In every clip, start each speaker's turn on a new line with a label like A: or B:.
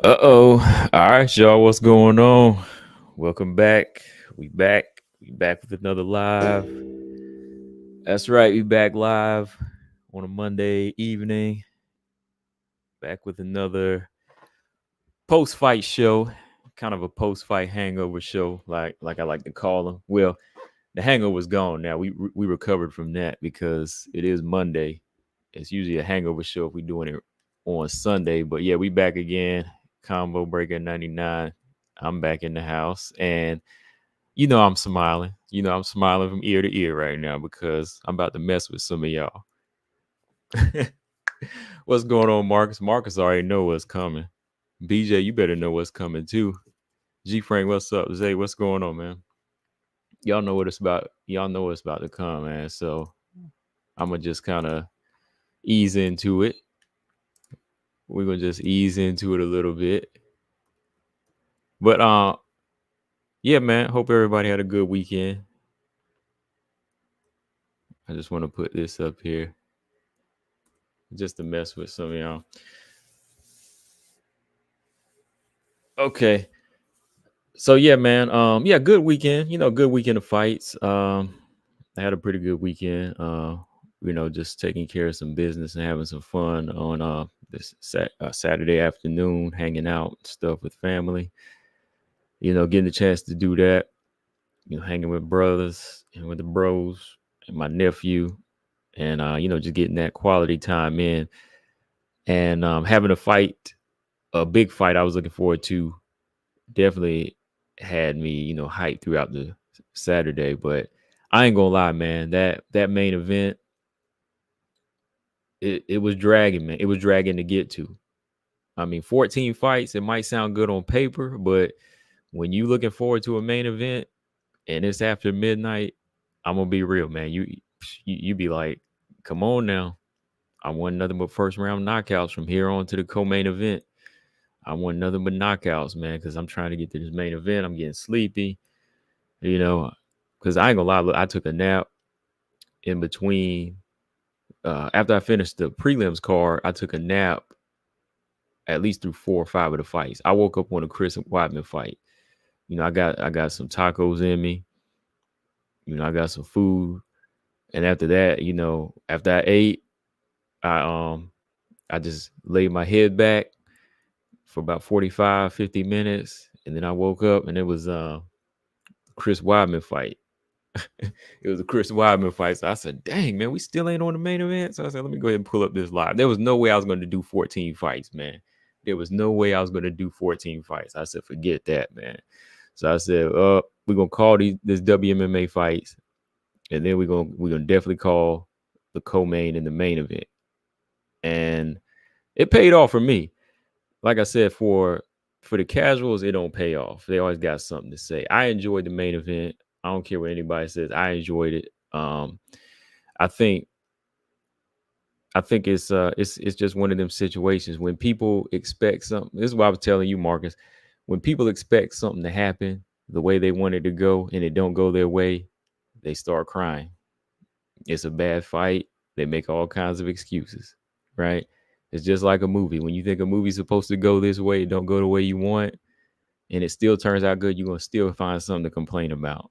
A: Uh-oh. All right, y'all. What's going on? Welcome back. We back. We back with another live. That's right. We back live on a Monday evening. Back with another post-fight show. Kind of a post-fight hangover show, like I like to call them. Well, the hangover's gone now. We recovered from that because it is Monday. It's usually a hangover show if we're doing it on Sunday. But yeah, we back again. Combo Breaker 99. I'm back in the house. And I'm smiling. I'm smiling from ear to ear right now because I'm about to mess with some of y'all. What's going on, Marcus? Marcus already know what's coming. BJ, you better know what's coming too. G Frank, what's up? Zay, what's going on, man? Y'all know what it's about. Y'all know what's about to come, man. So I'm gonna just kind of ease into it. We're gonna just ease into it a little bit. But yeah, man. Hope everybody had a good weekend. I just want to put this up here just to mess with some of y'all. Okay. So yeah, man. Yeah, good weekend. Good weekend of fights. I had a pretty good weekend. Just taking care of some business and having some fun on this Saturday afternoon, hanging out and stuff with family. Getting the chance to do that. Hanging with brothers and with the bros and my nephew, and just getting that quality time in, and having a big fight I was looking forward to. Definitely had me, hyped throughout the Saturday. But I ain't gonna lie, man. That main event, it was dragging, man. It was dragging to get to. I mean, 14 fights, it might sound good on paper, but when you looking forward to a main event and it's after midnight, I'm gonna be real, man. You be like, come on now. I want nothing but first round knockouts from here on to the co-main event. I want nothing but knockouts, man, because I'm trying to get to this main event. I'm getting sleepy, because I ain't gonna lie. Look, I took a nap in between. After I finished the prelims card, I took a nap at least through 4 or 5 of the fights. I woke up on a Chris Weidman fight. I got some tacos in me. I got some food, and after that, after I ate, I just laid my head back for about 45, 50 minutes, and then I woke up and it was Chris Weidman fight. It was a Chris Weidman fight. So I said, dang, man, we still ain't on the main event. So I said, let me go ahead and pull up this live. There was no way I was going to do 14 fights, man. There was no way I was going to do 14 fights. I said, forget that, man. So I said, we're going to call this WMMA fights, and then we're gonna definitely call the co-main and the main event. And it paid off for me. Like I said, for the casuals, it don't pay off. They always got something to say. I enjoyed the main event. I don't care what anybody says. I enjoyed it. I think it's just one of them situations when people expect something. This is what I was telling you, Marcus. When people expect something to happen the way they want it to go and it don't go their way, they start crying. It's a bad fight. They make all kinds of excuses, right? It's just like a movie. When you think a movie's supposed to go this way, it don't go the way you want, and it still turns out good, you're gonna still find something to complain about.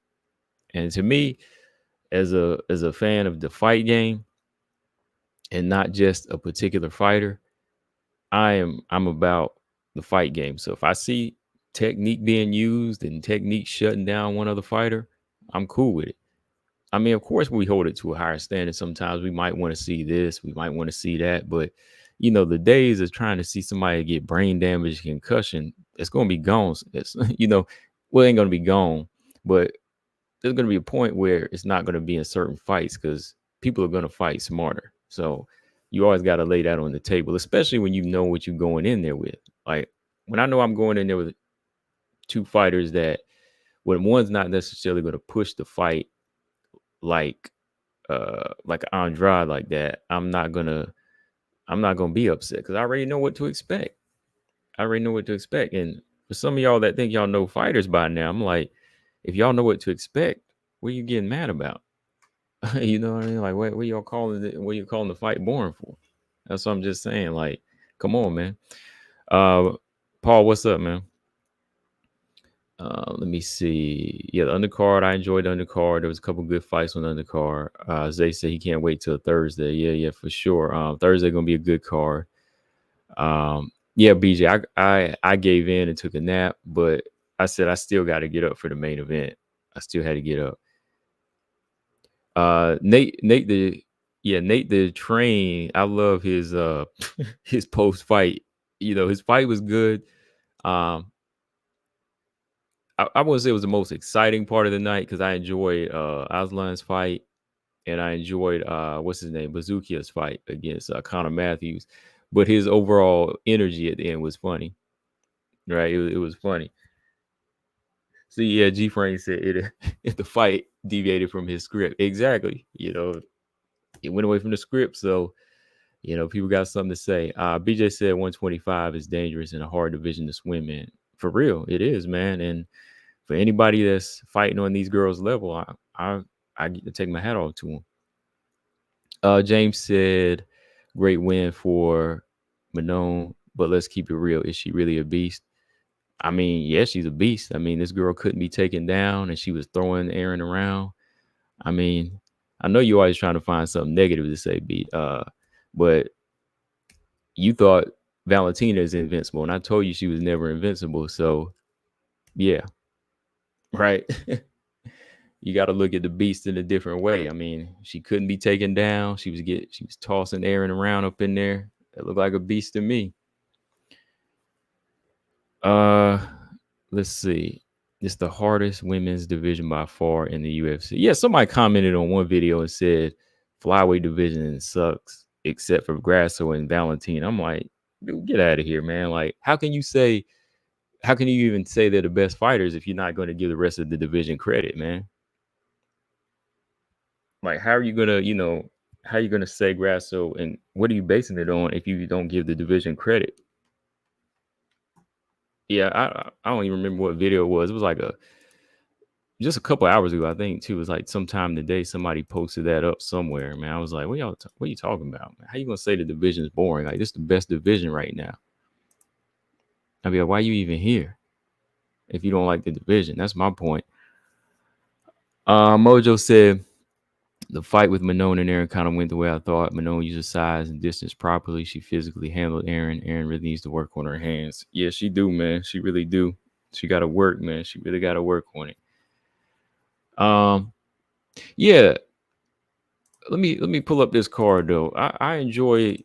A: And to me, as a fan of the fight game and not just a particular fighter, I'm about the fight game. So if I see technique being used and technique shutting down one other fighter, I'm cool with it. I mean, of course, we hold it to a higher standard. Sometimes we might want to see this, we might want to see that, but the days of trying to see somebody get brain damage, concussion, it's going to be gone. It's well, it ain't going to be gone, but there's going to be a point where it's not going to be in certain fights because people are going to fight smarter. So you always got to lay that on the table, especially when you know what you're going in there with. Like when I know I'm going in there with two fighters that when one's not necessarily going to push the fight like Andrade like that, I'm not gonna be upset because I already know what to expect. And for some of y'all that think y'all know fighters by now, I'm like, if y'all know what to expect, what are you getting mad about? You know what I mean? Like, what y'all calling it? What you calling the fight boring for? That's what I'm just saying. Like, come on, man. Uh, Paul, what's up, man? Let me see. Yeah, the undercard. I enjoyed the undercard. There was a couple good fights on the undercard. Zay said he can't wait till Thursday. Yeah, for sure. Thursday gonna be a good card. Yeah, BJ, I gave in and took a nap, but I said I still got to get up for the main event. I still had to get up. Nate the train. I love his his post fight. His fight was good. Um, I wouldn't say it was the most exciting part of the night because I enjoyed Aslan's fight and I enjoyed what's his name, Bazookia's fight against Connor Matthews. But his overall energy at the end was funny, right? It was funny. See, yeah, G Frame said it if the fight deviated from his script. Exactly. It went away from the script. So, people got something to say. BJ said 125 is dangerous and a hard division to swim in. For real, it is, man. And for anybody that's fighting on these girls' level, I get to take my hat off to them. James said, great win for Manon, but let's keep it real. Is she really a beast? I mean, yeah, she's a beast. I mean, this girl couldn't be taken down and she was throwing Aaron around. I mean, I know you're always trying to find something negative to say, but you thought Valentina is invincible, and I told you she was never invincible. So, yeah, right. You got to look at the beast in a different way. I mean, she couldn't be taken down. She was tossing Aaron around up in there. It looked like a beast to me. Uh, let's see. It's the hardest women's division by far in the UFC. Yeah, somebody commented on one video and said flyweight division sucks except for Grasso and Valentine. I'm like, dude, get out of here, man. Like, how can you even say they're the best fighters if you're not going to give the rest of the division credit, man? Like, how are you gonna say Grasso and what are you basing it on if you don't give the division credit? Yeah, I don't even remember what video it was. It was like just a couple hours ago, I think too. It was like sometime today somebody posted that up somewhere, man. I was like, what are you talking about, man? How you gonna say the division is boring? Like, this is the best division right now. I mean, why are you even here if you don't like the division? That's my point. Mojo said the fight with Manon and Aaron kind of went the way I thought. Manon used her size and distance properly. She physically handled Aaron. Aaron really needs to work on her hands. Yeah, she do, man. She really do. She got to work, man. She really got to work on it. Yeah. Let me pull up this card though. I enjoy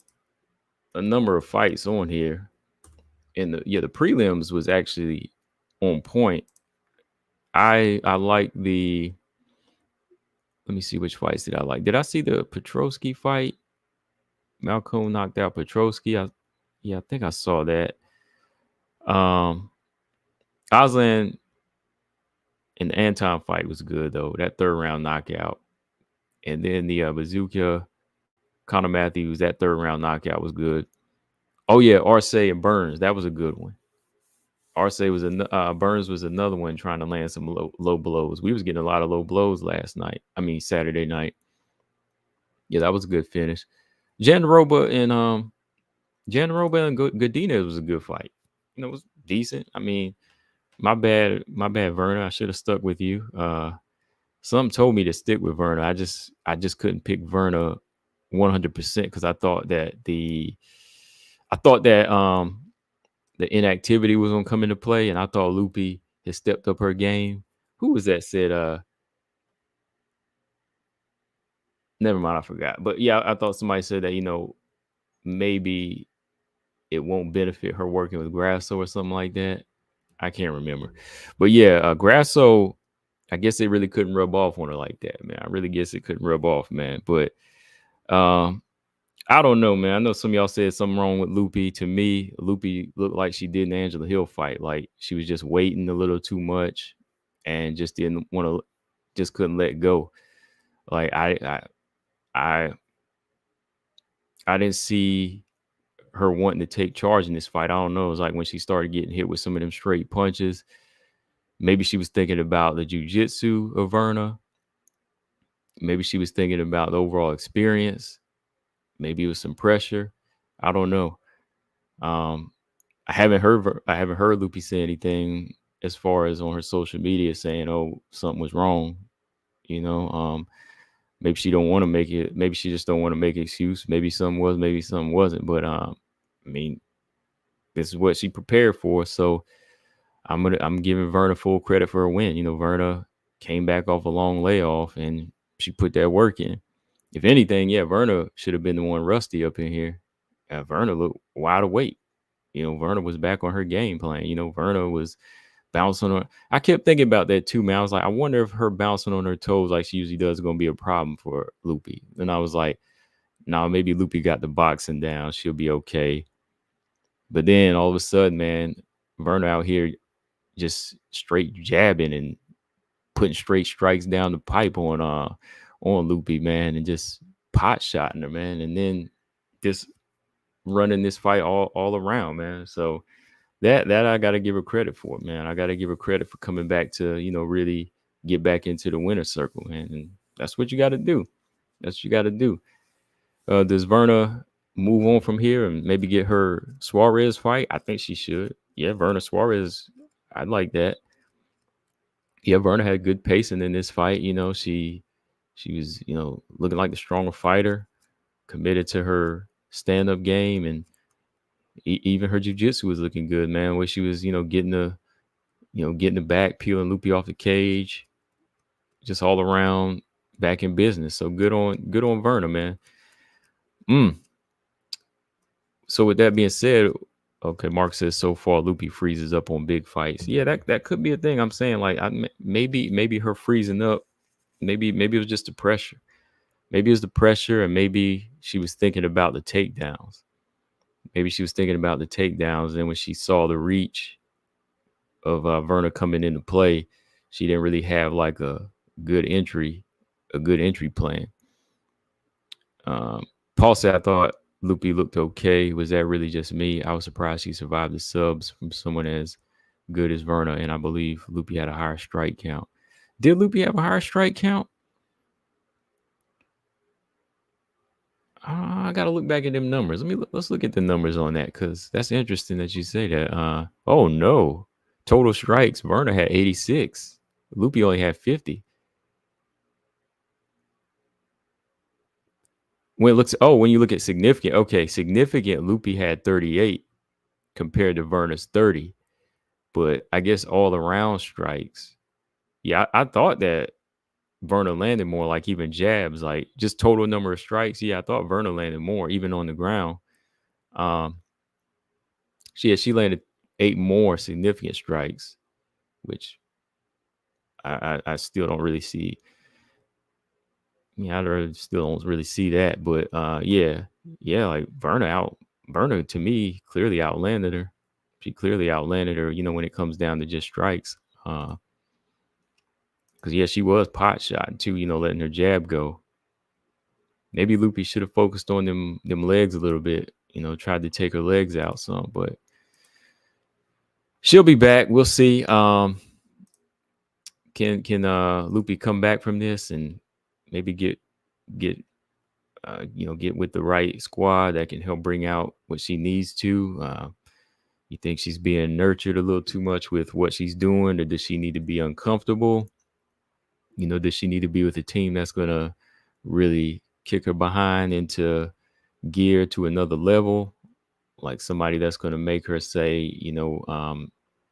A: a number of fights on here, and the prelims was actually on point. I like the. Let me see which fights did I like. Did I see the Petrosky fight? Malcolm knocked out Petrosky. I think I saw that. Aslan and Anton fight was good though. That third round knockout, and then the Bazooka Conor Matthews, that third round knockout was good. Oh yeah, Arce and Burns, that was a good one. Arce was Burns was another one trying to land some low blows. We was getting a lot of low blows last night. I mean Saturday night. Yeah, that was a good finish. Jandiroba and Godinez was a good fight. It was decent. I mean, my bad, Verna. I should have stuck with you. Some told me to stick with Verna. I just couldn't pick Verna 100% because I thought that the inactivity was gonna come into play, and I thought Loopy had stepped up her game. Who was that said? Never mind, I forgot. But yeah, I thought somebody said that maybe it won't benefit her working with Grasso or something like that. I can't remember, but yeah, Grasso. I guess it really couldn't rub off on her like that, man. I really guess it couldn't rub off, man. But I don't know, man. I know some of y'all said something wrong with Loopy. To me, Loopy looked like she did in the Angela Hill fight. Like she was just waiting a little too much and just didn't want to, just couldn't let go. Like I didn't see her wanting to take charge in this fight. I don't know. It was like when she started getting hit with some of them straight punches. Maybe she was thinking about the jiu-jitsu of Verna. Maybe she was thinking about the overall experience. Maybe it was some pressure. I don't know. I haven't heard Loopy say anything as far as on her social media saying, "Oh, something was wrong." You know, maybe she don't want to make it. Maybe she just don't want to make an excuse. Maybe something was, maybe something wasn't. But I mean, this is what she prepared for. So I'm giving Verna full credit for a win. You know, Verna came back off a long layoff and she put that work in. If anything, yeah, Verna should have been the one rusty up in here. Verna looked wide awake. You know, Verna was back on her game plan. You know, Verna was bouncing on. I kept thinking about that too, man. I was like, I wonder if her bouncing on her toes like she usually does is going to be a problem for Loopy. And I was like, nah, maybe Loopy got the boxing down. She'll be okay. But then all of a sudden, man, Verna out here just straight jabbing and putting straight strikes down the pipe on Loopy, man, and just pot shotting her, man. And then just running this fight all around, man. So that I gotta give her credit for, man. I gotta give her credit for coming back to, you know, really get back into the winner's circle, man. And that's what you gotta do. That's what you gotta do. Does Verna move on from here and maybe get her Suarez fight? I think she should. Yeah, Verna Suarez, I'd like that. Yeah, Verna had good pacing in this fight. You know, she was, you know, looking like the stronger fighter, committed to her stand-up game, and even her jiu-jitsu was looking good, man, where she was, you know, getting the back, peeling Loopy off the cage, just all around back in business. So good on Verna, man. So with that being said, okay, Mark says so far Loopy freezes up on big fights. Yeah, that could be a thing. I'm saying like maybe her freezing up, maybe it was just the pressure. Maybe it was the pressure, and maybe she was thinking about the takedowns. Maybe she was thinking about the takedowns, and when she saw the reach of Verna coming into play, she didn't really have like good entry, a good entry plan. Paul said, I thought Loopy looked okay. Was that really just me? I was surprised she survived the subs from someone as good as Verna, and I believe Loopy had a higher strike count. Did Loopy have a higher strike count? I gotta look back at them numbers. Let's look at the numbers on that, because that's interesting that you say that. Oh no, total strikes. Verna had 86. Loopy only had 50. When you look at significant, okay, significant. Loopy had 38 compared to Verna's 30. But I guess all around strikes. Yeah, I thought that Verna landed more, like even jabs, like just total number of strikes. Yeah, I thought Verna landed more, even on the ground. She landed 8 more significant strikes, which I still don't really see. I still don't really see that. But yeah, like Verna to me clearly outlanded her. She clearly outlanded her, you know, when it comes down to just strikes. Because yeah, she was pot shot too, you know, letting her jab go. Maybe Loopy should have focused on them legs a little bit, you know, tried to take her legs out some, but she'll be back. We'll see. Can Loopy come back from this and maybe get get with the right squad that can help bring out what she needs to? You think she's being nurtured a little too much with what she's doing, or does she need to be uncomfortable? You know, does she need to be with a team that's gonna really kick her behind into gear to another level? Like somebody that's gonna make her say, you know,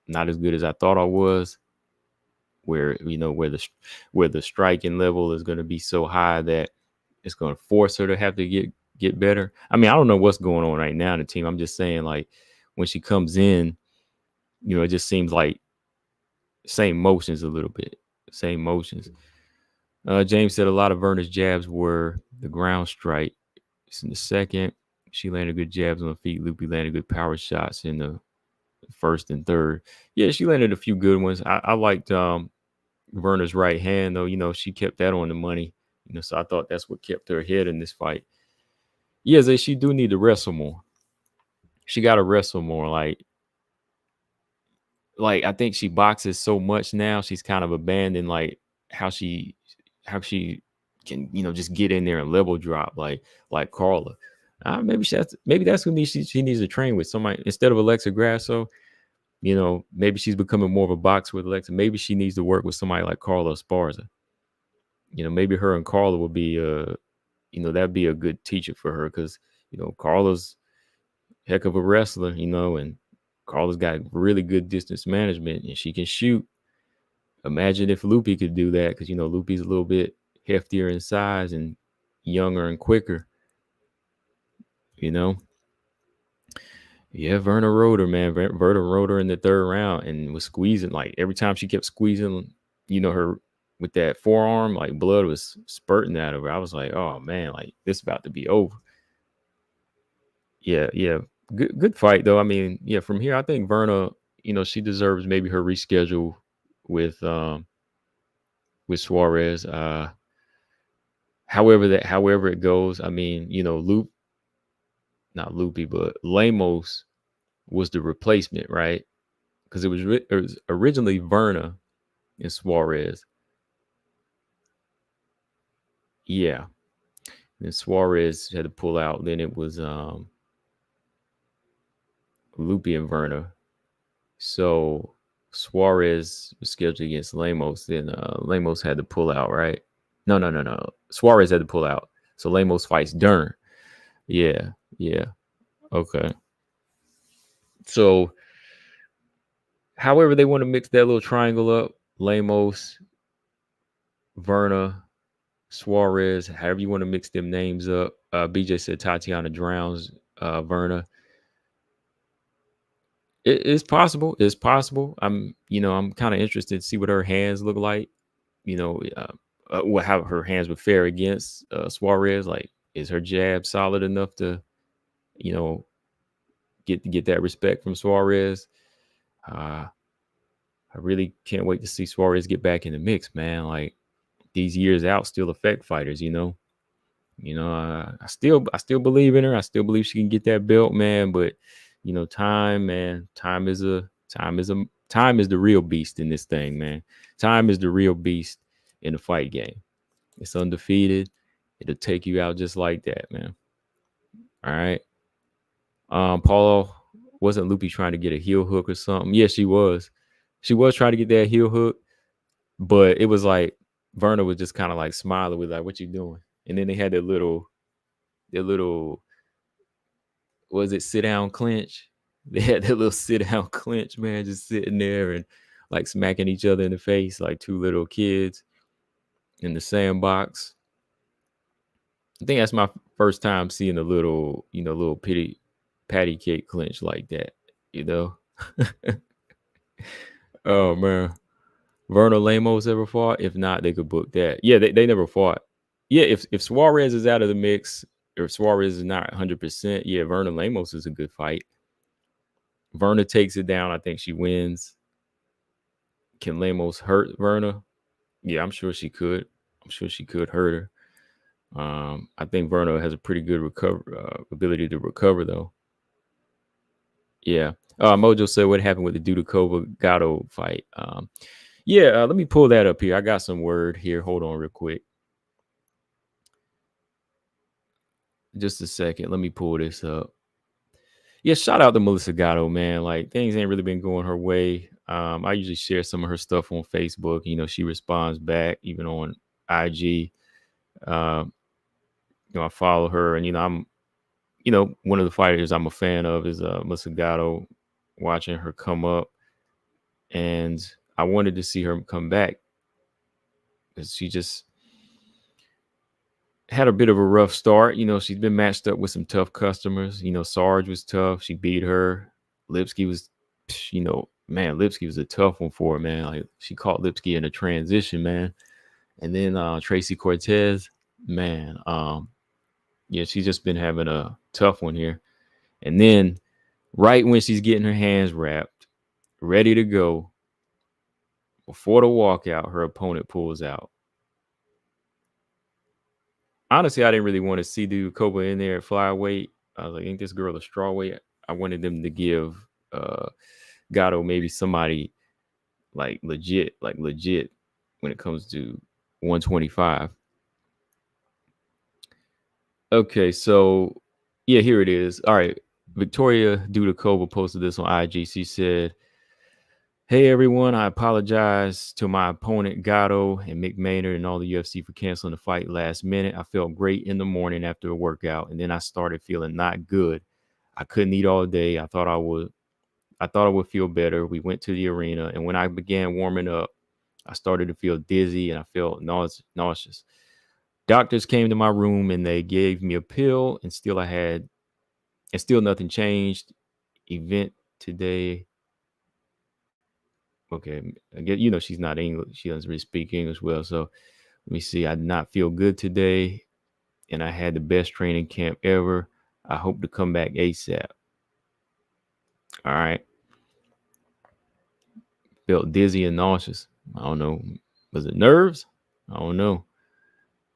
A: not as good as I thought I was. Where where the striking level is gonna be so high that it's gonna force her to have to get better. I mean, I don't know what's going on right now in the team. I'm just saying, like, when she comes in, you know, it just seems like same motions a little bit. Same motions. James said a lot of Verna's jabs were the ground strike. It's in the second. She landed good jabs on the feet. Loopy landed good power shots in the first and third. Yeah, she landed a few good ones. I liked Verna's right hand, though. You know, she kept that on the money. You know, so I thought that's what kept her ahead in this fight. Yeah, she do need to wrestle more. She got to wrestle more. Like I think she boxes so much now. She's kind of abandoned like how she can, you know, just get in there and level drop like Carla. Maybe that's who she needs to train with somebody instead of Alexa Grasso. Maybe she's becoming more of a boxer with Alexa. Maybe she needs to work with somebody like Carla Esparza. Maybe her and Carla would be that'd be a good teacher for her because Carla's heck of a wrestler, and Carla's got really good distance management and she can shoot. Imagine if Loopy could do that because Loopy's a little bit heftier in size and younger and quicker. Yeah, Verna Roder, man. Verna Roder in the third round and was squeezing. Like every time she kept squeezing, her with that forearm, like blood was spurting out of her. I was like, oh man, like this about to be over. Yeah. Good fight though. I mean, yeah, from here, I think Verna, she deserves maybe her reschedule with Suarez. However it goes, I mean, not Loopy, but Lemos was the replacement, right? Because it was originally Verna and Suarez. Yeah. Then Suarez had to pull out. Then it was Loopy and Verna. So Suarez was scheduled against Lemos. Then Lemos had to pull out, right? No. Suarez had to pull out. So Lemos fights Dern. Yeah. Okay. So however they want to mix that little triangle up, Lemos, Verna, Suarez, however you want to mix them names up. BJ said Tatiana drowns Verna. It's possible. It's possible. I'm kind of interested to see what her hands look like. How her hands would fare against Suarez. Like, is her jab solid enough to, get that respect from Suarez? I really can't wait to see Suarez get back in the mix, man. Like these years out still affect fighters. I still believe in her. I still believe she can get that belt, man. But time, man, time is the real beast in this thing, man. Time is the real beast in the fight game. It's undefeated. It'll take you out just like that, man. All right. Paulo, wasn't Loopy trying to get a heel hook or something? Yeah, she was. She was trying to get that heel hook, but it was like Verna was just kind of like smiling with like, "What you doing?" And then they had their little was it sit down clinch? They had that little sit down clinch, man, just sitting there and like smacking each other in the face like two little kids in the sandbox. I think that's my first time seeing a little patty cake clinch like that, Oh man. Verna Lemos ever fought? If not, they could book that. Yeah, they never fought. Yeah, if Suarez is out of the mix, or if Suarez is not 100%, yeah, Verna Lemos is a good fight. Verna takes it down. I think she wins. Can Lemos hurt Verna? Yeah, I'm sure she could. I'm sure she could hurt her. I think Verna has a pretty good ability to recover, though. Yeah. Mojo said, what happened with the Dudakova Gatto fight? Let me pull that up here. I got some word here. Hold on real quick. Just a second. Let me pull this up. Yeah, shout out to Melissa Gatto, man. Like things ain't really been going her way. I usually share some of her stuff on Facebook. She responds back even on IG. I follow her, and I'm, one of the fighters I'm a fan of is Melissa Gatto. Watching her come up, and I wanted to see her come back because she just had a bit of a rough start. She's been matched up with some tough customers. Sarge was tough. She beat her. Lipsky was, Lipsky was a tough one for her, man. Like she caught Lipsky in a transition, man. And then Tracy Cortez, man. She's just been having a tough one here. And then right when she's getting her hands wrapped, ready to go, before the walkout, her opponent pulls out. Honestly, I didn't really want to see Dudakova in there at flyweight. I was like, ain't this girl a strawweight? I wanted them to give Gatto maybe somebody like legit when it comes to 125. Okay, so Yeah, here it is. All right. Victoria Dudakova posted this on IG. She said, "Hey everyone, I apologize to my opponent Gatto and Mick Maynard and all the UFC for canceling the fight last minute. I felt great in the morning after a workout, and then I started feeling not good. I couldn't eat all day. I thought I would feel better. We went to the arena, and when I began warming up, I started to feel dizzy and I felt nauseous. Doctors came to my room and they gave me a pill, and still nothing changed. Event today." Okay, I get she's not English. She doesn't really speak English well. So let me see. I did not feel good today, and I had the best training camp ever. I hope to come back ASAP. All right. Felt dizzy and nauseous. I don't know. Was it nerves? I don't know.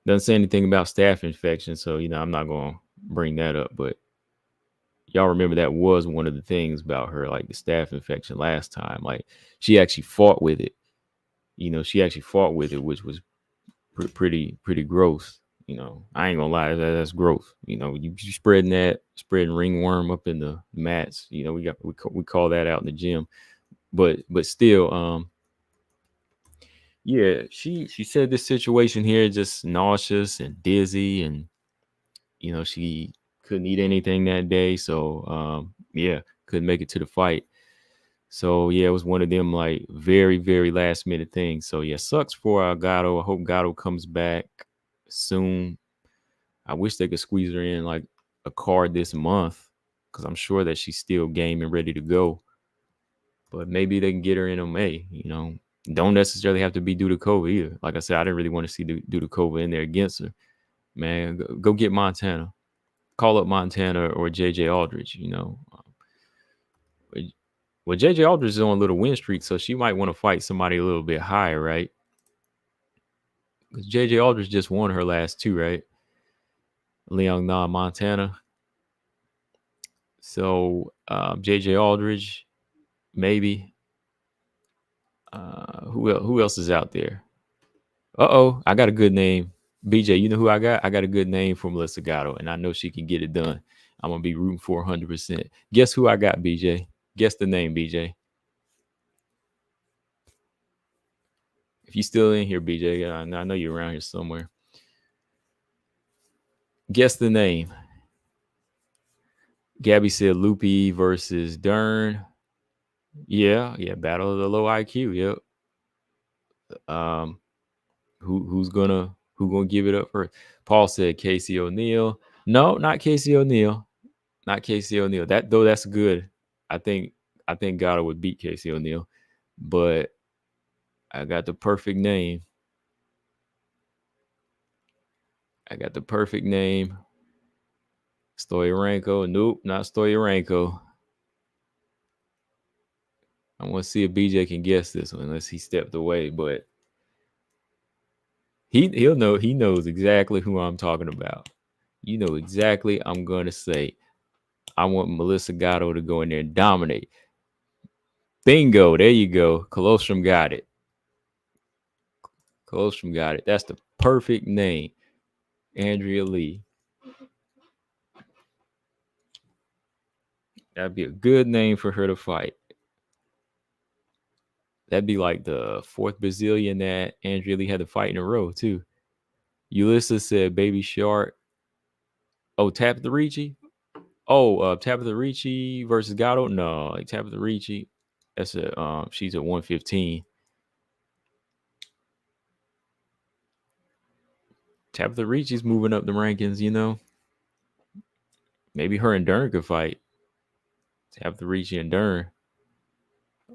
A: Doesn't say anything about staph infection, so I'm not gonna bring that up. But y'all remember that was one of the things about her, like the staph infection last time. Like she actually fought with it. She actually fought with it, which was pretty gross. I ain't gonna lie, that's gross. You spreading ringworm up in the mats. We call that out in the gym. But still, yeah, she said this situation here just nauseous and dizzy, and she couldn't eat anything that day. So yeah, couldn't make it to the fight. So yeah, it was one of them like very, very last minute things. So yeah, sucks for Gatto. I hope Gatto comes back soon. I wish they could squeeze her in like a card this month, because I'm sure that she's still game and ready to go. But maybe they can get her in May. Don't necessarily have to be Dudakova either. Like I said, I didn't really want to see Dudakova in there against her. Man, go get Montana. Call up Montana or JJ Aldridge. Well, JJ Aldridge is on a little win streak, so she might want to fight somebody a little bit higher, right? Because JJ Aldridge just won her last two, right? Leon Na, Montana. So JJ Aldridge, maybe. Who else is out there? I got a good name. BJ, you know who I got? I got a good name for Melissa Gatto, and I know she can get it done. I'm gonna be rooting for 100%. Guess who I got, BJ? Guess the name, BJ. If you still in here, BJ, I know you're around here somewhere. Guess the name. Gabby said Loopy versus Dern. Yeah, battle of the low IQ. Yep. Who's gonna give it up first? Paul said Casey O'Neill. No, not Casey O'Neill. Not Casey O'Neill. That's good. I think Gatto would beat Casey O'Neill, but I got the perfect name. Stoyarenko. Nope, not Stoyarenko. I want to see if BJ can guess this one, unless he stepped away. But he'll know. He knows exactly who I'm talking about. You know exactly. I'm gonna say I want Melissa Gatto to go in there and dominate. Bingo. There you go. Colostrum got it. That's the perfect name. Andrea Lee. That'd be a good name for her to fight. That'd be like the fourth Brazilian that Andrea Lee had to fight in a row, too. Ulysses said Baby Shark. Oh, Tabitha Ricci? Oh, Tabitha Ricci versus Gatto? No, like Tabitha Ricci. That's she's at 115. Tabitha Ricci's moving up the rankings, Maybe her and Dern could fight. Tabitha Ricci and Dern.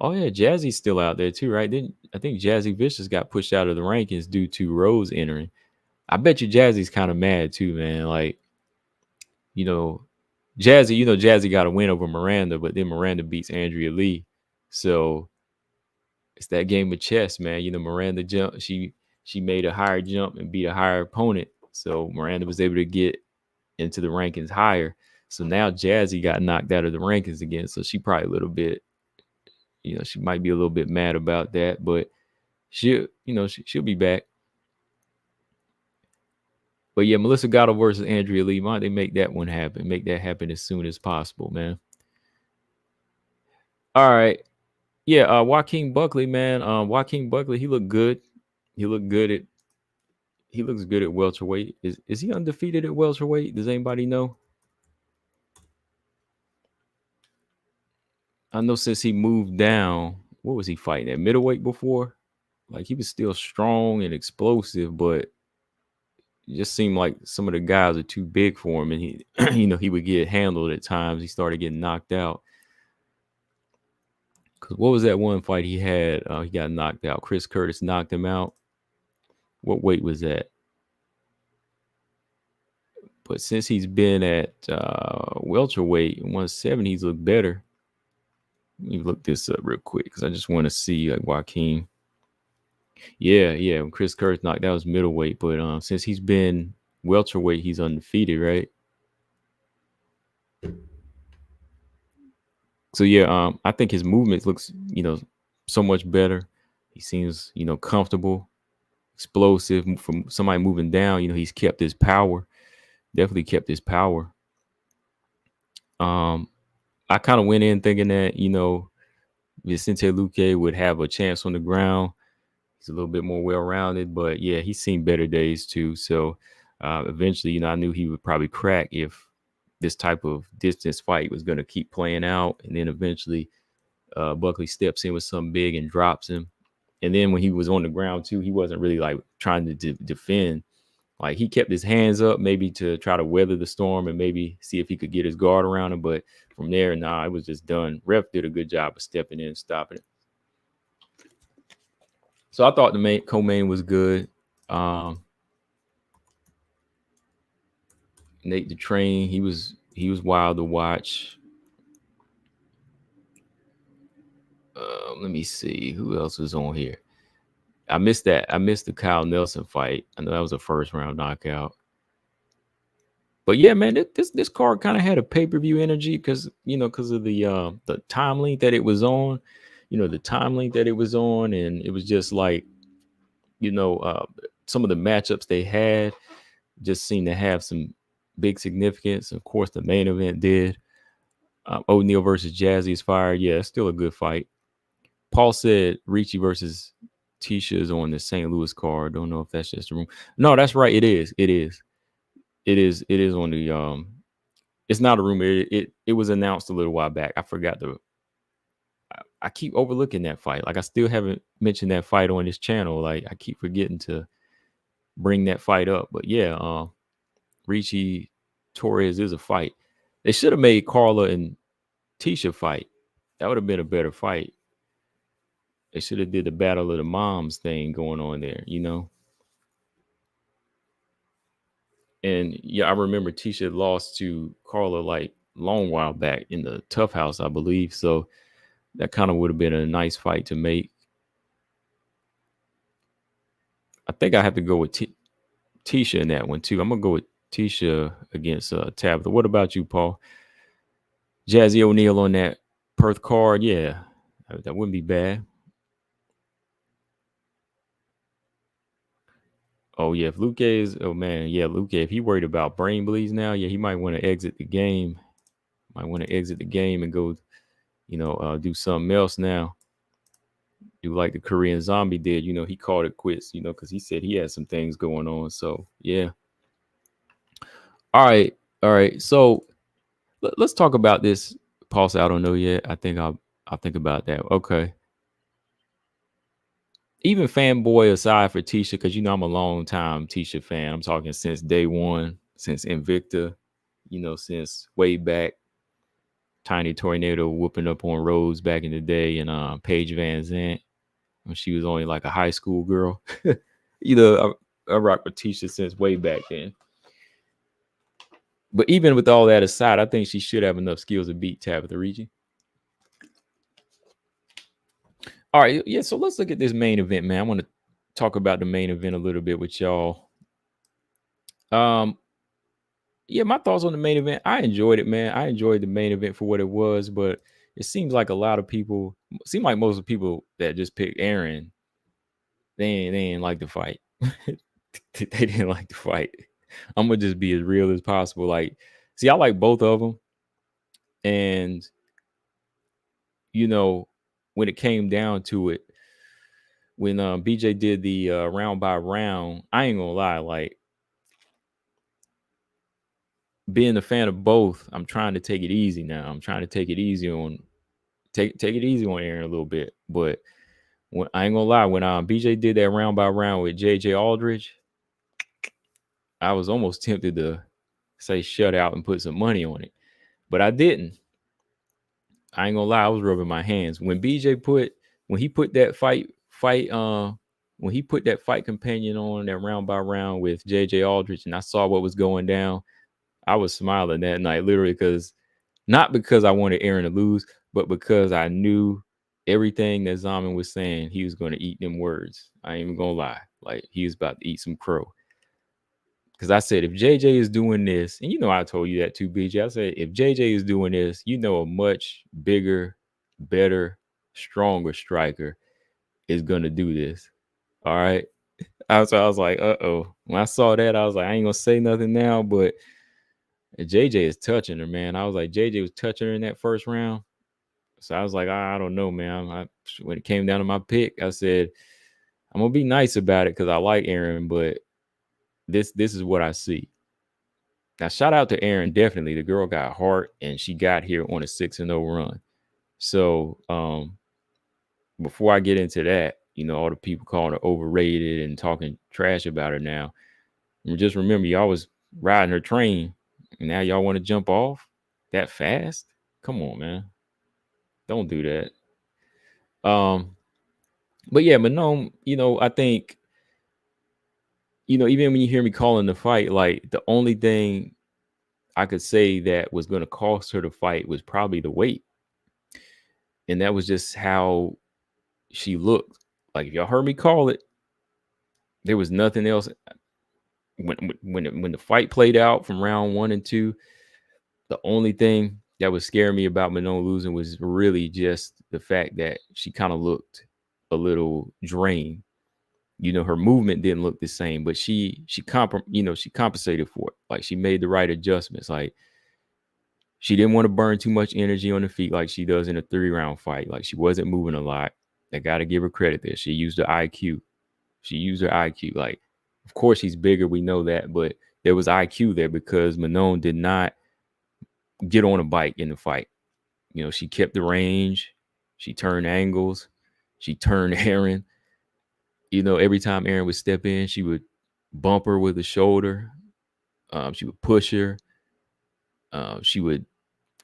A: Oh yeah, Jazzy's still out there too, right? I think Jazzy Vicious got pushed out of the rankings due to Rose entering. I bet you Jazzy's kind of mad too, man. Like, Jazzy got a win over Miranda, but then Miranda beats Andrea Lee. So it's that game of chess, man. Miranda jumped, she made a higher jump and beat a higher opponent. So Miranda was able to get into the rankings higher. So now Jazzy got knocked out of the rankings again. So she probably a little bit, she might be a little bit mad about that, but she'll be back. But yeah, Melissa Gatto versus Andrea Lee. Why don't they make that one happen? Make that happen as soon as possible, man. All right. Yeah, Joaquin Buckley, man. Joaquin Buckley, he looked good. He looked good at he looks good at welterweight. Is he undefeated at welterweight? Does anybody know? I know since he moved down, what was he fighting at middleweight before? Like he was still strong and explosive, but it just seemed like some of the guys are too big for him, and he, he would get handled at times. He started getting knocked out. Cause what was that one fight he had? He got knocked out. Chris Curtis knocked him out. What weight was that? But since he's been at welterweight 170, he's looked better. Let me look this up real quick because I just want to see like Joaquin. Yeah. When Chris Curtis knocked that was middleweight, but since he's been welterweight, he's undefeated, right? So yeah, I think his movement looks, so much better. He seems, comfortable, explosive. From somebody moving down, he's kept his power. Definitely kept his power. I kind of went in thinking that, Vicente Luque would have a chance on the ground. He's a little bit more well-rounded, but yeah, he's seen better days too. So eventually, I knew he would probably crack if this type of distance fight was going to keep playing out. And then eventually Buckley steps in with something big and drops him. And then when he was on the ground too, he wasn't really like trying to defend. Like he kept his hands up maybe to try to weather the storm and maybe see if he could get his guard around him. But from there, it was just done. Ref did a good job of stepping in and stopping it. So I thought the co-main was good. Nate the Train, he was wild to watch. Let me see who else was on here. I missed that. I missed the Kyle Nelson fight. I know that was a first round knockout. But yeah, man, this card kind of had a pay-per-view energy because of the time length that it was on. The time length that it was on, and it was just like, some of the matchups they had just seemed to have some big significance. Of course, the main event did. O'Neal versus Jazzy is fire. Yeah, it's still a good fight. Paul said Ricci versus Tisha is on the St. Louis card. Don't know if that's just a room. No, that's right. It is on the it's not a rumor. It was announced a little while back. I forgot I keep overlooking that fight. Like I still haven't mentioned that fight on this channel. Like I keep forgetting to bring that fight up. But yeah, Ricci Torres is a fight. They should have made Carla and Tisha fight. That would have been a better fight. They should have did the Battle of the Moms thing going on there, And yeah, I remember Tisha lost to Carla like long while back in the Tough House, I believe. So that kind of would have been a nice fight to make. I think I have to go with Tisha in that one too. I'm gonna go with Tisha against Tabitha. What about you, Paul? Jazzy O'Neal on that Perth card, yeah, that wouldn't be bad. Oh yeah, if Luque is, Luque, if he worried about brain bleeds now, yeah, he might want to exit the game. Might want to exit the game and go, do something else now. Do like the Korean Zombie did, he called it quits, because he said he had some things going on. So yeah. All right. So let's talk about this. Pulse, I don't know yet. I think I'll think about that. Okay. Even fanboy aside for Tisha, because I'm a long time Tisha fan. I'm talking since day one, since Invicta, since way back. Tiny Tornado whooping up on Rhodes back in the day, and Paige Van Zandt when she was only like a high school girl. I rock with Tisha since way back then. But even with all that aside, I think she should have enough skills to beat Tabitha Ricci. All right, yeah. So let's look at this main event, man. I want to talk about the main event a little bit with y'all. Yeah, my thoughts on the main event. I enjoyed it, man. I enjoyed the main event for what it was, but it seems like a lot of people, like most of the people that just picked Aaron, they ain't like the fight. They didn't like the fight. I'm gonna just be as real as possible. Like, see, I like both of them, and you know, when it came down to it, when BJ did the round by round, I ain't gonna lie, like being a fan of both, I'm trying to take it easy now. I'm trying to take it easy on Aaron a little bit. But when I ain't gonna lie, when BJ did that round by round with JJ Aldridge, I was almost tempted to say shut out and put some money on it, but I didn't. I ain't gonna lie, I was rubbing my hands when when he put that when he put that fight companion on that round by round with JJ Aldridge, and I saw what was going down. I was smiling that night, literally, not because I wanted Aaron to lose, but because I knew everything that Zaman was saying, he was going to eat them words. I ain't even gonna lie, like he was about to eat some crow. Because I said, if JJ is doing this, and I told you that too, BJ. I said, if JJ is doing this, a much bigger, better, stronger striker is gonna do this. All right. I was like, uh-oh. When I saw that, I was like, I ain't gonna say nothing now, but JJ is touching her, man. I was like, JJ was touching her in that first round. So I was like, I don't know, man. When it came down to my pick, I said, I'm gonna be nice about it because I like Aaron, but this is what I see. Now, shout out to Aaron. Definitely, the girl got heart, and she got here on a 6-0 run. So, before I get into that, all the people calling her overrated and talking trash about her now. Just remember, y'all was riding her train, and now y'all want to jump off that fast? Come on, man. Don't do that. But yeah, Manon, I think, even when you hear me calling the fight, like the only thing I could say that was going to cost her the fight was probably the weight. And that was just how she looked. Like if y'all heard me call it, there was nothing else. When the fight played out from round 1 and 2, the only thing that was scaring me about Manon losing was really just the fact that she kind of looked a little drained. Her movement didn't look the same, but she compensated for it. Like she made the right adjustments. Like she didn't want to burn too much energy on the feet like she does in a 3-round fight. Like she wasn't moving a lot. I got to give her credit there. She used her IQ. Like, of course she's bigger. We know that, but there was IQ there because Manon did not get on a bike in the fight. She kept the range. She turned angles. She turned Aaron. Every time Aaron would step in, she would bump her with the shoulder. She would push her. She would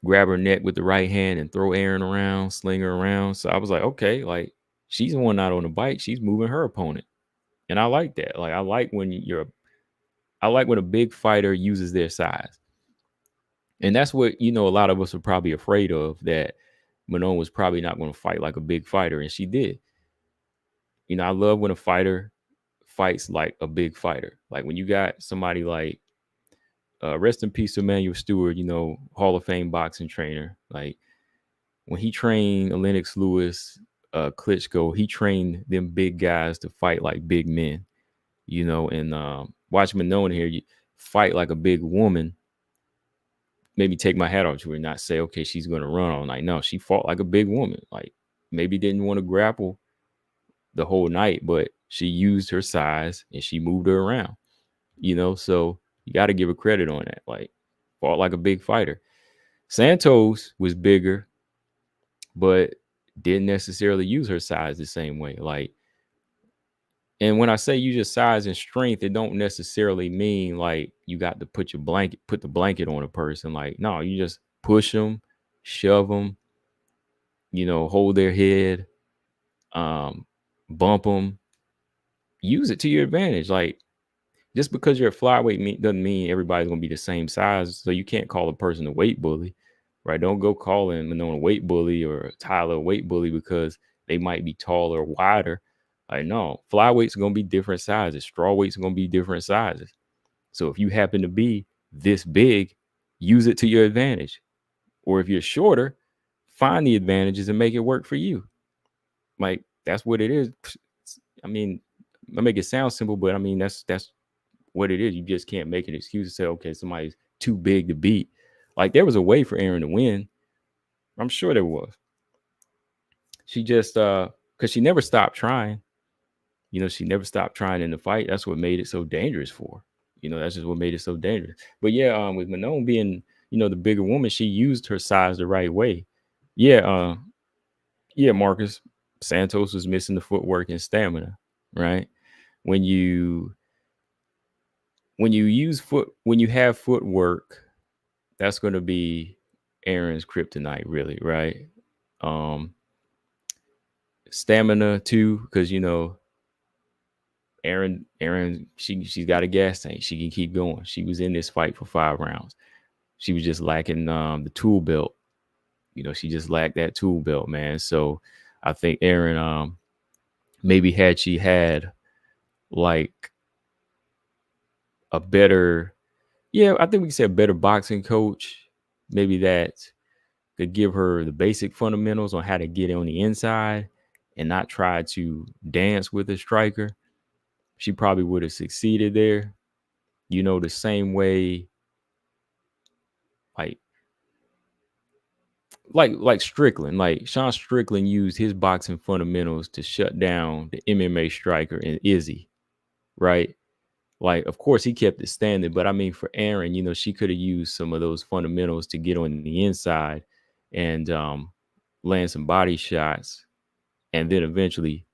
A: grab her neck with the right hand and throw Aaron around, sling her around. So I was like, okay, like she's the one not on the bike. She's moving her opponent. And I like that. Like I like when a big fighter uses their size. And that's what, a lot of us are probably afraid of, that Manon was probably not going to fight like a big fighter. And she did. I love when a fighter fights like a big fighter. Like when you got somebody like, rest in peace, Emmanuel Stewart, Hall of Fame boxing trainer. Like when he trained Lennox Lewis, Klitschko, he trained them big guys to fight like big men, and watch Manon here fight like a big woman. Maybe take my hat off to her and not say, okay, she's going to run all night. No, she fought like a big woman. Like maybe didn't want to grapple the whole night, but she used her size and she moved her around, so you got to give her credit on that. Like fought like a big fighter. Santos was bigger, but didn't necessarily use her size the same way. Like, and when I say use your size and strength, it don't necessarily mean like you got to put the blanket on a person. Like, no, you just push them, shove them, hold their head, bump them, use it to your advantage. Like, just because you're a flyweight doesn't mean everybody's going to be the same size. So you can't call a person a weight bully, right? Don't go calling Manon a weight bully or Tyler a weight bully because they might be taller or wider. Like, no, flyweights are going to be different sizes. Straw weights are going to be different sizes. So if you happen to be this big, use it to your advantage. Or if you're shorter, find the advantages and make it work for you. Like, that's what it is. I mean, I make it sound simple, but I mean, that's what it is. You just can't make an excuse to say, okay, somebody's too big to beat. Like there was a way for Erin to win. I'm sure there was. She just because she never stopped trying. She never stopped trying in the fight. That's what made it so dangerous for her. That's just what made it so dangerous. But yeah, with Manon being, the bigger woman, she used her size the right way. Yeah, yeah, Marcus. Santos was missing the footwork and stamina, right? When you when you have footwork, that's going to be Erin's kryptonite, really, right? Stamina too, because Erin, she's got a gas tank. She can keep going. She was in this fight for 5 rounds. She was just lacking the tool belt. She just lacked that tool belt, man. So I think Erin, maybe had she had like a better, I think we could say a better boxing coach, maybe that could give her the basic fundamentals on how to get on the inside and not try to dance with a striker. She probably would have succeeded there. The same way, like Strickland, like Sean Strickland used his boxing fundamentals to shut down the MMA striker and Izzy, right? Like, of course, he kept it standing, but I mean, for Erin, she could have used some of those fundamentals to get on the inside and land some body shots, and then eventually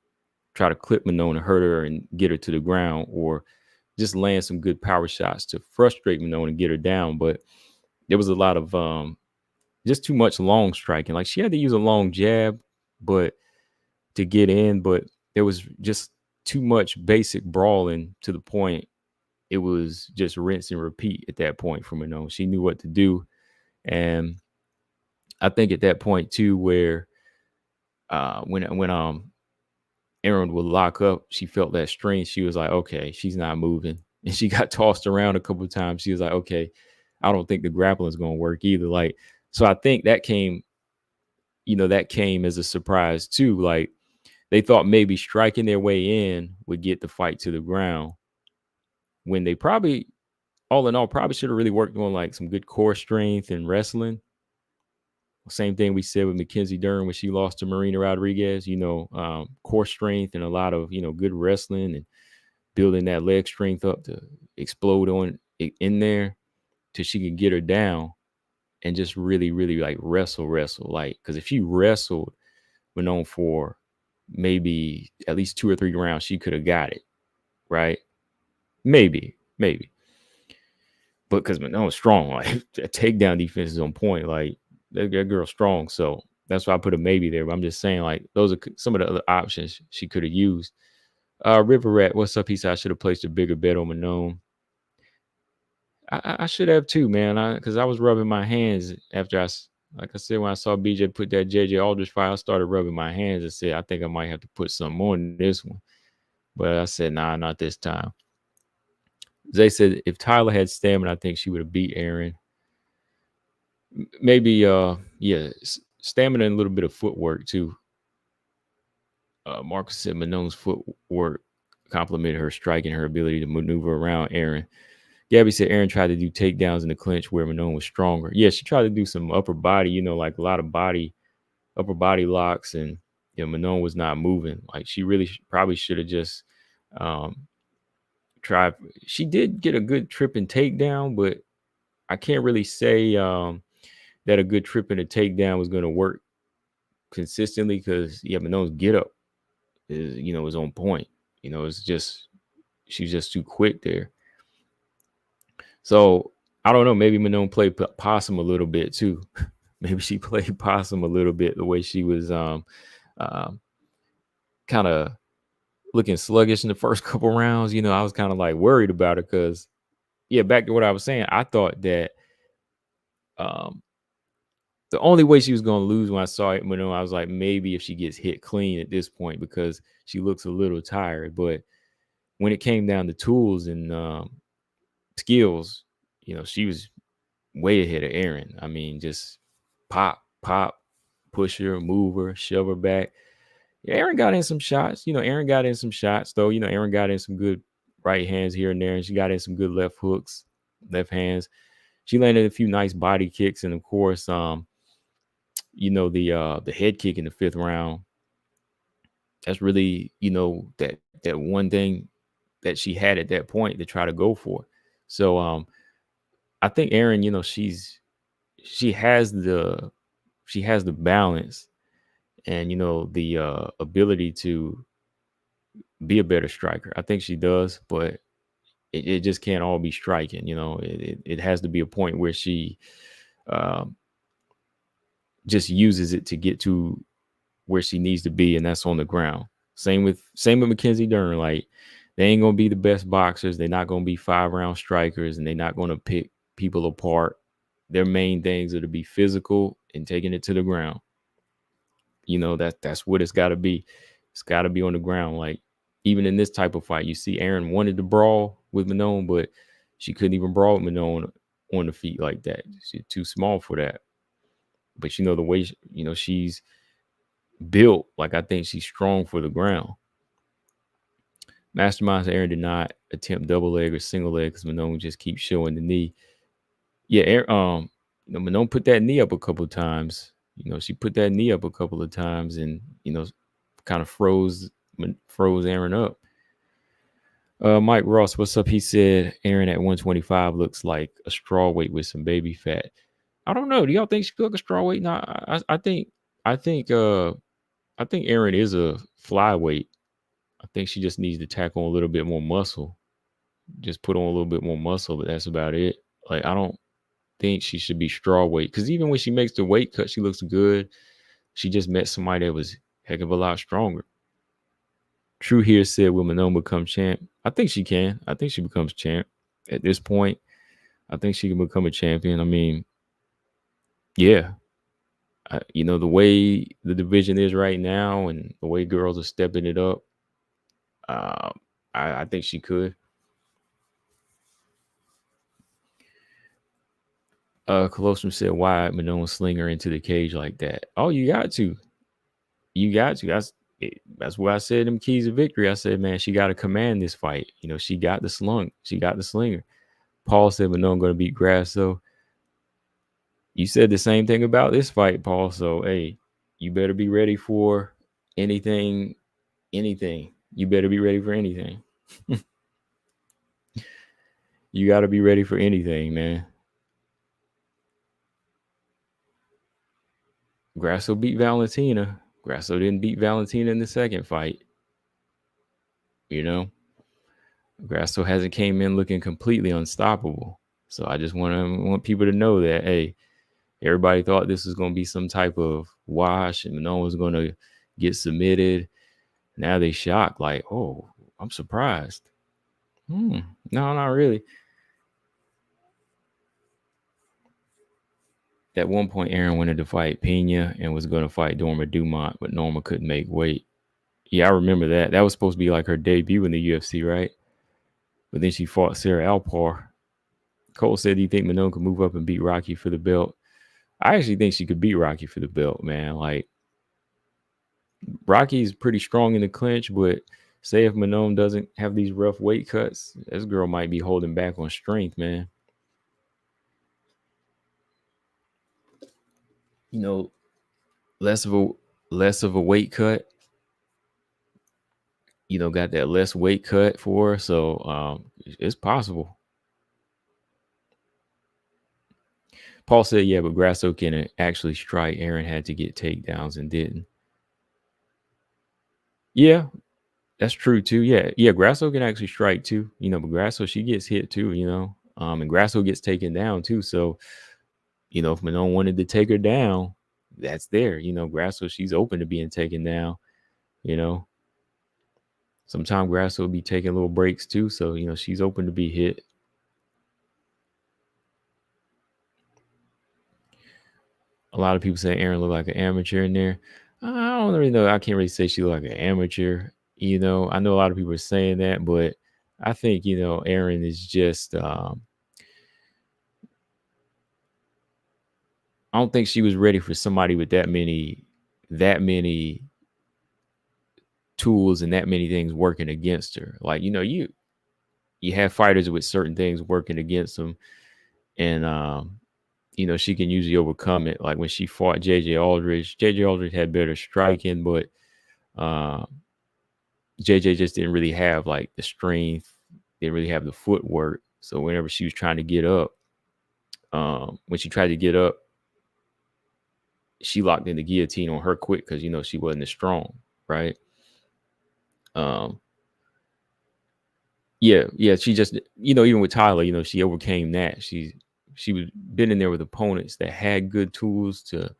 A: try to clip Manon and hurt her and get her to the ground, or just land some good power shots to frustrate Manon and get her down. But there was a lot of just too much long striking. Like she had to use a long jab, but to get in, but there was just too much basic brawling to the point it was just rinse and repeat at that point for Manon. She knew what to do. And I think at that point too, where when Erin would lock up, she felt that strain. She was like, okay, she's not moving. And she got tossed around a couple of times. She was like, okay, I don't think the grappling is going to work either. Like, so I think that came as a surprise too. Like they thought maybe striking their way in would get the fight to the ground, when they probably, all in all, probably should have really worked on like some good core strength and wrestling. Same thing we said with Mackenzie Dern when she lost to Marina Rodriguez, core strength and a lot of, good wrestling and building that leg strength up to explode on in there till she could get her down and just really, really like wrestle. Like, because if she wrestled Manon for maybe at least 2 or 3 rounds, she could have got it, right? Maybe. But because Manon's strong, like a takedown defense is on point. Like that girl's strong. So that's why I put a maybe there. But I'm just saying, like, those are some of the other options she could have used. River Rat, what's up? He said I should have placed a bigger bet on Manon. I should have too, man. Because I was rubbing my hands after like I said, when I saw BJ put that JJ Aldrich fight, I started rubbing my hands and said, I think I might have to put some more in this one. But I said, nah, not this time. Zay said if Tyler had stamina, I think she would have beat Erin. Maybe, stamina and a little bit of footwork too. Marcus said Manon's footwork complemented her striking, her ability to maneuver around Erin. Gabby said Erin tried to do takedowns in the clinch where Manon was stronger. Yeah, she tried to do some upper body, like a lot of upper body locks, and Manon was not moving. Like she really probably should have just tried. She did get a good trip and takedown, but I can't really say that a good trip and a takedown was going to work consistently, because Manon's get up is on point. It's just she's just too quick there. So I don't know. Maybe Manon played possum a little bit too. Maybe she played possum a little bit, the way she was kind of looking sluggish in the first couple rounds. I was kind of like worried about it because, back to what I was saying, I thought that the only way she was going to lose when I saw it, I was like, maybe if she gets hit clean at this point, because she looks a little tired. But when it came down to tools and skills, she was way ahead of Erin. I mean, just pop, push her, move her, shove her back. Erin got in some shots. Erin got in some shots, though. Erin got in some good right hands here and there, and she got in some good left hooks, left hands. She landed a few nice body kicks, and of course, the head kick in the 5th round. That's really, that one thing that she had at that point to try to go for. So I think Erin, she has the balance and the ability to be a better striker. I think she does, but it just can't all be striking. It has to be a point where she um, just uses it to get to where she needs to be, and that's on the ground. Same with Mackenzie Dern. Like, they ain't gonna be the best boxers. They're not gonna be 5-round strikers, and they're not gonna pick people apart. Their main things are to be physical and taking it to the ground. That's what it's got to be. It's got to be on the ground. Like, even in this type of fight, you see Erin wanted to brawl with Manon, but she couldn't even brawl with Manon on the feet like that. She's too small for that. But the way she's built, like, I think she's strong for the ground. Masterminds Erin did not attempt double leg or single leg because Manon just keeps showing the knee. Yeah, Manon put that knee up a couple of times. She put that knee up a couple of times and kind of froze Erin up. Mike Ross, what's up? He said Erin at 125 looks like a straw weight with some baby fat. I don't know. Do y'all think she look like a straw weight? No, I think Erin is a flyweight. I think she just needs to tack on a little bit more muscle. Just put on a little bit more muscle, but that's about it. Like, I don't think she should be straw weight, because even when she makes the weight cut, she looks good. She just met somebody that was heck of a lot stronger. True here said, will Manon become champ? I think she can. I think she becomes champ at this point. I think she can become a champion. I mean, yeah. The way the division is right now and the way girls are stepping it up, I think she could. Colossus said, why Manon sling her into the cage like that? Oh, you got to. That's what I said, them keys of victory. I said, man, she got to command this fight. She got the slung. She got the slinger. Paul said, Manon going to beat Grasso. You said the same thing about this fight, Paul. So, hey, you better be ready for anything. You better be ready for anything. You got to be ready for anything, man. Grasso beat Valentina. Grasso didn't beat Valentina in the second fight. Grasso hasn't came in looking completely unstoppable. So I just want people to know that, hey, everybody thought this was going to be some type of wash and no one's going to get submitted. Now they shocked, like, oh, I'm surprised. No, not really. At one point, Erin wanted to fight Pena and was going to fight Norma Dumont, but Norma couldn't make weight. Yeah, I remember that. That was supposed to be like her debut in the UFC, right? But then she fought Sarah Alpar. Cole said, do you think Manon could move up and beat Rocky for the belt? I actually think she could beat Rocky for the belt, man. Like, Rocky's pretty strong in the clinch, but say if Manon doesn't have these rough weight cuts, this girl might be holding back on strength, man. Less of a weight cut. Got that less weight cut for her, so it's possible. Paul said, yeah, but Grasso can actually strike. Erin had to get takedowns and didn't. Yeah, that's true too. Yeah, Grasso can actually strike too. But Grasso, she gets hit too, and Grasso gets taken down too. So, if Manon wanted to take her down, that's there. Grasso, she's open to being taken down, Sometimes Grasso will be taking little breaks too. So, she's open to be hit. A lot of people say Erin looked like an amateur in there. I don't really know. I can't really say she looked like an amateur. I know a lot of people are saying that, but I think, Erin is just, I don't think she was ready for somebody with that many tools and that many things working against her. Like, you have fighters with certain things working against them, and she can usually overcome it. Like when she fought JJ Aldridge had better striking, but JJ just didn't really have like the strength, didn't really have the footwork. So whenever she was trying to get up, when she tried to get up, she locked in the guillotine on her quick because she wasn't as strong, right? Yeah. She just, even with Tyler, she overcame that. She was been in there with opponents that had good tools to,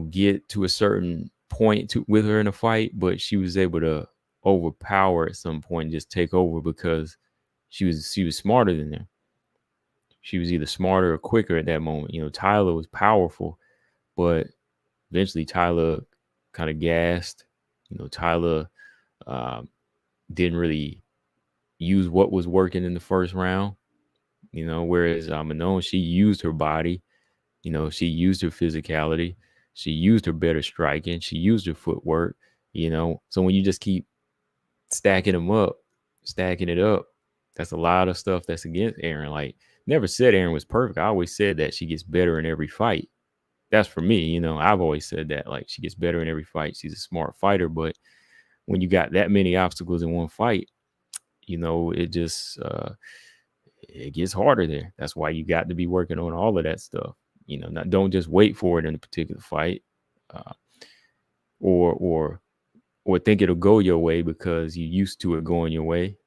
A: get to a certain point with her in a fight, but she was able to overpower at some point and just take over because she was smarter than them. She was either smarter or quicker at that moment. Tyler was powerful, but eventually Tyler kind of gassed. Tyler didn't really use what was working in the first round. Whereas Manon, she used her body. She used her physicality. She used her better striking. She used her footwork. So when you just keep stacking it up, that's a lot of stuff that's against Aaron. Like, never said Aaron was perfect. I always said that she gets better in every fight. That's for me. I've always said that, like, she gets better in every fight. She's a smart fighter, but when you got that many obstacles in one fight, it just it gets harder there. That's why you got to be working on all of that stuff. Don't just wait for it in a particular fight, or think it'll go your way because you're used to it going your way.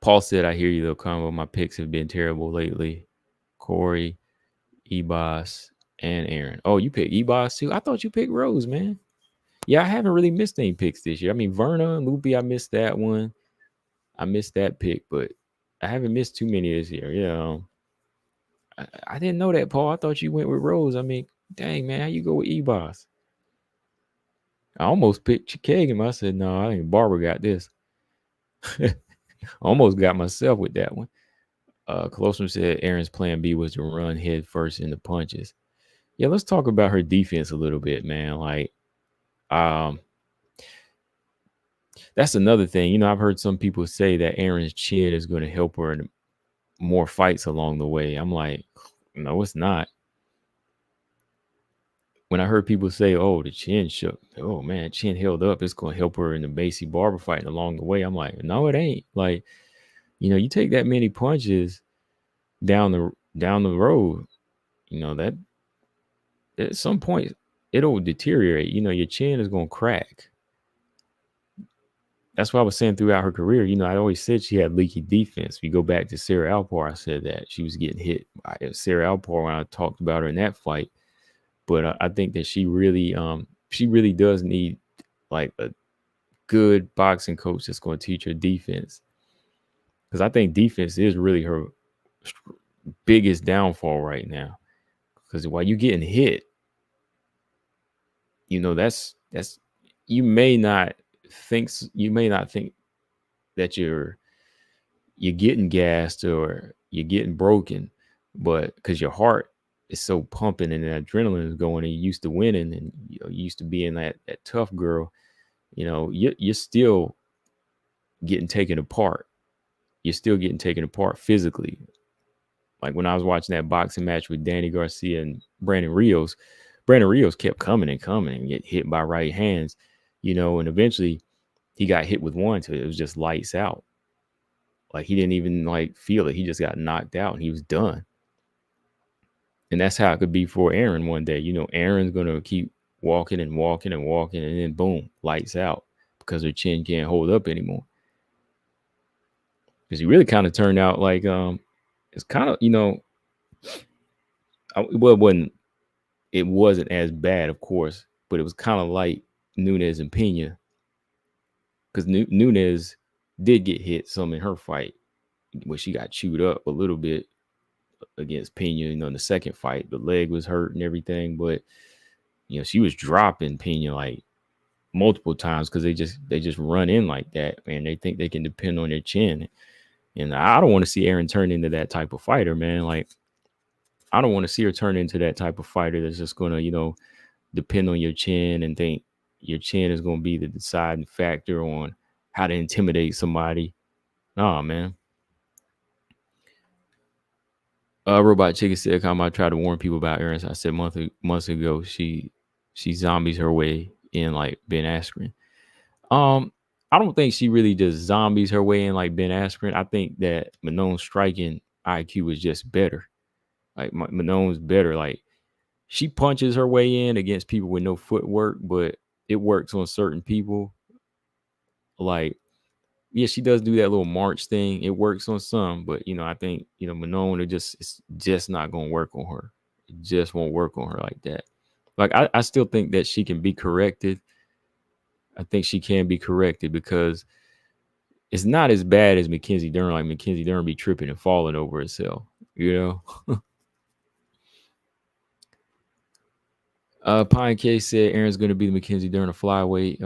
A: Paul said, "I hear you though, Combo. My picks have been terrible lately. Corey, Ebos, and Aaron. Oh, you picked Ebos too? I thought you picked Rose, man. Yeah, I haven't really missed any picks this year. I mean, Verna and Loopy, I missed that one. I missed that pick, but I haven't missed too many this year. I didn't know that, Paul. I thought you went with Rose. I mean, dang, man, how you go with Ebos? I almost picked Chikagan. I said, no, I think Barbara got this. Almost got myself with that one. Colossus said Aaron's plan B was to run head first into punches. Yeah, let's talk about her defense a little bit, man. Like, that's another thing. I've heard some people say that Aaron's chin is going to help her in more fights along the way. I'm like, no, it's not. When I heard people say, oh, the chin shook, oh man, chin held up, it's going to help her in the Macy Barber fight along the way. I'm like, no, it ain't. Like, you take that many punches down the road, that at some point it'll deteriorate. Your chin is going to crack. That's what I was saying throughout her career. I always said she had leaky defense. If you go back to Sarah Alpar, I said that she was getting hit by Sarah Alpar when I talked about her in that fight. But I think that she really does need like a good boxing coach that's going to teach her defense. Because I think defense is really her biggest downfall right now. Because while you're getting hit, that's you may not think that you're getting gassed or you're getting broken, but because your heart is so pumping and the adrenaline is going and you're used to winning and you used to being that tough girl, you're still getting taken apart. You're still getting taken apart physically. Like when I was watching that boxing match with Danny Garcia and Brandon Rios kept coming and get hit by right hands, and eventually he got hit with one till it was just lights out. Like he didn't even like feel it. He just got knocked out and he was done. And that's how it could be for Aaron one day. Aaron's going to keep walking and then boom, lights out because her chin can't hold up anymore. Because he really kind of turned out like it's kind of, it wasn't as bad, of course, but it was kind of like Nunes and Pena. Because Nunes did get hit some in her fight where she got chewed up a little bit against Pena, in the second fight. The leg was hurt and everything, but she was dropping Pena like multiple times because they just run in like that, and they think they can depend on their chin. And I don't want to see Aaron turn into that type of fighter, man. Like, I don't want to see her turn into that type of fighter that's just gonna, depend on your chin and think, your chin is going to be the deciding factor on how to intimidate somebody. Nah, man. Robot Chicken said, "Come, I tried to warn people about Erin. I said months ago, she zombies her way in like Ben Askren. I don't think she really just zombies her way in like Ben Askren. I think that Manone's striking IQ is just better. Like Manone's better. Like she punches her way in against people with no footwork, but it works on certain people. Like, yeah, she does do that little march thing. It works on some, but I think Manone it's just not gonna work on her. It just won't work on her like that. Like I still think that she can be corrected. I think she can be corrected because it's not as bad as Mackenzie Dern. Like Mackenzie Dern be tripping and falling over herself, Pine K said Aaron's going to be the Mackenzie Dern of flyweight.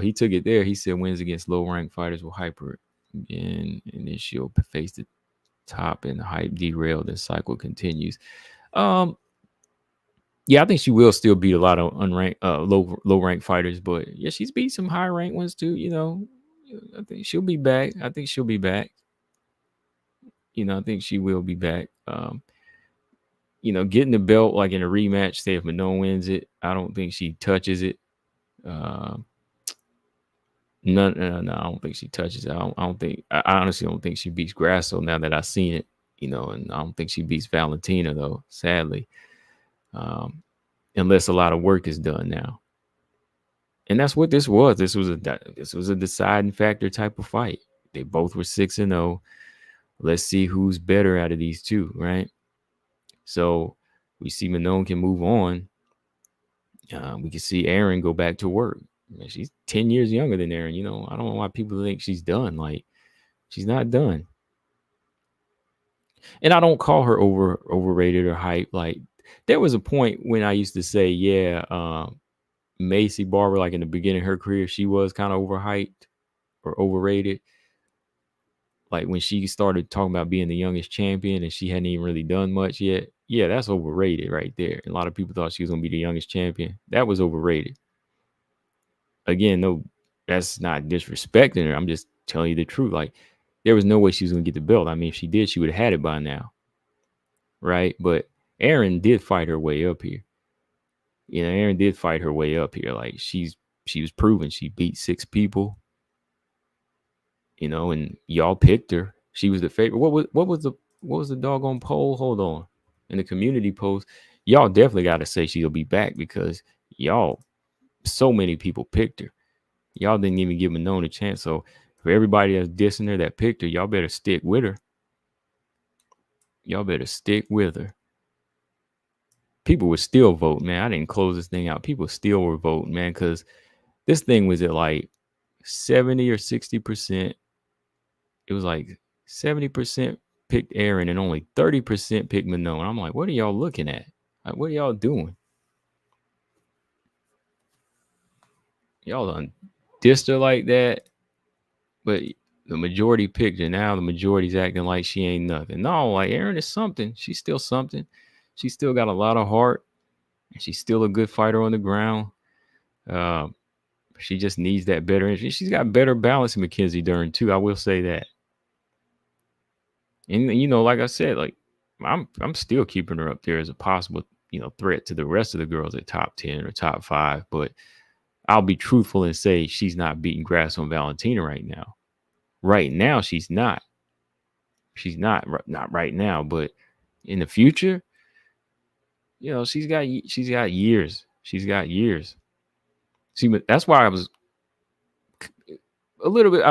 A: He took it there. He said wins against low ranked fighters will hyper again, and then she'll face the top and the hype derailed. The cycle continues. Yeah, I think she will still beat a lot of unranked, low ranked fighters, but yeah, she's beat some high ranked ones too. I think she'll be back. I think she'll be back. I think she will be back. Getting the belt like in a rematch, say if Manon wins it, I don't think she touches it. No, I don't think she touches it. I honestly don't think she beats Grasso now that I've seen it, and I don't think she beats Valentina though, sadly. Unless a lot of work is done now. And that's what this was. This was a deciding factor type of fight. They both were 6-0. Let's see who's better out of these two, right? So we see Manon can move on. We can see Aaron go back to work. She's 10 years younger than Aaron. I don't know why people think she's done. Like, she's not done. And I don't call her overrated or hype. Like, there was a point when I used to say, yeah, Macy Barber, like in the beginning of her career, she was kind of overhyped or overrated. Like when she started talking about being the youngest champion and she hadn't even really done much yet. Yeah, that's overrated right there. And a lot of people thought she was going to be the youngest champion. That was overrated. Again, no, that's not disrespecting her. I'm just telling you the truth. Like, there was no way she was going to get the belt. I mean, if she did, she would have had it by now. Right? But Aaron did fight her way up here. Aaron did fight her way up here. Like, she was proven. She beat 6 people. And y'all picked her. She was the favorite. What was the doggone poll? Hold on. In the community post, y'all definitely got to say she'll be back because so many people picked her. Y'all didn't even give Manon a chance. So for everybody that's dissing her that picked her, y'all better stick with her. Y'all better stick with her. People would still vote, man. I didn't close this thing out. People still were voting, man, because this thing was at like 70 or 60%. It was like 70% picked Aaron and only 30% picked Manon. I'm like, what are y'all looking at? Like, what are y'all doing? Y'all done dissed her like that, but the majority picked her. Now the majority's acting like she ain't nothing. No, like Aaron is something. She's still something. She's still got a lot of heart, and she's still a good fighter on the ground. She just needs that better. She's got better balance than Mackenzie Dern too. I will say that. And like I said, like I'm still keeping her up there as a possible, threat to the rest of the girls at top 10 or top 5. But I'll be truthful and say she's not beating Grasso and Valentina right now. Right now, she's not. She's not right now, but in the future, she's got years. She's got years. See, that's why I was a little bit.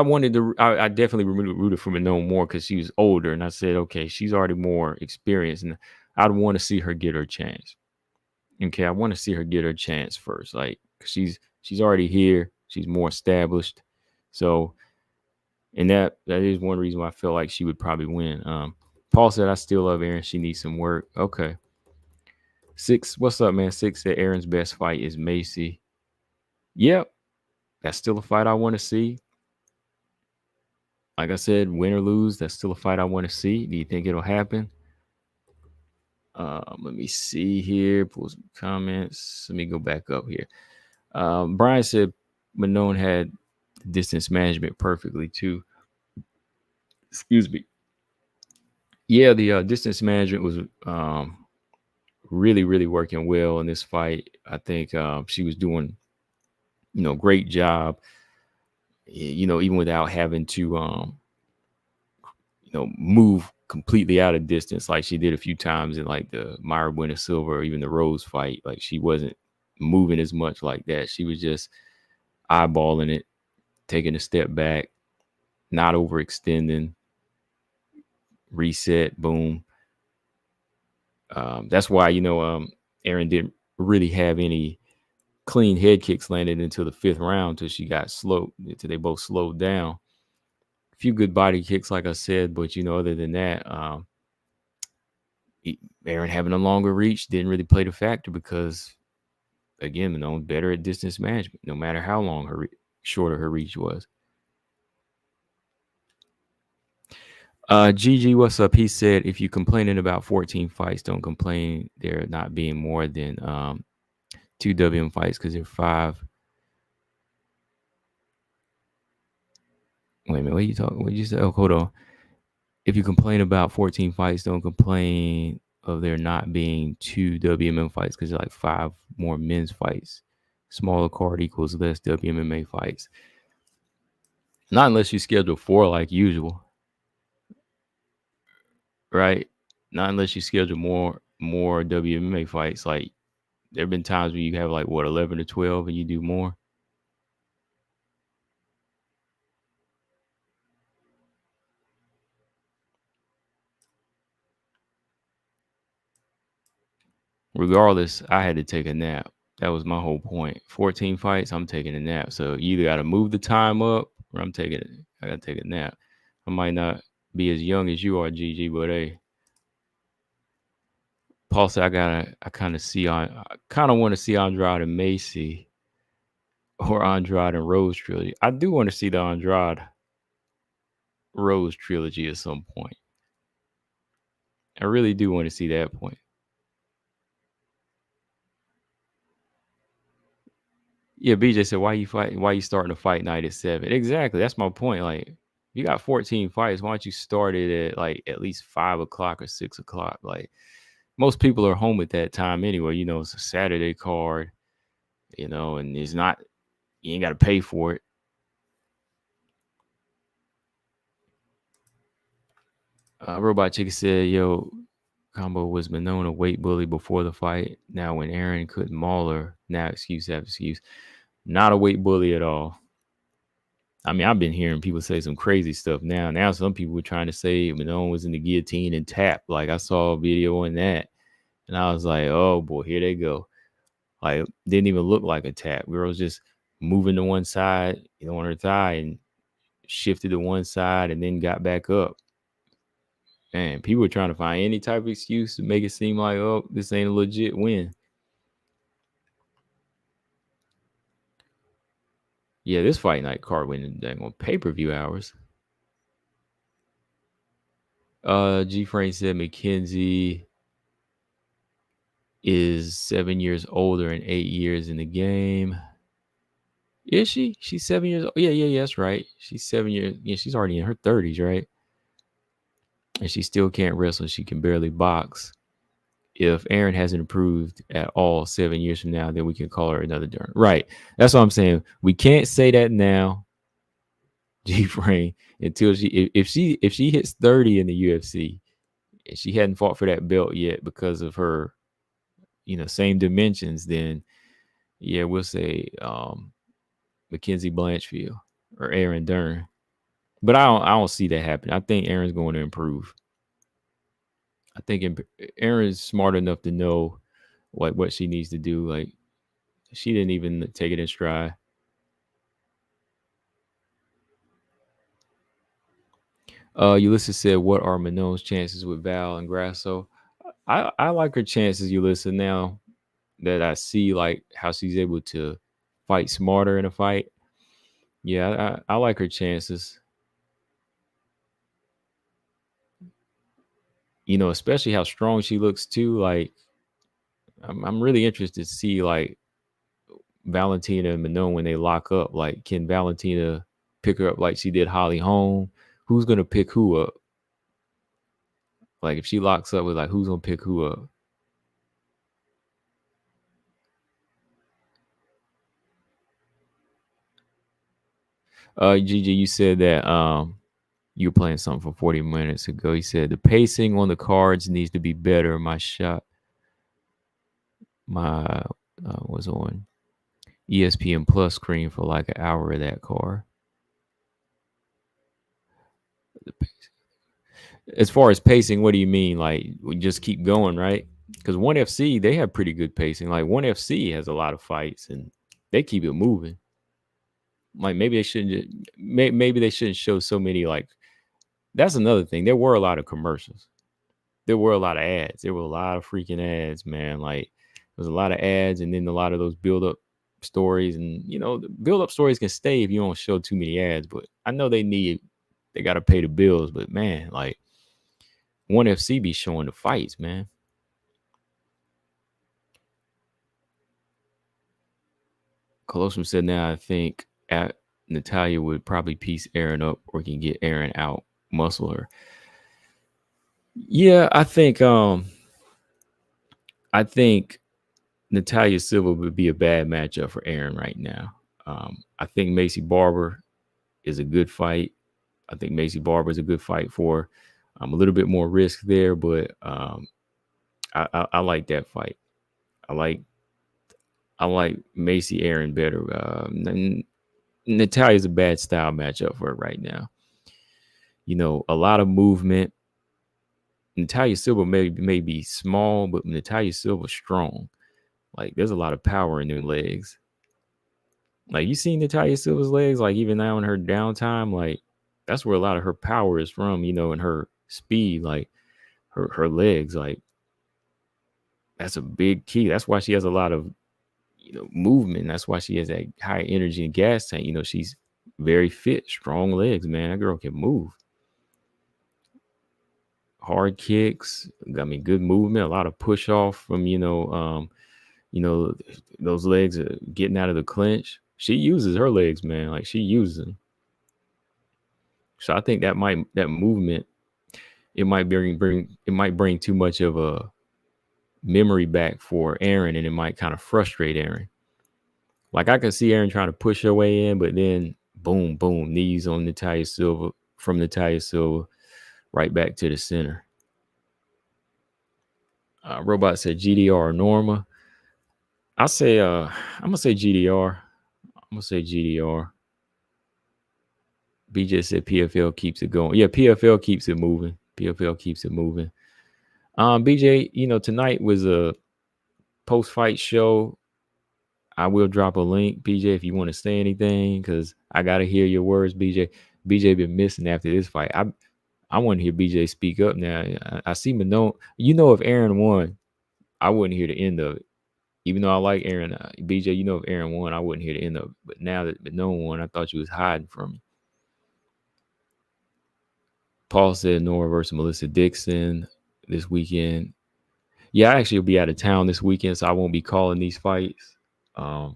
A: I definitely rooted for Manon more because she was older, and I said, okay, she's already more experienced, and I'd want to see her get her chance. Okay, I want to see her get her chance first, like she's already here. She's more established, so. And that is one reason why I feel like she would probably win. Paul said, I still love Aaron. She needs some work. Okay. 6, what's up, man? 6 said Aaron's best fight is Macy. Yep. That's still a fight I want to see. Like I said, win or lose, that's still a fight I want to see. Do you think it'll happen? Let me see here. Pull some comments. Let me go back up here. Brian said Manon had distance management perfectly too. Excuse me. Yeah, the distance management was really, really working well in this fight. I think she was doing, great job. Even without having to, move completely out of distance like she did a few times in like the Myra Buena Silva or even the Rose fight. Like she wasn't moving as much like that. She was just eyeballing it, taking a step back, not overextending, reset, boom. That's why Aaron didn't really have any clean head kicks landed until the fifth round, till she got slowed, till they both slowed down. A few good body kicks, like I said, but other than that, Aaron having a longer reach didn't really play the factor because, again, better at distance management, no matter how long shorter her reach was. GG, what's up? He said, if you're complaining about 14 fights, don't complain there not being more than 2 WM fights because there are 5. Wait a minute, what are you talking? What did you say? Oh, hold on. If you complain about 14 fights, don't complain of there not being 2 WMM fights because there's like 5 more men's fights. Smaller card equals less WMMA fights. Not unless you schedule 4 like usual, right? Not unless you schedule more WMMA fights. Like there have been times where you have like 11 or 12 and you do more. Regardless, I had to take a nap. That was my whole point. 14 fights, I'm taking a nap. So you either got to move the time up or I got to take a nap. I might not be as young as you are, GG, but hey, Paul said I kind of want to see Andrade and Macy or Andrade and Rose trilogy. I do want to see the Andrade Rose trilogy at some point. I really do want to see that point. Yeah, BJ said, "Why you fight? Why you starting a fight night at 7?" Exactly, that's my point. Like, you got 14 fights. Why don't you start it at like at least 5 o'clock or 6 o'clock? Like, most people are home at that time anyway. It's a Saturday card. And it's not. You ain't got to pay for it. Robot Chicken said, "Yo, Combo was known a weight bully before the fight. Now when Aaron couldn't maul her, now excuse after excuse. Not a weight bully at all." I mean, I've been hearing people say some crazy stuff now. Now some people were trying to say Manon was in the guillotine and tapped. Like I saw a video on that, and I was like, "Oh boy, here they go." Like didn't even look like a tap. Girl was just moving to one side, on her thigh, and shifted to one side, and then got back up. And people were trying to find any type of excuse to make it seem like, oh, this ain't a legit win. Yeah, this fight night card went on pay-per-view hours. G Frank said McKenzie is 7 years older and 8 years in the game. Is she? She's 7 years old. Yeah, that's right. She's 7 years. Yeah, she's already in her 30s, right? And she still can't wrestle. She can barely box. If Aaron hasn't improved at all 7 years from now, then we can call her another Dern. Right. That's what I'm saying. We can't say that now, G Frame, until if she hits 30 in the UFC and she hadn't fought for that belt yet because of her, same dimensions, then yeah, we'll say Mackenzie Blanchfield or Aaron Dern. But I don't see that happen. I think Aaron's going to improve. I think Aaron's smart enough to know what she needs to do. Like she didn't even take it in stride. Ulysses said, "What are Manon's chances with Val and Grasso?" I like her chances, Ulysses. Now that I see like how she's able to fight smarter in a fight, yeah, I like her chances. Especially how strong she looks too. Like I'm really interested to see like Valentina and Manon when they lock up. Like, can Valentina pick her up like she did Holly Holm? Who's gonna pick who up? Like, if she locks up with, like, who's gonna pick who up? Gigi, you said that you were playing something for 40 minutes ago. You said the pacing on the cards needs to be better. My was on ESPN Plus screen for like an hour of that card. As far as pacing, what do you mean? Like, we just keep going, right? Because ONE FC, they have pretty good pacing. Like, ONE FC has a lot of fights and they keep it moving. Like, maybe they shouldn't. Maybe they shouldn't show so many. Like, that's another thing. There were a lot of commercials. There were a lot of ads. There were a lot of freaking ads, man. Like, there's a lot of ads, and then a lot of those build up stories. And the build up stories can stay if you don't show too many ads. But I know they got to pay the bills. But man, like, ONE FC be showing the fights, man. Colossus said, now I think Natalia would probably piece Aaron up or can get Aaron out, muscle her. Yeah, I think Natalia Silva would be a bad matchup for Aaron right now. I think Macy Barber is a good fight. I think Macy Barber is a good fight for a little bit more risk there, but I like that fight. I like Macy Aaron better. Natalia's a bad style matchup for her right now. A lot of movement. Natalia Silva may be small, but Natalia Silva's strong. Like, there's a lot of power in their legs. Like, you seen Natalia Silva's legs, like, even now in her downtime, like, that's where a lot of her power is from, and her speed, like, her legs, like, that's a big key. That's why she has a lot of, movement. That's why she has that high energy and gas tank. She's very fit, strong legs, man. That girl can move. Hard kicks. I mean, good movement, a lot of push off from, those legs are getting out of the clinch. She uses her legs, man. Like, she uses them. So I think that movement, it might bring too much of a memory back for Aaron, and it might kind of frustrate Aaron. Like, I can see Aaron trying to push her way in, but then boom, boom, knees on Natalia Silva, from Natalia Silva right back to the center. Robot said GDR or Norma. I'm gonna say GDR. BJ said PFL keeps it going. Yeah, PFL keeps it moving. BJ, tonight was a post-fight show. I will drop a link, BJ, if you want to say anything, because I gotta hear your words, BJ. BJ been missing after this fight. I want to hear BJ speak up now. I see Manon. If Aaron won, I wouldn't hear the end of it. Even though I like Aaron, BJ, if Aaron won, I wouldn't hear the end of it. But now that Manon won, I thought you was hiding from me. Paul said Nora versus Melissa Dixon this weekend. Yeah, I actually will be out of town this weekend, so I won't be calling these fights. Gonna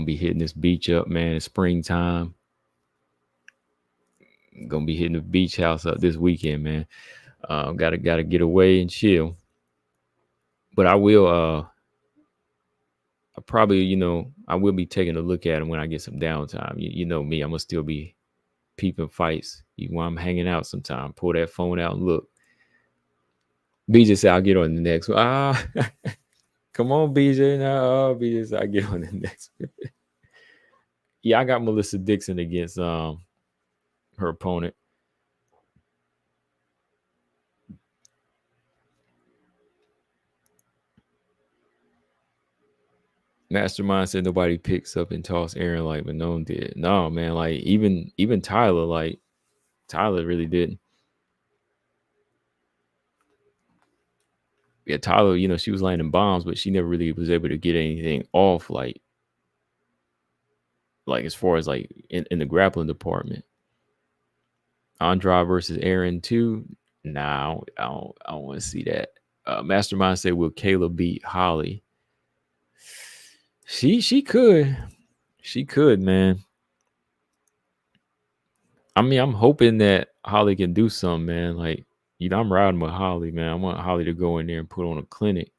A: be hitting this beach up, man. It's springtime. Gonna be hitting the beach house up this weekend, man. Gotta get away and chill. But I will I probably, I will be taking a look at them when I get some downtime. You know me, I'm gonna still be peeping fights. Even when I'm hanging out sometime, pull that phone out and look. BJ said I'll get on the next one. Come on, BJ. Now, BJ said I'll get on the next one. Yeah, I got Melissa Dixon against her opponent. Mastermind said nobody picks up and toss Aaron like Manon did. No, man, like even Tyler, like Tyler really didn't. Yeah, Tyler, she was landing bombs, but she never really was able to get anything off, like as far as like in the grappling department. Andrade versus Aaron too. Nah, I don't want to see that. Mastermind said, will Kayla beat Holly? She could. She could, man. I mean, I'm hoping that Holly can do something, man. Like, I'm riding with Holly, man. I want Holly to go in there and put on a clinic.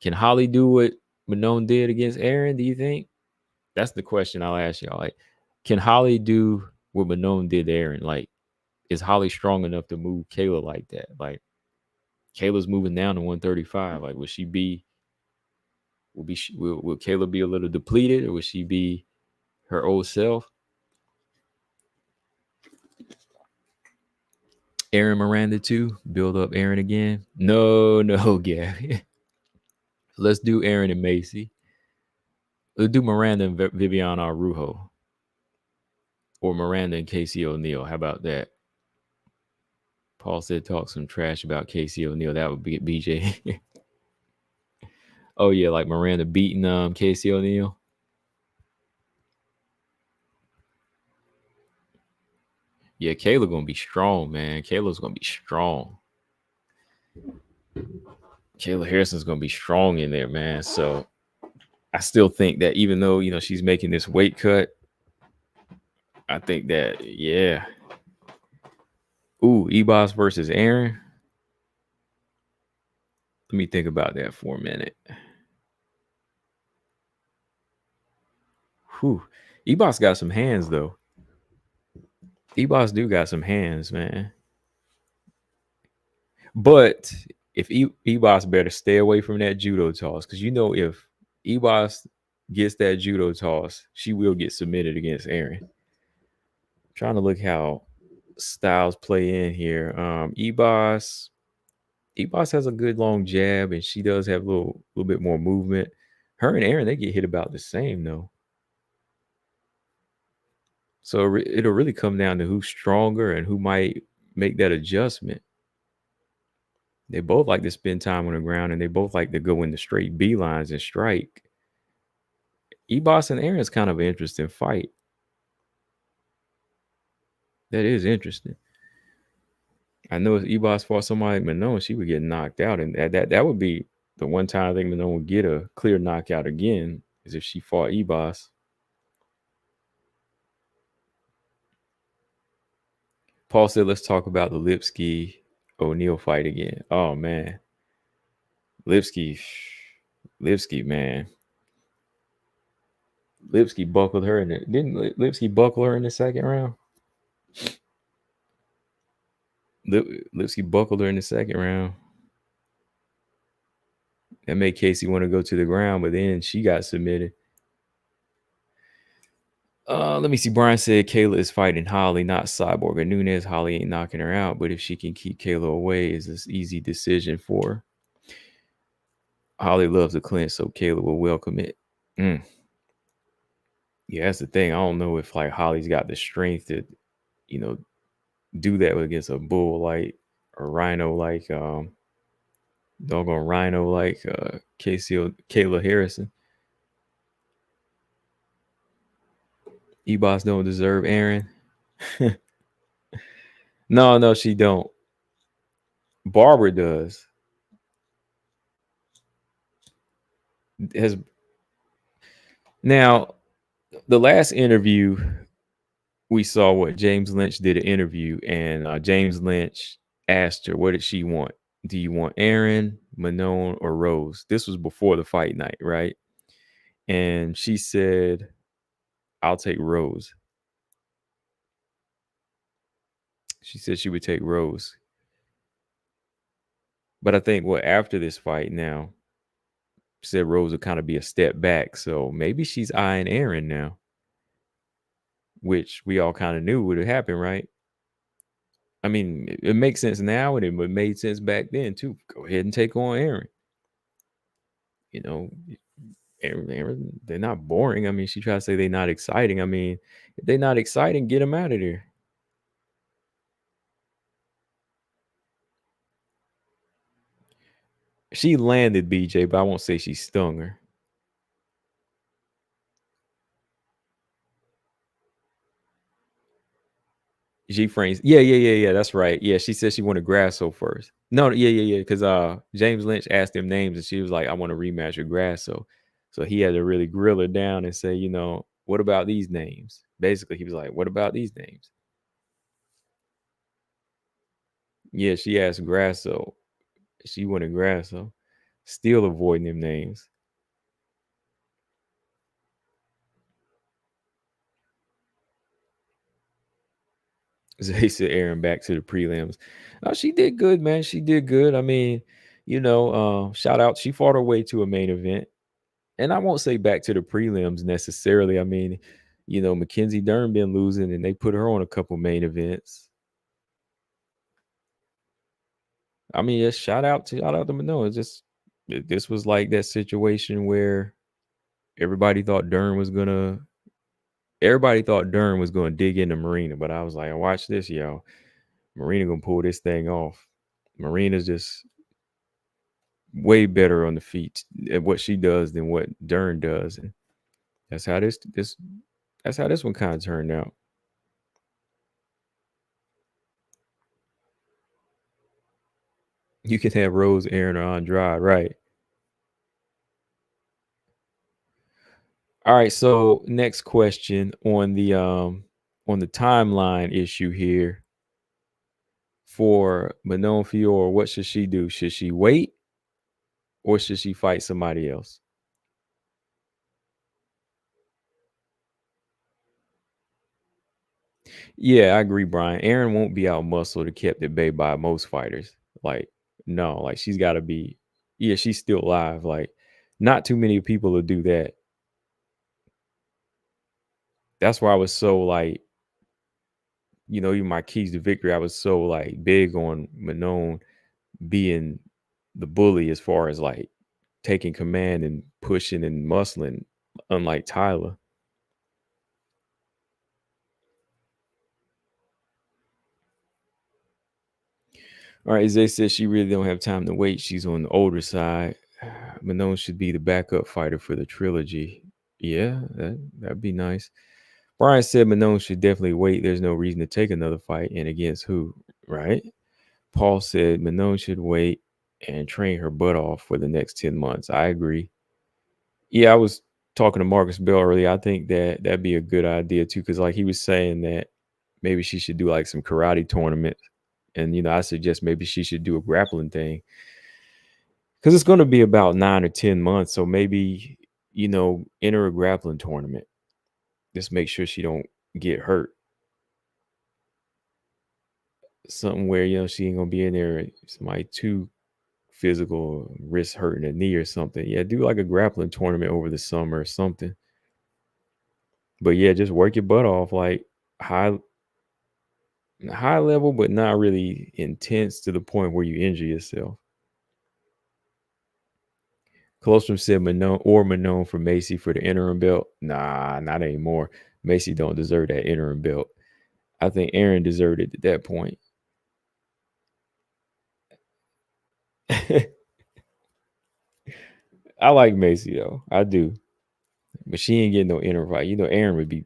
A: Can Holly do what Manon did against Aaron, do you think? That's the question I'll ask y'all. Like, can Holly do what Manon did to Aaron? Like, is Holly strong enough to move Kayla like that? Like, Kayla's moving down to 135. Like, will she be? Will Kayla be a little depleted, or will she be her old self? Aaron Miranda too. Build up Aaron again. No, Gabby. Let's do Aaron and Macy. Let's do Miranda and Viviana Arujo. Or Miranda and Casey O'Neill. How about that? Paul said talk some trash about Casey O'Neill. That would be BJ. Oh yeah, like Miranda beating Casey O'Neill. Yeah, Kayla gonna be strong, man. Kayla's gonna be strong. Kayla Harrison's gonna be strong in there, man. So I still think that even though she's making this weight cut, I think that yeah. Ooh, Ebos versus Aaron. Let me think about that for a minute. Whew. Ebos got some hands though. Ebos do got some hands, man. But if Ebos better stay away from that judo toss, because if Ebos gets that judo toss, she will get submitted against Aaron. I'm trying to look how styles play in here. Ebos has a good long jab, and she does have a little bit more movement. Her and Aaron, they get hit about the same though. So it'll really come down to who's stronger and who might make that adjustment. They both like to spend time on the ground, and they both like to go into straight beelines and strike. Ebos and Aaron's kind of an interesting fight. That is interesting. I know if Ebos fought somebody like Manon, she would get knocked out, and that would be the one time I think Manon would get a clear knockout again, is if she fought Ebos. Paul said, let's talk about the Lipsky O'Neal fight again. Oh, man. Lipsky, man. Lipsky buckled her didn't Lipsky buckle her in the second round? Lipsky buckled her in the second round. That made Casey want to go to the ground, but then she got submitted. Let me see. Brian said Kayla is fighting Holly, not Cyborg or Nunes. Holly ain't knocking her out, but if she can keep Kayla away, it's an easy decision for her. Holly loves the clinch, so Kayla will welcome it. Yeah, that's the thing. I don't know if like Holly's got the strength to, do that against a bull like or rhino like doggone rhino like Kayla Harrison. Ebos don't deserve Aaron. No, she don't. Barbara does. Now the last interview we saw what James Lynch did an interview, and James Lynch asked her, what did she want? Do you want Aaron, Manon, or Rose? This was before the fight night, right? And she said, I'll take Rose. She said she would take Rose. But I think after this fight now, said Rose would kind of be a step back. So maybe she's eyeing Aaron now, which we all kind of knew would have happened, right? I mean, it makes sense now, and it made sense back then too. Go ahead and take on Aaron. Aaron, they're not boring. I mean, she tried to say they're not exciting. I mean, if they're not exciting, get them out of there. She landed BJ, but I won't say she stung her. G frames. Yeah. That's right. Yeah, she said she wanted Grasso first. No, yeah. Because James Lynch asked them names, and she was like, "I want to rematch with Grasso." So he had to really grill her down and say, what about these names? Basically, he was like, what about these names? Yeah, she asked Grasso. She wanted Grasso. Still avoiding them names. Zay said Aaron back to the prelims. She did good, man. She did good. I mean, shout out. She fought her way to a main event. And I won't say back to the prelims necessarily. I mean, Mackenzie Dern been losing and they put her on a couple main events. I mean, yeah, shout out to Manoa. This was like that situation where everybody thought Dern was gonna dig into Marina, but I was like, watch this, yo. Marina gonna pull this thing off. Marina's just way better on the feet at what she does than what Dern does. And that's how this one kind of turned out. You can have Rose, Aaron, or Andrade, right? All right. So next question on the timeline issue here for Manon Fior. What should she do? Should she wait or should she fight somebody else? Yeah, I agree, Brian. Aaron won't be out muscled or kept at bay by most fighters. Like, no, like she's got to be. Yeah, she's still alive. Like, not too many people will do that. That's why I was so like, even my keys to victory. I was so like big on Manon being the bully as far as like taking command and pushing and muscling, unlike Tyler. All right, Zay says she really don't have time to wait. She's on the older side. Manon should be the backup fighter for the trilogy. Yeah, that'd be nice. Brian said Manon should definitely wait. There's no reason to take another fight, and against who, right? Paul said Manon should wait and train her butt off for the next 10 months. I agree. Yeah, I was talking to Marcus Bell earlier. I think that'd be a good idea too, because like he was saying that maybe she should do like some karate tournament, and I suggest maybe she should do a grappling thing because it's going to be about 9 or 10 months. So maybe enter a grappling tournament. Just make sure she don't get hurt. Something where she ain't gonna be in there somebody too physical, wrist hurting a knee or something. Yeah, do like a grappling tournament over the summer or something. But yeah, just work your butt off, like high level, but not really intense to the point where you injure yourself. Colostrum said Manon for Macy for the interim belt. Nah, not anymore. Macy don't deserve that interim belt. I think Aaron deserved it at that point. I like Macy though. I do. But she ain't getting no interim fight. Aaron would be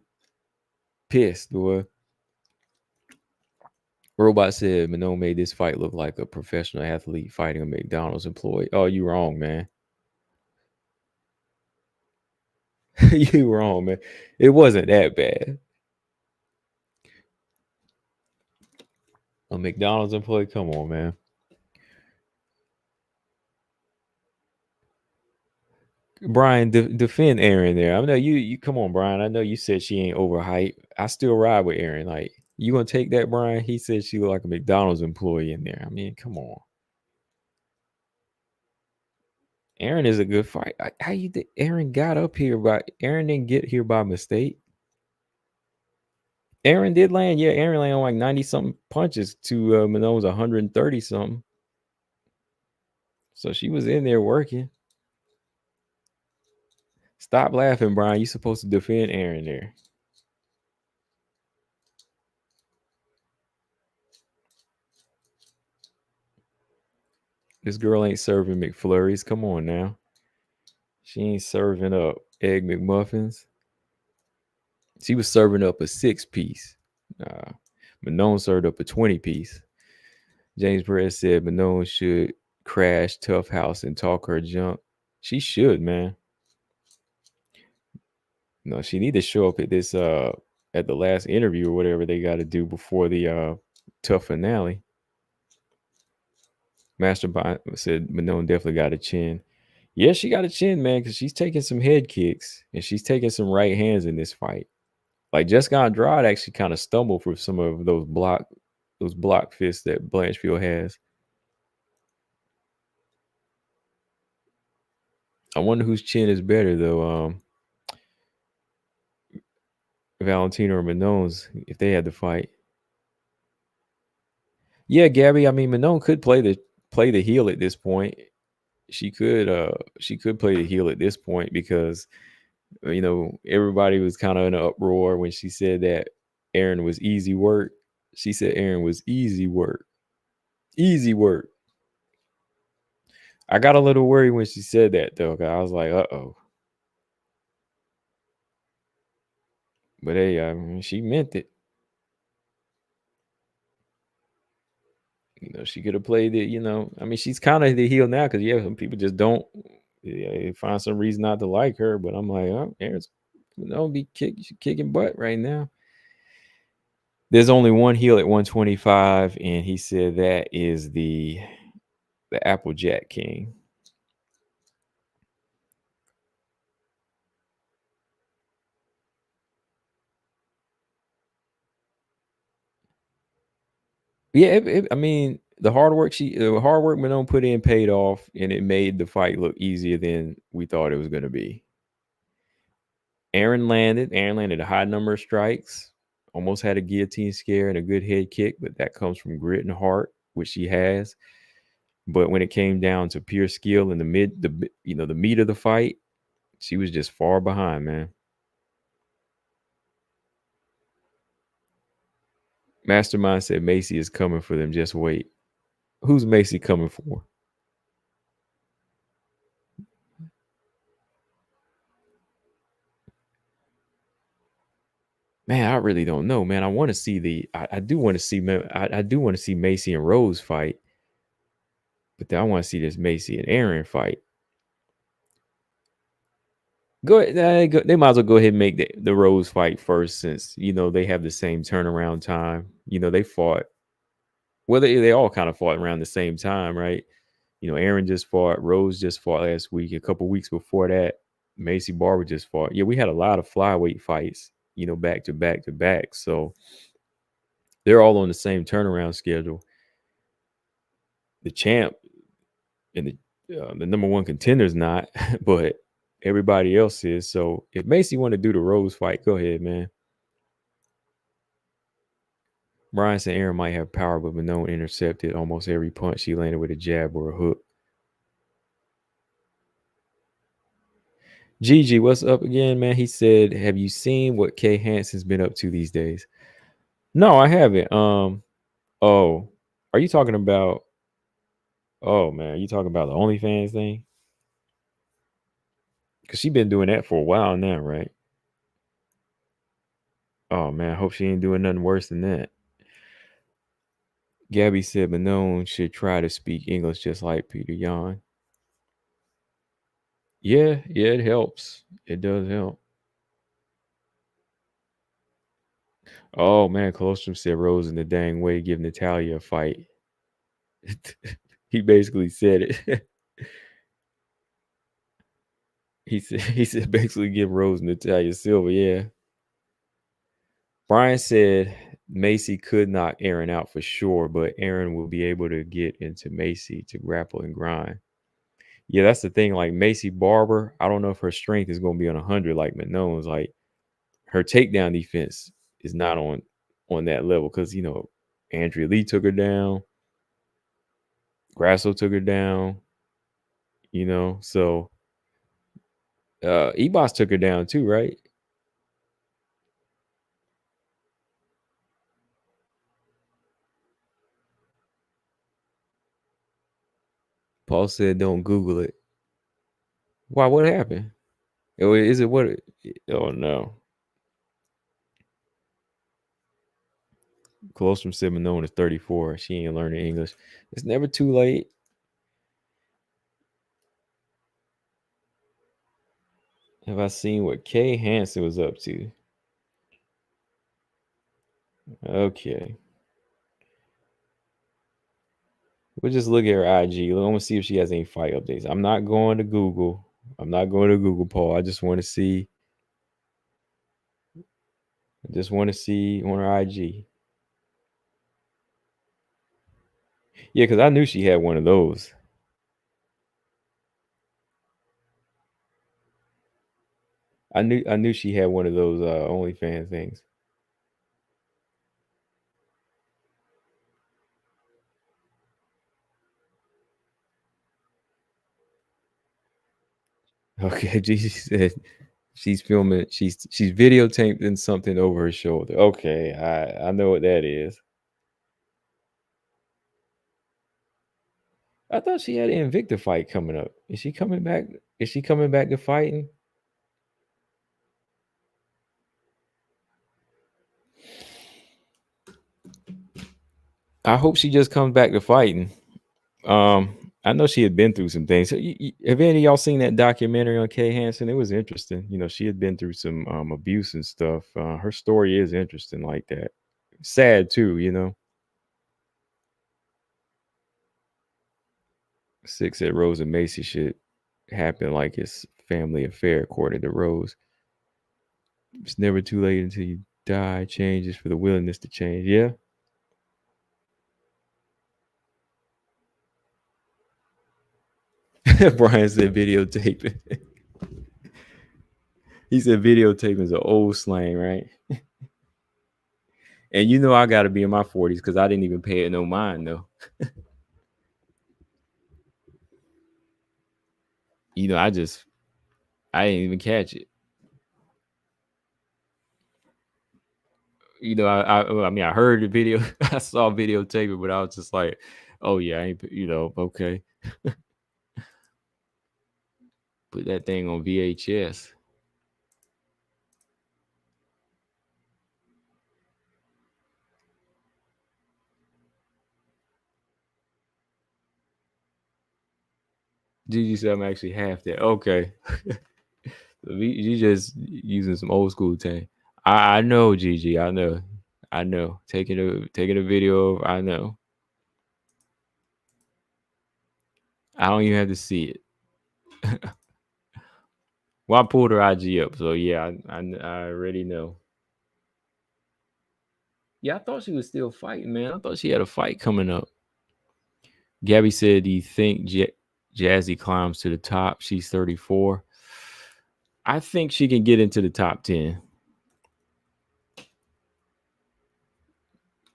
A: pissed, boy. Robot said Manon made this fight look like a professional athlete fighting a McDonald's employee. Oh, you wrong, man. You wrong, man. It wasn't that bad. A McDonald's employee? Come on, man. Brian, defend Aaron there. I know you come on, Brian. I know you said she ain't overhyped. I still ride with Aaron. Like, you gonna take that, Brian? He said she looked like a McDonald's employee in there. I mean, come on. Aaron is a good fight. How you think Aaron got up here Aaron didn't get here by mistake? Aaron did land. Yeah, Aaron landed on like 90 something punches to Manon's 130 something. So she was in there working. Stop laughing, Brian. You supposed to defend Aaron there. This girl ain't serving McFlurries. Come on now. She ain't serving up Egg McMuffins. She was serving up a 6-piece. Manon served up a 20-piece. James Perez said Manon should crash Tough House and talk her junk. She should, man. No, she need to show up at this at the last interview or whatever they got to do before the tough finale. Master said Manon definitely got a chin. Yeah, she got a chin, man, because she's taking some head kicks and she's taking some right hands in this fight. Like Jessica Andrade actually kind of stumbled for some of those block fists that Blanchfield has. I wonder whose chin is better though. Valentina or Manon's if they had to fight. Yeah, Gabby. I mean, Manon could play the heel at this point. She could play the heel at this point because everybody was kind of in an uproar when she said that Aaron was easy work. She said Aaron was easy work. Easy work. I got a little worried when she said that though. 'Cause I was like, uh-oh. But hey, I mean, she meant it. She could have played it, I mean, she's kind of the heel now because, yeah, some people just don't find some reason not to like her. But I'm like, oh, Aaron's kicking butt right now. There's only one heel at 125, and he said that is the Applejack King. Yeah, I mean, the hard work Manon put in paid off, and it made the fight look easier than we thought it was going to be. Aaron landed a high number of strikes, almost had a guillotine scare and a good head kick, but that comes from grit and heart, which she has. But when it came down to pure skill in the meat of the fight, she was just far behind, man. Mastermind said Macy is coming for them. Just wait. Who's Macy coming for? Man, I really don't know, man. I want to see I do want to see I do want to see Macy and Rose fight, but then I want to see this Macy and Aaron fight. Go ahead, they might as well go ahead and make the Rose fight first, since they have the same turnaround time. They fought. Well, they all kind of fought around the same time, right? Aaron just fought, Rose just fought last week. A couple weeks before that, Macy Barber just fought. Yeah, we had a lot of flyweight fights, back to back to back. So they're all on the same turnaround schedule. The champ and the number one contender is not, but everybody else is. So if Macy want to do the Rose fight, go ahead, man. Brian said Aaron might have power, but Manon intercepted almost every punch she landed with a jab or a hook. Gigi, what's up again, man? He said, have you seen what Kay Hansen's been up to these days? No, I haven't. Oh, are you talking about? Oh man, are you talking about the OnlyFans thing? Because she been doing that for a while now, right? Oh man, I hope she ain't doing nothing worse than that. Gabby said Manon should try to speak English just like Peter Yan. Yeah, it helps. It does help. Oh man, Colostrum said Rose in the dang way give Natalia a fight. He basically said it. he said basically give Rose Natalia Silva, yeah. Brian said Macy could knock Aaron out for sure, but Aaron will be able to get into Macy to grapple and grind. Yeah, that's the thing. Like Macy Barber, I don't know if her strength is going to be on 100 like Manon's. Like her takedown defense is not on that level because Andrea Lee took her down, Grasso took her down. So Ebos took her down too, right? Paul said, "Don't Google it." Why? What happened? Is it what? Oh no. Close from Seminole is 34. She ain't learning English. It's never too late. Have I seen what Kay Hansen was up to? Okay. We'll just look at her IG. I want to see if she has any fight updates. I'm not going to Google. I'm not going to Google, Paul. I just want to see. I just want to see on her IG. Yeah, because I knew she had one of those. I knew she had one of those OnlyFans things. Okay, Gigi said she's filming. She's videotaping something over her shoulder. Okay, I know what that is. I thought she had an Invicta fight coming up. Is she coming back? Is she coming back to fighting? I hope she just comes back to fighting. I know she had been through some things. So have any of y'all seen that documentary on Kay Hansen? It was interesting. You know, she had been through some abuse and stuff. Her story is interesting like that. Sad too, you know. 6 at Rose and Macy shit happened like it's family affair, according to Rose. It's never too late until you die. Changes for the willingness to change. Yeah. Brian said videotaping. He said videotaping is an old slang, right? And you know I got to be in my 40s because I didn't even pay it no mind though. You know, I didn't even catch it. You know, I mean, I heard the video, I saw videotaping, but I was just like, oh yeah, I ain't, you know, okay. Put that thing on VHS. Gigi said I'm actually half that. Okay. You just using some old school thing. I know, Gigi. I know. I know. Taking a video of, I know. I don't even have to see it. Well, I pulled her IG up, so yeah, I already know. Yeah, I thought she was still fighting, man. I thought she had a fight coming up. Gabby said, "Do you think Jazzy climbs to the top? She's 34. I think she can get into the top 10.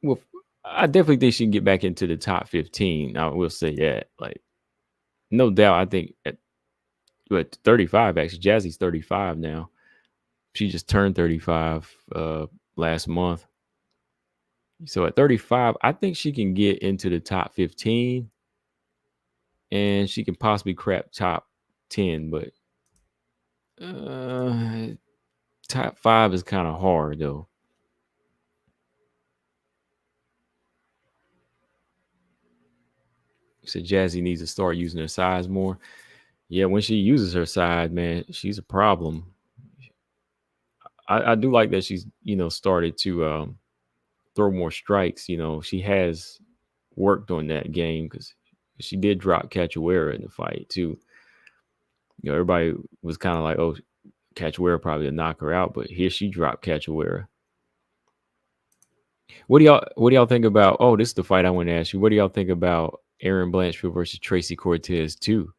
A: Well, I definitely think she can get back into the top 15. I will say that, like, no doubt. I think at 35, actually, Jazzy's 35 now. She just turned 35 last month. So at 35, I think she can get into the top 15 and she can possibly crack top 10, but top 5 is kind of hard though. So Jazzy needs to start using her size more. Yeah, when she uses her side, man, she's a problem. I do like that she's, you know, started to throw more strikes. You know, she has worked on that game because she did drop Cachoeira in the fight too. You know, everybody was kind of like, oh, Cachoeira probably to knock her out, but here she dropped Cachoeira. What do y'all think about? Oh, this is the fight I want to ask you. What do y'all think about Aaron Blanchfield versus Tracy Cortez too?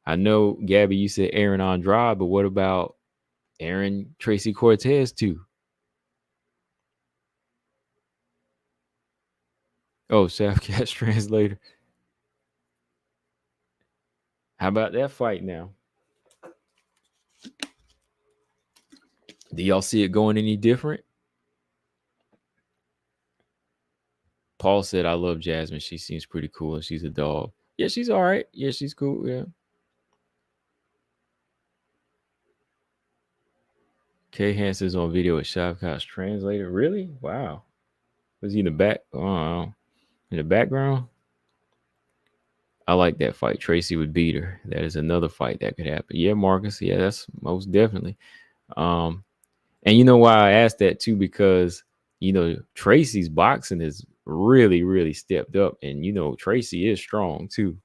A: I know, Gabby, you said Aaron Andrade, but what about Aaron Tracy Cortez too? Oh, Shaft translator. How about that fight now? Do y'all see it going any different? Paul said, I love Jasmine. She seems pretty cool and she's a dog. Yeah, she's all right. Yeah, she's cool. Yeah. Kay Hansen's on video with Shavkat's translator. Really? Wow. Was he in the back? Oh, in the background? I like that fight. Tracy would beat her. That is another fight that could happen. Yeah, Marcus. Yeah, that's most definitely. Um, and you know why I asked that too, because Tracy's boxing is really, really stepped up, and Tracy is strong too.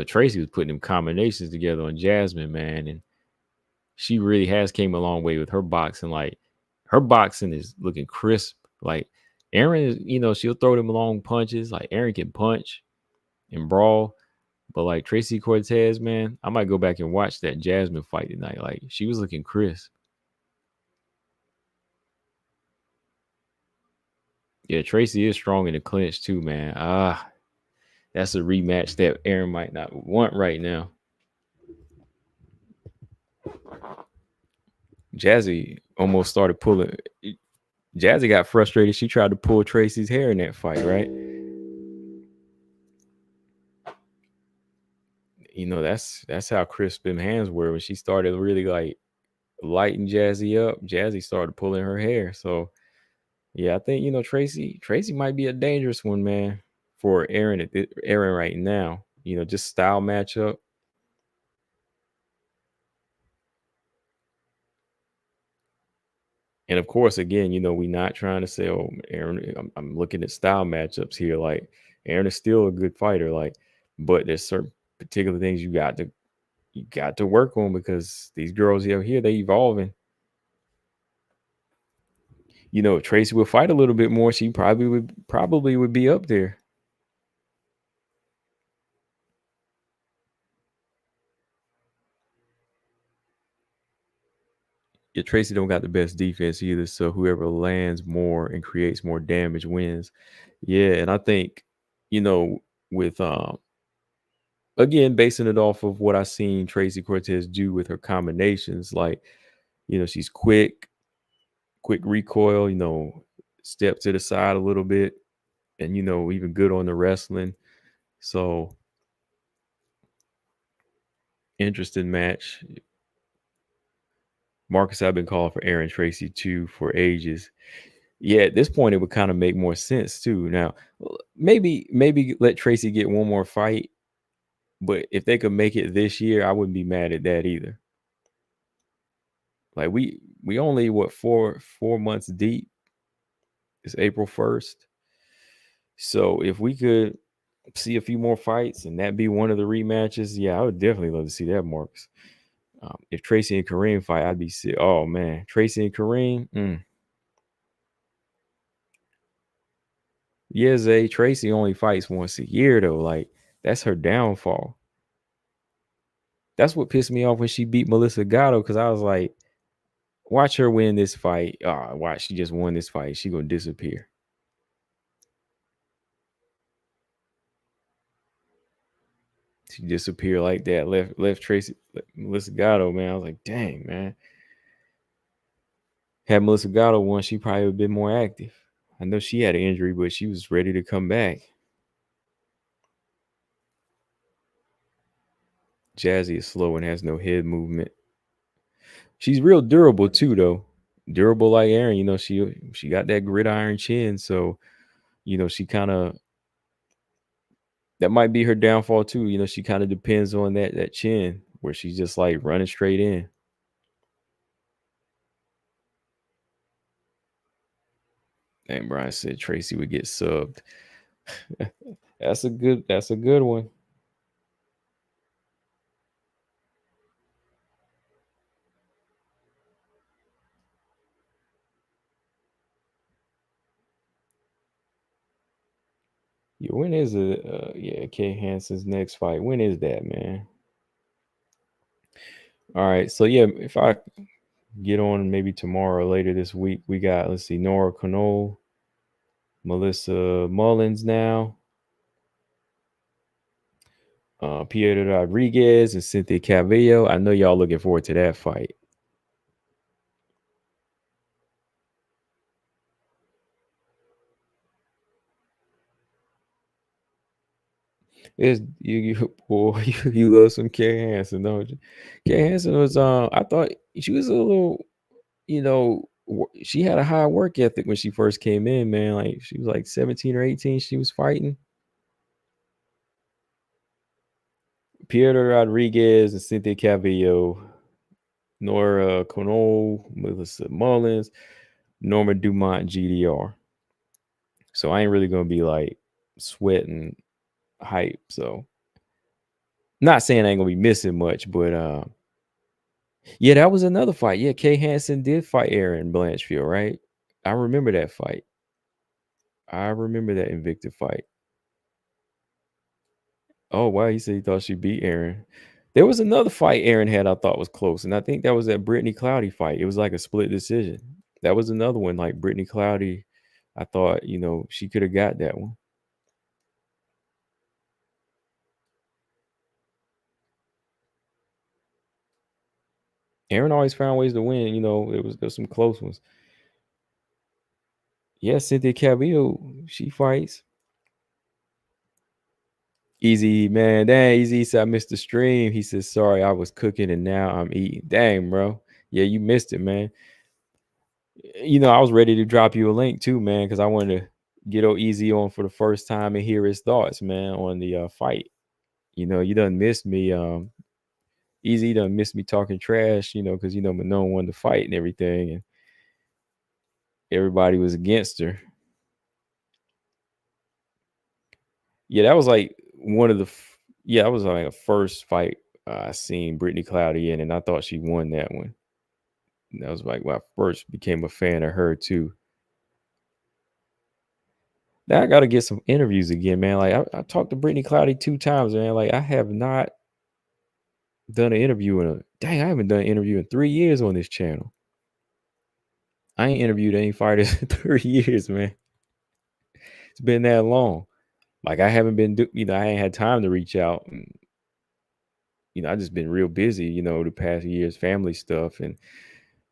A: Tracy was putting them combinations together on Jasmine, man, and she really has came a long way with her boxing. Like her boxing is looking crisp. Like Aaron is, she'll throw them long punches. Like Aaron can punch and brawl, but like Tracy Cortez, man, I might go back and watch that Jasmine fight tonight. Like she was looking crisp. Yeah, Tracy is strong in the clinch too, man. That's a rematch that Aaron might not want right now. Jazzy almost started pulling. Jazzy got frustrated. She tried to pull Tracy's hair in that fight, right? That's how crisp them hands were when she started really like lighting Jazzy up. Jazzy started pulling her hair. So yeah, I think Tracy might be a dangerous one, man, for Aaron right now. Just style matchup. And of course, again, we not trying to say, oh, Aaron, I'm looking at style matchups here. Like Aaron is still a good fighter, like, but there's certain particular things you got to work on because these girls here they evolving. If Tracy would fight a little bit more, she probably would be up there. Yeah, Tracy don't got the best defense either, so whoever lands more and creates more damage wins. Yeah, and I think, you know, with again, basing it off of what I seen Tracy Cortez do with her combinations, like, she's quick recoil, step to the side a little bit, and even good on the wrestling. So interesting match. Marcus, I've been calling for Aaron Tracy too for ages. Yeah, at this point, it would kind of make more sense too. Now, maybe let Tracy get one more fight, but if they could make it this year, I wouldn't be mad at that either. Like we only what 4 months deep. It's April 1st, so if we could see a few more fights and that be one of the rematches, yeah, I would definitely love to see that, Marcus. If Tracy and Kareem fight, I'd be sick. Oh man, Tracy and Kareem. Yeah, Zay, Tracy only fights once a year though. Like that's her downfall. That's what pissed me off when she beat Melissa Gatto because I was like, watch her win this fight. Watch, she just won this fight. She gonna disappear. She disappeared like that. Left Tracy Melissa Gatto, man. I was like, dang, man. Had Melissa Gatto won, she probably would have been more active. I know she had an injury, but she was ready to come back. Jazzy is slow and has no head movement. She's real durable too, though. Durable like Aaron. She got that gridiron chin, so she kind of that might be her downfall too. She kind of depends on that chin where she's just like running straight in. And Brian said Tracy would get subbed. That's a good one. Yeah, when is it? Yeah, Kay Hansen's next fight. When is that, man? All right. So yeah, if I get on maybe tomorrow or later this week, we got let's see, Nora Canole, Melissa Mullins now, Pietro Rodriguez, and Cynthia Calvillo. I know y'all looking forward to that fight. It's you boy, you love some Kay Hansen, don't you? Kay Hansen was I thought she was a little, she had a high work ethic when she first came in, man. Like she was like 17 or 18, she was fighting. Pietro Rodriguez and Cynthia Calvillo, Nora Conole, Melissa Mullins, Norma Dumont, GDR. So I ain't really gonna be like sweating hype. So not saying I ain't gonna be missing much, but yeah, that was another fight. Yeah, Kay Hansen did fight Aaron Blanchfield, right? I remember that fight. I remember that Invicta fight. Oh wow, he said he thought she beat Aaron. There was another fight Aaron had I thought was close, and I think that was that Brittany Cloudy fight. It was like a split decision. That was another one, like Brittany Cloudy. I thought, she could have got that one. Aaron always found ways to win. There's some close ones. Yeah, Cynthia Calvillo, she fights. Easy, man. Dang, Easy said I missed the stream. He says, sorry, I was cooking and now I'm eating. Dang, bro. Yeah, you missed it, man. I was ready to drop you a link too, man, because I wanted to get Easy on for the first time and hear his thoughts, man, on the fight. You done missed me. Easy done missed me talking trash, because Manon won the fight and everything, and everybody was against her. Yeah, that was like one of the. That was like a first fight I seen Brittany Cloudy in, and I thought she won that one. And that was like when I first became a fan of her too. Now I got to get some interviews again, man. Like I talked to Brittany Cloudy 2 times, man. Like I have not done an interview I haven't done an interview in 3 years on this channel. I ain't interviewed any fighters in 3 years, man. It's been that long. Like I haven't been, I ain't had time to reach out. And, I just been real busy, the past years, family stuff, and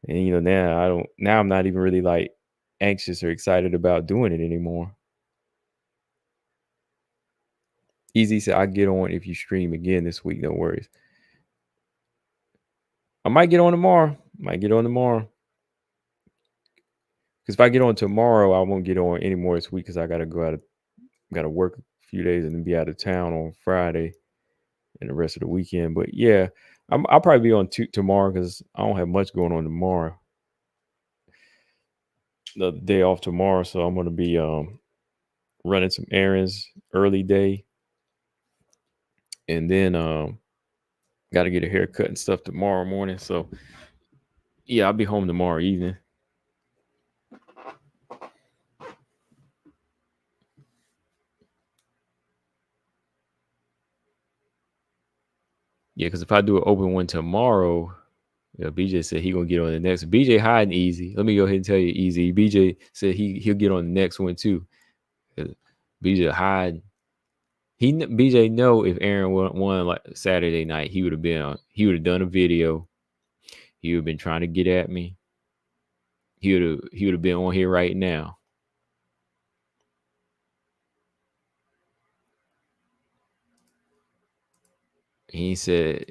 A: now I'm not even really like anxious or excited about doing it anymore. Easy said I get on if you stream again this week. No worries. I might get on tomorrow. Because if I get on tomorrow, I won't get on anymore this week because I gotta work a few days and then be out of town on Friday and the rest of the weekend. But yeah, I'll probably be on tomorrow because I don't have much going on tomorrow. The day off tomorrow, so I'm gonna be running some errands early day, and then got to get a haircut and stuff tomorrow morning. So yeah, I'll be home tomorrow evening. Yeah, because if I do an open one tomorrow, BJ said he gonna get on the next. BJ hiding Easy. Let me go ahead and tell you, Easy. BJ said he'll get on the next one too. BJ hiding. BJ know if Aaron won like Saturday night, he would have done a video. He would have been trying to get at me. He would have been on here right now. He said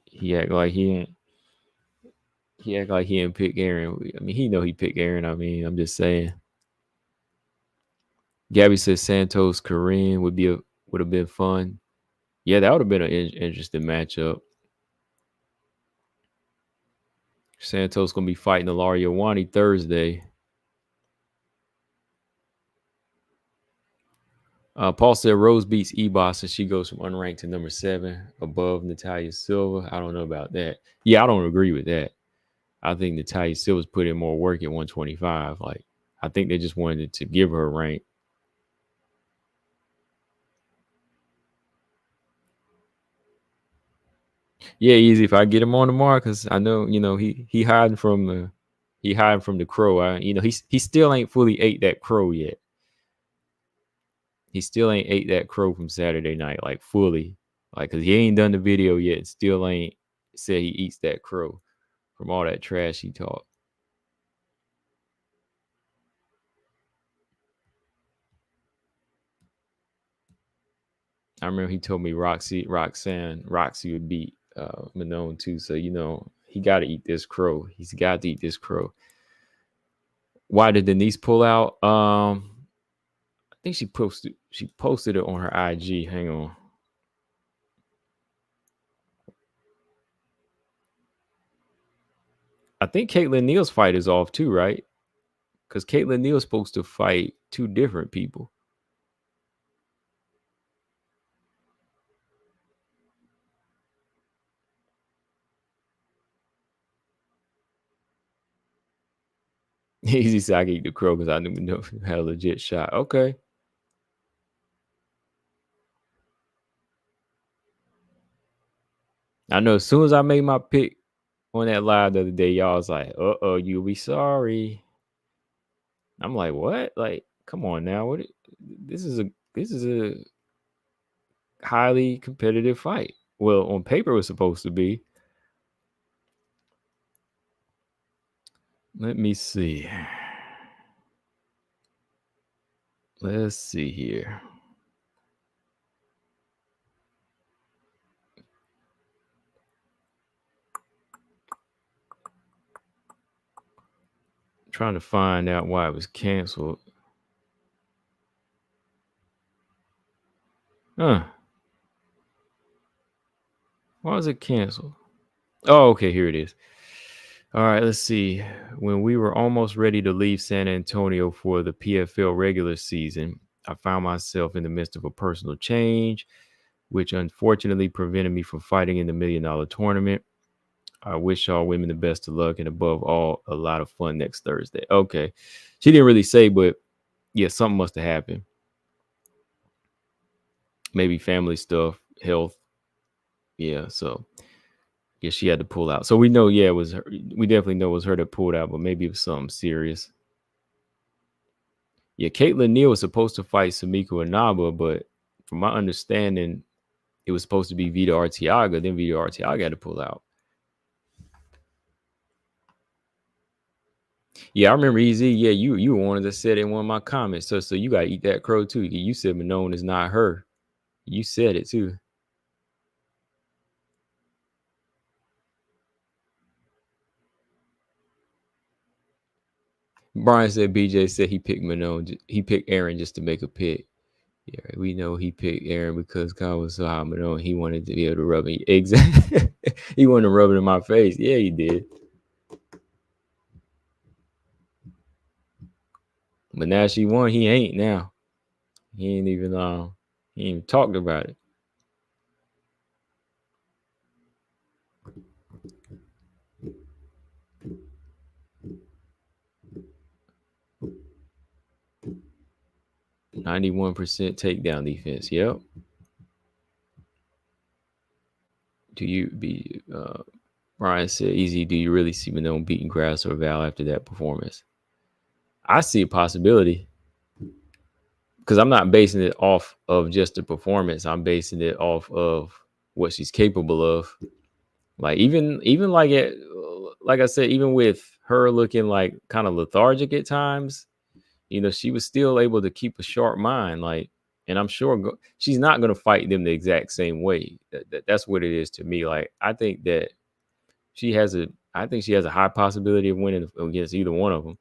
A: he act like he didn't pick Aaron. I mean, he know he picked Aaron. I mean, I'm just saying. Gabby says Santos Kareem would have been fun. Yeah, that would have been an interesting matchup. Santos gonna be fighting Ilaria Wani Thursday. Paul said Rose beats Ebos and she goes from unranked to number 7 above Natalia Silva. I don't know about that. Yeah, I don't agree with that. I think Natalia Silva's put in more work at 125. Like, I think they just wanted to give her a rank. Yeah, easy if I get him on tomorrow because I know he hiding from the crow. He still ain't fully ate that crow yet. He still ain't ate that crow from Saturday night, like fully, like because he ain't done the video yet. Still ain't said he eats that crow from all that trash he talked. I remember he told me Roxy would beat Manon too. So he got to eat this crow. He's got to eat this crow. Why did Denise pull out? I think she posted it on her IG. Hang on. I think Caitlin Neal's fight is off too, right? Because Caitlin Neal's supposed to fight two different people. Easy said I can eat the crow because I didn't know if you had a legit shot. Okay. I know as soon as I made my pick on that live the other day, y'all was like, "Uh-oh, you'll be sorry." I'm like, "What? Like, come on now. This is a highly competitive fight." Well, on paper it was supposed to be. Let me see. Let's see here. Trying to find out why it was canceled. Huh. Why was it canceled? Oh, okay, here it is. All right, let's see. When we were almost ready to leave San Antonio for the PFL regular season, I found myself in the midst of a personal change, which unfortunately prevented me from fighting in the $1 million tournament. I wish all women the best of luck and above all, a lot of fun next Thursday. Okay. She didn't really say, but yeah, something must have happened. Maybe family stuff, health. Yeah, so yeah, she had to pull out. So we know, yeah, it was her. We definitely know it was her that pulled out, but maybe it was something serious. Yeah, Caitlin Neal was supposed to fight Samiko Inaba, but from my understanding, it was supposed to be Vita Arteaga. Then Vita Arteaga had to pull out. Yeah, I remember Easy. Yeah, you were one that said in one of my comments. So you gotta eat that crow too. You said Manon is not her. You said it too. Brian said BJ said he picked Manon. He picked Aaron just to make a pick. Yeah, we know he picked Aaron because God was so high Manon. He wanted to be able to rub it. Exactly. He wanted to rub it in my face. Yeah, he did. But now she won. He ain't now. He ain't even talked about it. %91 takedown defense. Yep. Do you be Brian said, "Easy. Do you really see Manon beating Grass or Val after that performance?" I see a possibility because I'm not basing it off of just the performance. I'm basing it off of what she's capable of. Like even like I said, even with her looking like kind of lethargic at times, she was still able to keep a sharp mind. Like, and I'm sure she's not going to fight them the exact same way. That's what it is to me. Like, I think she has a high possibility of winning against either one of them.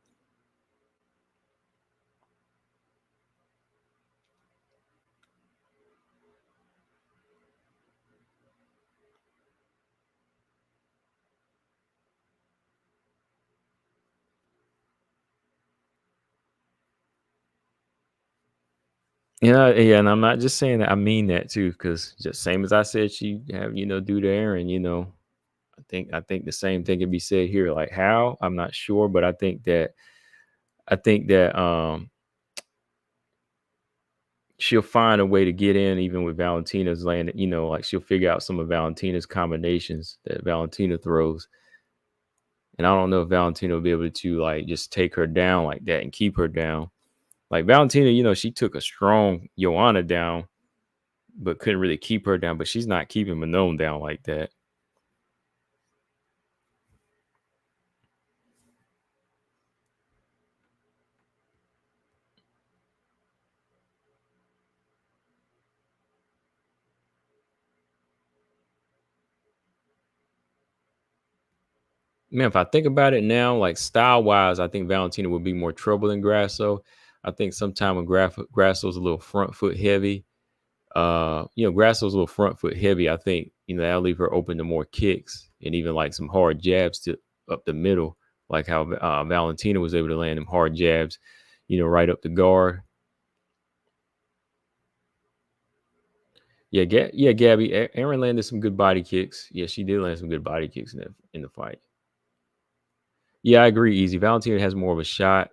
A: Yeah, and I'm not just saying that. I mean that too, because just same as I said, she have do to Aaron. I think the same thing can be said here. Like how I'm not sure, but I think that she'll find a way to get in, even with Valentina's land. Like she'll figure out some of Valentina's combinations that Valentina throws. And I don't know if Valentina will be able to like just take her down like that and keep her down. Like Valentina, she took a strong Joanna down, but couldn't really keep her down. But she's not keeping Manon down like that. Man, if I think about it now, like style wise, I think Valentina would be more trouble than Grasso. I think sometime when Grasso's a little front foot heavy, Grasso's a little front foot heavy. I think, that'll leave her open to more kicks and even like some hard jabs to up the middle, like how Valentina was able to land them hard jabs, right up the guard. Yeah, yeah, Gabby. Aaron landed some good body kicks. Yeah, she did land some good body kicks in the fight. Yeah, I agree. Easy. Valentina has more of a shot.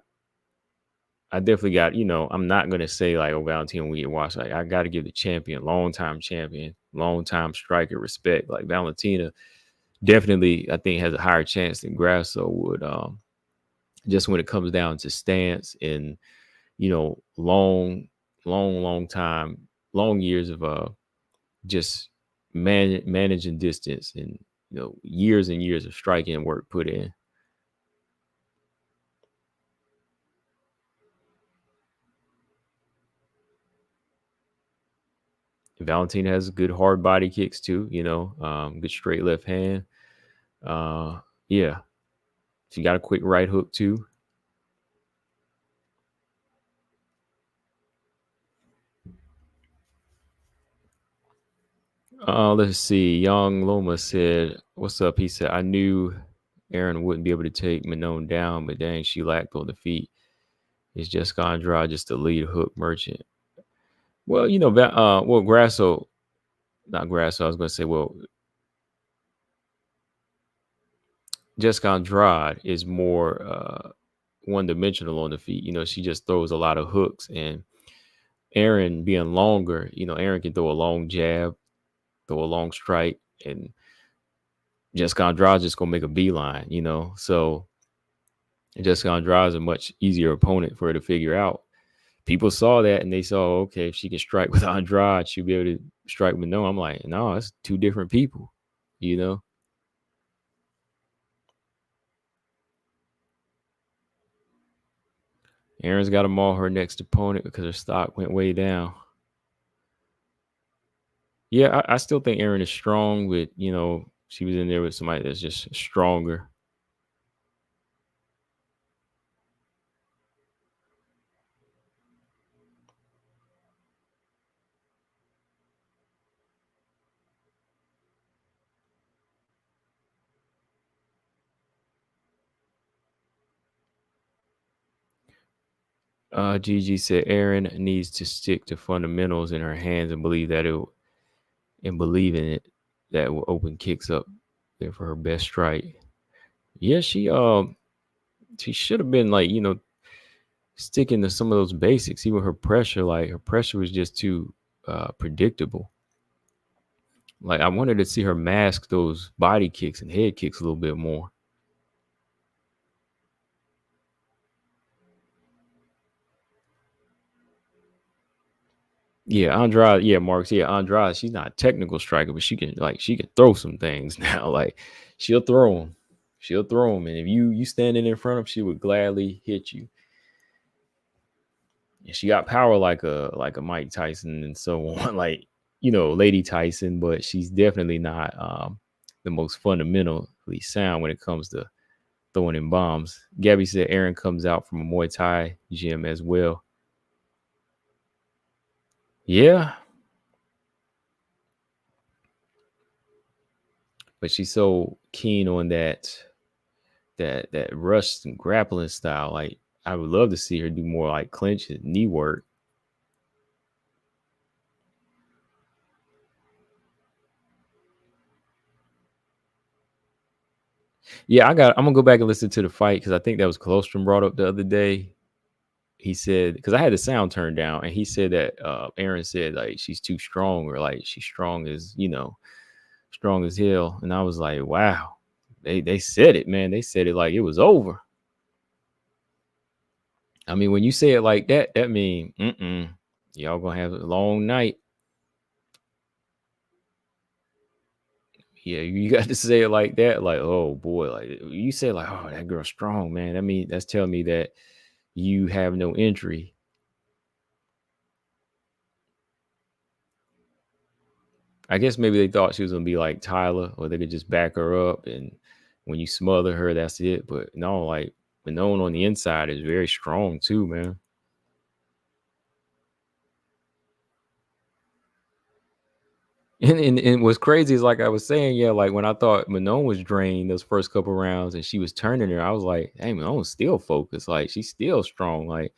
A: I definitely got, I'm not gonna say like, oh, Valentina, we get watched. Like, I got to give the champion, long time striker, respect. Like Valentina, definitely, I think has a higher chance than Grasso would. Just when it comes down to stance and long time, long years of just managing distance and years and years of striking work put in. Valentina has good hard body kicks too, good straight left hand. Yeah, she got a quick right hook too. Let's see. Young Loma said, "What's up?" He said, "I knew Aaron wouldn't be able to take Manon down, but dang, she lacked on the feet. It's just Andrade, just the lead hook merchant." Well, Grasso, not Grasso. I was going to say, well, Jessica Andrade is more one dimensional on the feet. She just throws a lot of hooks, and Aaron being longer, Aaron can throw a long jab, throw a long strike, and Jessica Andrade just gonna make a beeline, So Jessica Andrade is a much easier opponent for her to figure out. People saw that and they saw, okay, if she can strike with Andrade, she'll be able to strike with no. I'm like, no, it's two different people, you know. Aaron's got to maul her next opponent because her stock went way down. Yeah, I still think Aaron is strong, but she was in there with somebody that's just stronger. Gigi said Aaron needs to stick to fundamentals in her hands and believe in it that will open kicks up there for her best strike. Yeah, she should have been like, sticking to some of those basics. Even her pressure was just too predictable. Like I wanted to see her mask those body kicks and head kicks a little bit more. Yeah, Andrade. Yeah, Marks. Yeah, Andrade. She's not a technical striker, but she can throw some things now. Like she'll throw them. She'll throw them, and if you standing in front of, she would gladly hit you. And she got power like a Mike Tyson and so on, like Lady Tyson, but she's definitely not the most fundamentally sound when it comes to throwing in bombs. Gabby said Aaron comes out from a Muay Thai gym as well. Yeah, but she's so keen on that rush and grappling style. Like I would love to see her do more like clinch and knee work. Yeah, I'm gonna go back and listen to the fight because I think that was Colostrum brought up the other day. He said because I had the sound turned down, and he said that Aaron said like she's too strong or like she's strong as hell, and I was like, wow, they said it, man. They said it like it was over. I mean, when you say it like that, that mean y'all gonna have a long night. Yeah, you got to say it like that, like, oh boy, like you say like, oh, that girl's strong, man. I mean, that's telling me that you have no injury. I guess maybe they thought she was gonna be like Tyler, or they could just back her up, and when you smother her, that's it. But no, like Manon on the inside is very strong too, man. And what's crazy is like I was saying, yeah, like when I thought Manon was drained those first couple rounds and she was turning her, I was like, hey, Manon's still focused. Like she's still strong. Like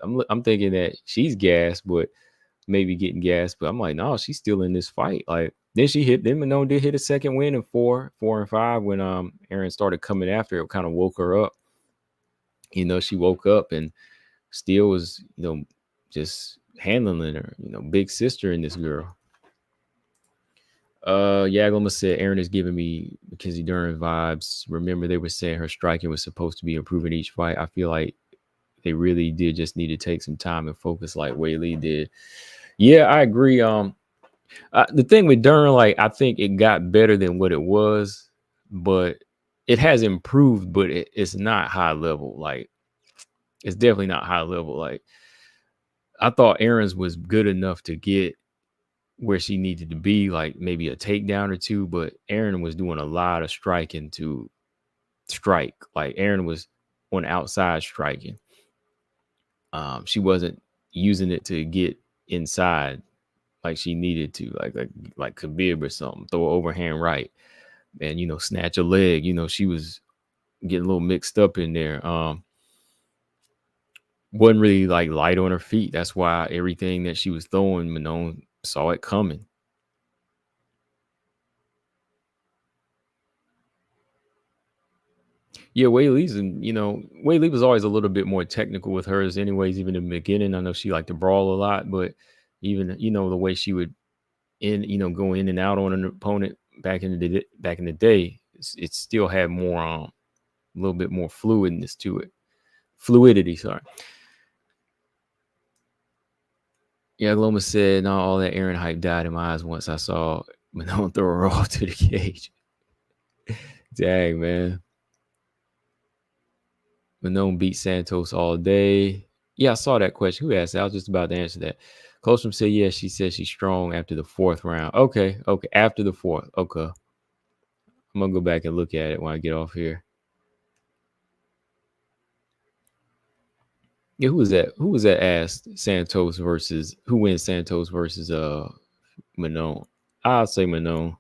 A: I'm thinking that she's gassed, but maybe getting gassed. But I'm like, no, she's still in this fight. Like then Manon did hit a second win in 4 and 5 when Aaron started coming after it, kind of woke her up. She woke up and still was, just handling her, big sister in this girl. Yagloma said Aaron is giving me Mackenzie Dern vibes. Remember, they were saying her striking was supposed to be improving each fight. I feel like they really did just need to take some time and focus like Weili did. Yeah, I agree. The thing with Dern, like I think it got better than what it was, but it has improved, but it's not high level. Like it's definitely not high level. Like I thought Aaron's was good enough to get where she needed to be, like maybe a takedown or two, but Aaron was doing a lot of striking to strike. Like Aaron was on outside striking. She wasn't using it to get inside like she needed to, like Khabib or something, throw an overhand right and snatch a leg. She was getting a little mixed up in there. Wasn't really like light on her feet. That's why everything that she was throwing, Manon saw it coming. Yeah, Weili was always a little bit more technical with hers, anyways. Even in the beginning, I know she liked to brawl a lot, but even the way she would go in and out on an opponent back in the day, it still had more a little bit more fluidness to it. Fluidity, sorry. Yeah, Gloma said, "No, all that Aaron hype died in my eyes once I saw Manon throw her off to the cage." Dang, man. Manon beat Santos all day. Yeah, I saw that question. Who asked that? I was just about to answer that. Colstrom said, yeah, she said she's strong after the fourth round. Okay. After the fourth. Okay. I'm going to go back and look at it when I get off here. Yeah, who was that? Who was that asked Santos versus who wins Santos versus Manon? I'll say Manon.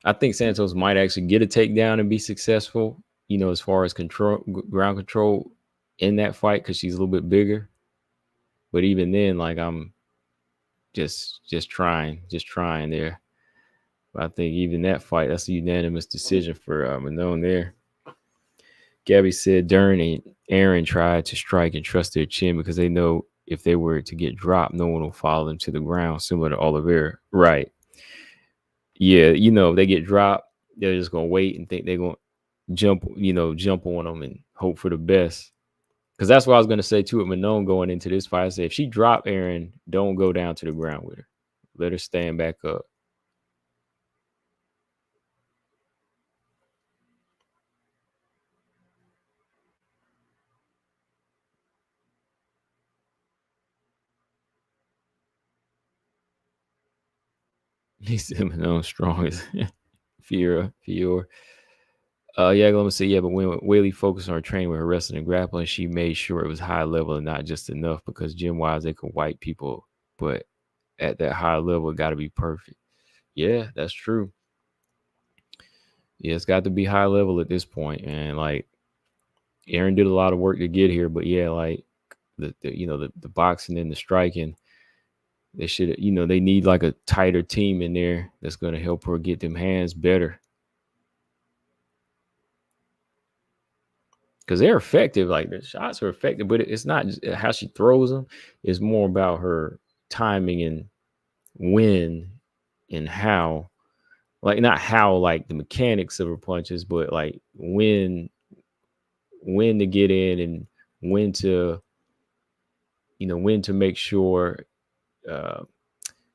A: I think Santos might actually get a takedown and be successful, as far as ground control in that fight because she's a little bit bigger. But even then, like I'm just trying there. But I think even that fight, that's a unanimous decision for Manon there. Gabby said Dern and Aaron tried to strike and trust their chin because they know if they were to get dropped, no one will follow them to the ground, similar to Oliveira. Right. Yeah, if they get dropped, they're just gonna wait and think they're gonna jump on them and hope for the best. Because that's what I was gonna say too with Manon going into this fight. I said if she drop Aaron, don't go down to the ground with her. Let her stand back up. He said Manon strong as Fior. Yeah, let me say, yeah, but when Whaley focused on her training with her wrestling and grappling, she made sure it was high level and not just enough because gym wise they could wipe people, but at that high level, it got to be perfect. Yeah, that's true. Yeah, it's got to be high level at this point, and like Aaron did a lot of work to get here, but yeah, like the boxing and the striking, they should they need like a tighter team in there that's going to help her get them hands better. Because they're effective. Like the shots are effective, but it's not just how she throws them. It's more about her timing and when and how. Like not how like the mechanics of her punches, but like when to get in and when to when to make sure uh,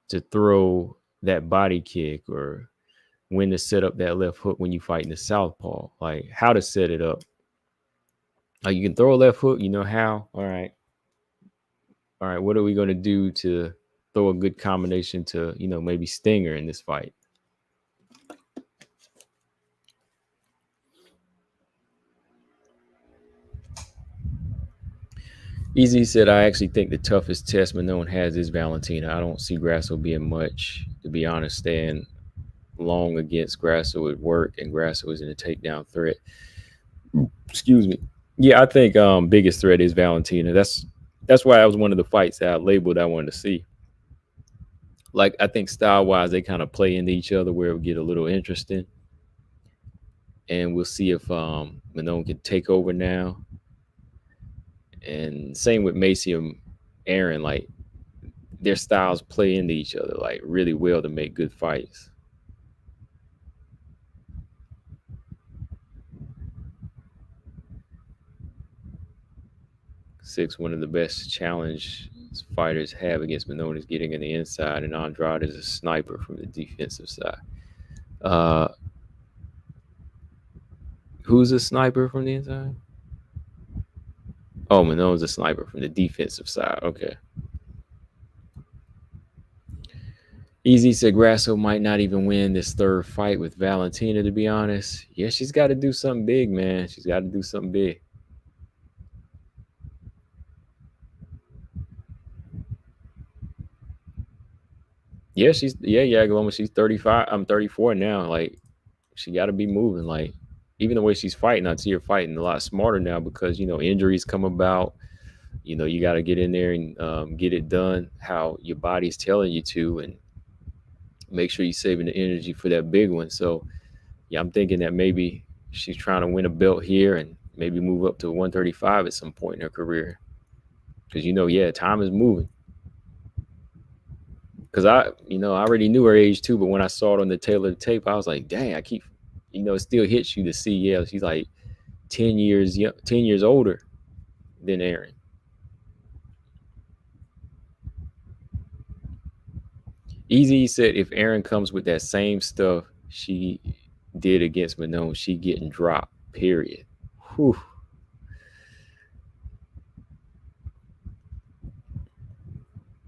A: to throw that body kick or when to set up that left hook when you fight in the southpaw. Like how to set it up. Like you can throw a left hook, you know how. All right, what are we going to do to throw a good combination to, maybe Stinger in this fight? Easy said, I actually think the toughest test Manon has is Valentina. I don't see Grasso being much, to be honest. Staying long against Grasso would work, and Grasso isn't a takedown threat. Excuse me. Yeah, I think biggest threat is Valentina. That's why that was one of the fights that I labeled I wanted to see. Like I think style wise, they kind of play into each other where it would get a little interesting, and we'll see if Manon can take over now. And same with Macy and Aaron. Like their styles play into each other like really well to make good fights. Six, one of the best challenge fighters have against Manon is getting in the inside, and Andrade is a sniper from the defensive side. Uh, who's a sniper from the inside? Oh, Manon's a sniper from the defensive side. Okay. Easy said Grasso might not even win this third fight with Valentina, to be honest. Yeah, she's got to do something big, man. She's got to do something big. Yeah, Yagaloma, she's 35. I'm 34 now. Like, she got to be moving. Like, even the way she's fighting, I see her fighting a lot smarter now because, injuries come about. You got to get in there and get it done how your body's telling you to, and make sure you're saving the energy for that big one. So, yeah, I'm thinking that maybe she's trying to win a belt here and maybe move up to 135 at some point in her career. Because, yeah, time is moving. Because I already knew her age too, but when I saw it on the tail of the tape, I was like, dang, it still hits you to see, yeah, she's like 10 years, 10 years older than Aaron. Easy said if Aaron comes with that same stuff she did against Manon, she getting dropped, period. Whew.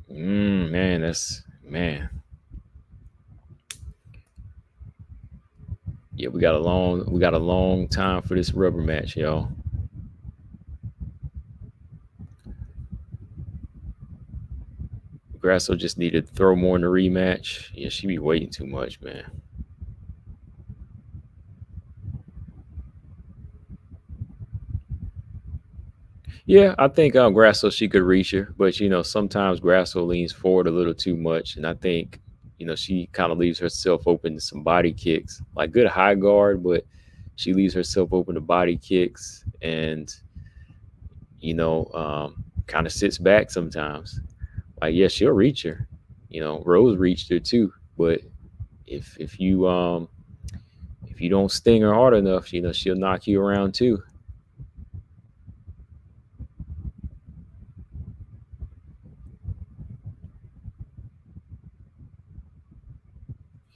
A: Man, man. Yeah, we got a long time for this rubber match, y'all. Grasso just needed to throw more in the rematch. Yeah, she be waiting too much, man. Yeah, I think Grasso she could reach her, but sometimes Grasso leans forward a little too much, and I think she kind of leaves herself open to some body kicks, like good high guard, but she leaves herself open to body kicks, and kind of sits back sometimes. Like yeah, she'll reach her. Rose reached her too, but if you don't sting her hard enough, she'll knock you around too.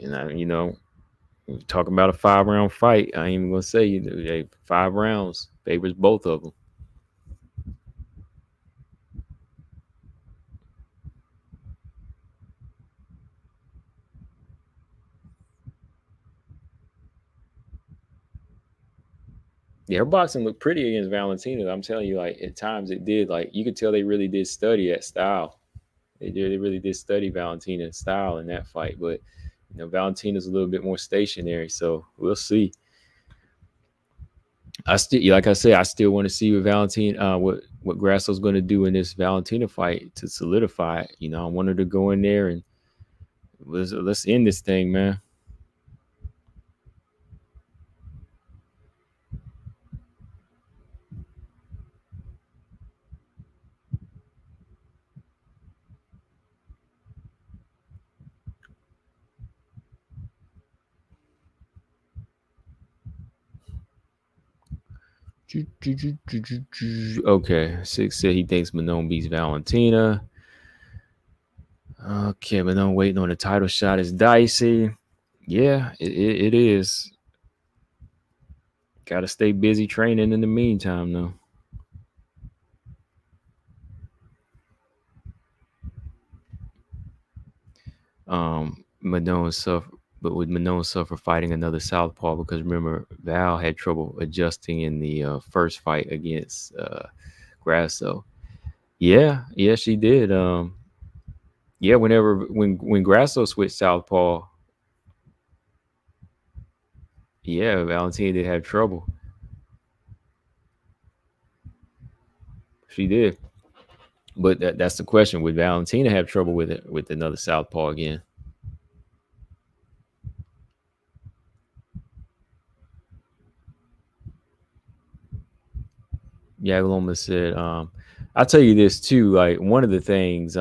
A: And talking about a 5-round fight, I ain't even gonna say 5 rounds favors both of them. Yeah, her boxing looked pretty against Valentina. I'm telling you, like at times it did. Like you could tell they really did study that style. They did. They really did study Valentina's style in that fight. But Valentina's a little bit more stationary, so we'll see. I still, like I said, I still want to see what what Grasso's going to do in this Valentina fight to solidify it. I want her to go in there and let's end this thing, man. Okay, Six said he thinks Manon beats Valentina. Okay, Manon waiting on the title shot is dicey. Yeah, it is. Got to stay busy training in the meantime, though. Manon suffer, but would Manon suffer fighting another southpaw? Because remember, Val had trouble adjusting in the first fight against Grasso. Yeah, she did. Yeah, when Grasso switched southpaw, yeah, Valentina did have trouble. She did. But that's the question. Would Valentina have trouble with it with another southpaw again? Yagloma said, I'll tell you this too. Like one of the things,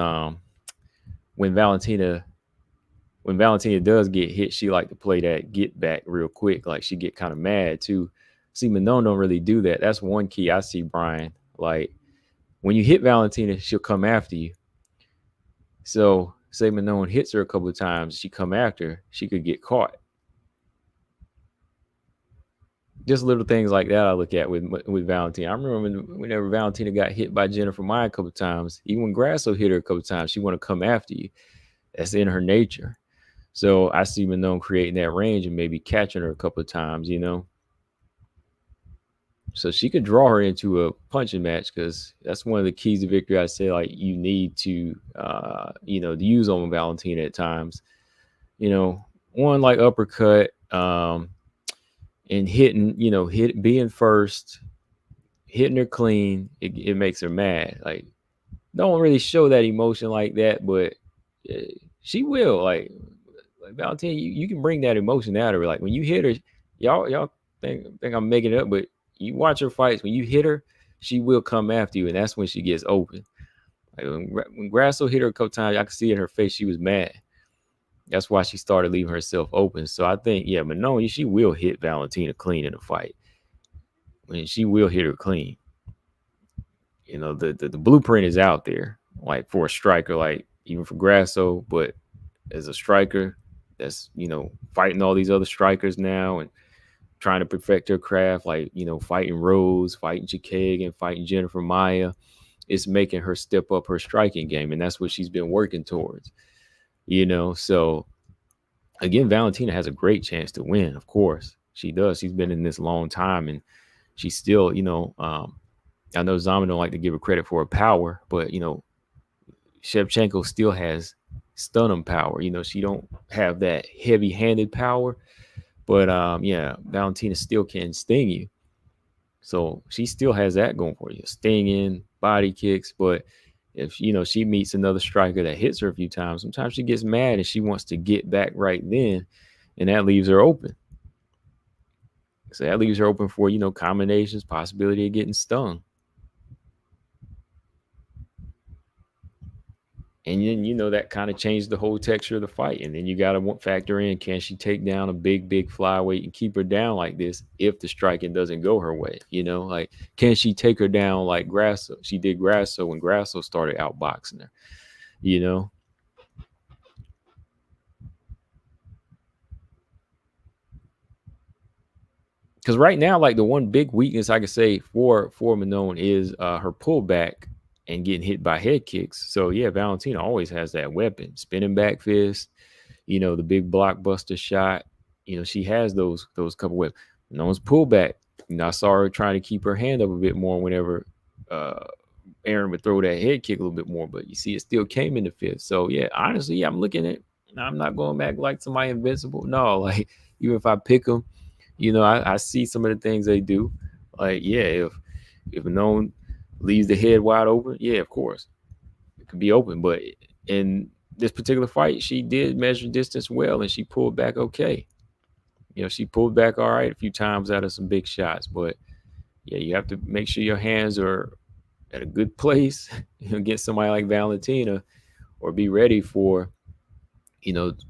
A: when Valentina when Valentina does get hit, she like to play that get back real quick. Like she get kind of mad too. See, Manon don't really do that. That's one key I see, Brian. Like when you hit Valentina, she'll come after you. So say Manon hits her a couple of times, she come after her, she could get caught. Just little things like that I look at with Valentina. I remember whenever Valentina got hit by Jennifer Maya a couple of times, even when Grasso hit her a couple of times, she want to come after you. That's in her nature. So I see Manon creating that range and maybe catching her a couple of times. So she could draw her into a punching match because that's one of the keys to victory. I say like you need to use on Valentina at times. One like uppercut, and hitting, being first, hitting her clean. It makes her mad. Like don't really show that emotion like that, but she will. Like Valentina, you can bring that emotion out of her. Like when you hit her, y'all think I'm making it up, but you watch her fights. When you hit her, she will come after you, and that's when she gets open. Like when Grasso hit her a couple times, I could see in her face she was mad. That's why she started leaving herself open. So I think, yeah, Manon, she will hit Valentina clean in a fight. I mean, she will hit her clean. The blueprint is out there, like for a striker, like even for Grasso, but as a striker that's fighting all these other strikers now and trying to perfect her craft, like fighting Rose, fighting Chikagan, fighting Jennifer Maya. It's making her step up her striking game, and that's what she's been working towards. So again, Valentina has a great chance to win. Of course she does. She's been in this long time, and she's still I know Zaman don't like to give her credit for her power, but Shevchenko still has stunning power. She don't have that heavy-handed power, but yeah, Valentina still can sting you. So she still has that going for you, stinging, body kicks. But if she meets another striker that hits her a few times, sometimes she gets mad and she wants to get back right then, and that leaves her open. So that leaves her open for combinations, possibility of getting stung. And then that kind of changed the whole texture of the fight. And then you got to factor in, can she take down a big flyweight and keep her down like this if the striking doesn't go her way? Like, can she take her down like Grasso? She did Grasso when Grasso started outboxing her. Because right now, like the one big weakness I could say for Manon is her pullback and getting hit by head kicks. So yeah, Valentina always has that weapon, spinning back fist, the big blockbuster shot. She has those couple weapons. Manon's pullback. I saw her trying to keep her hand up a bit more whenever Aaron would throw that head kick a little bit more, but you see it still came in the fifth. So yeah, honestly, yeah, I'm looking at. I'm not going back like somebody invincible. No, like even if I pick them, I see some of the things they do. Like yeah, if no one leaves the head wide open, yeah, of course it could be open. But in this particular fight, she did measure distance well and she pulled back okay. She pulled back all right a few times out of some big shots. But yeah, you have to make sure your hands are at a good place against somebody like Valentina, or be ready for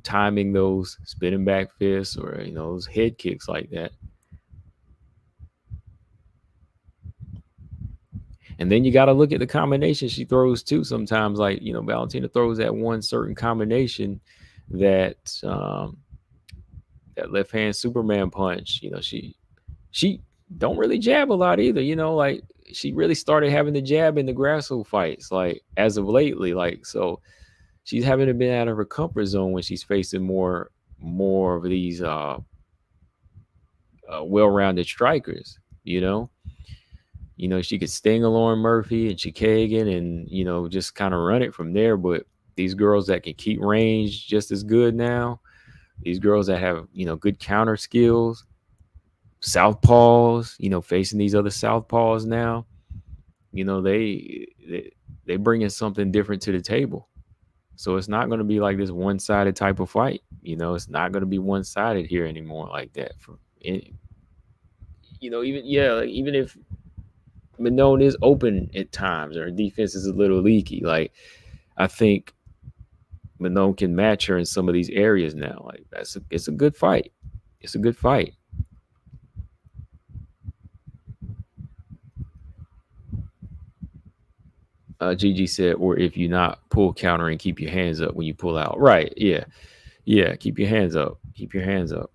A: timing those spinning back fists or those head kicks like that. And then you got to look at the combination she throws too. Sometimes, like Valentina throws that one certain combination that that left hand Superman punch. She don't really jab a lot either. Like she really started having the jab in the Grasso fights, like as of lately. Like so, she's having to be out of her comfort zone when she's facing more of these well-rounded strikers. She could sting a Lauren Murphy and Chikagan and, just kind of run it from there. But these girls that can keep range just as good now, these girls that have, good counter skills, southpaws, facing these other southpaws now, they bring in something different to the table. So it's not going to be like this one-sided type of fight. It's not going to be one-sided here anymore like that. Even if Manon is open at times or her defense is a little leaky, like I think Manon can match her in some of these areas now. Like it's a good fight. It's a good fight. Gigi said, or if you not pull counter and keep your hands up when you pull out. Right. Yeah. Yeah. Keep your hands up. Keep your hands up.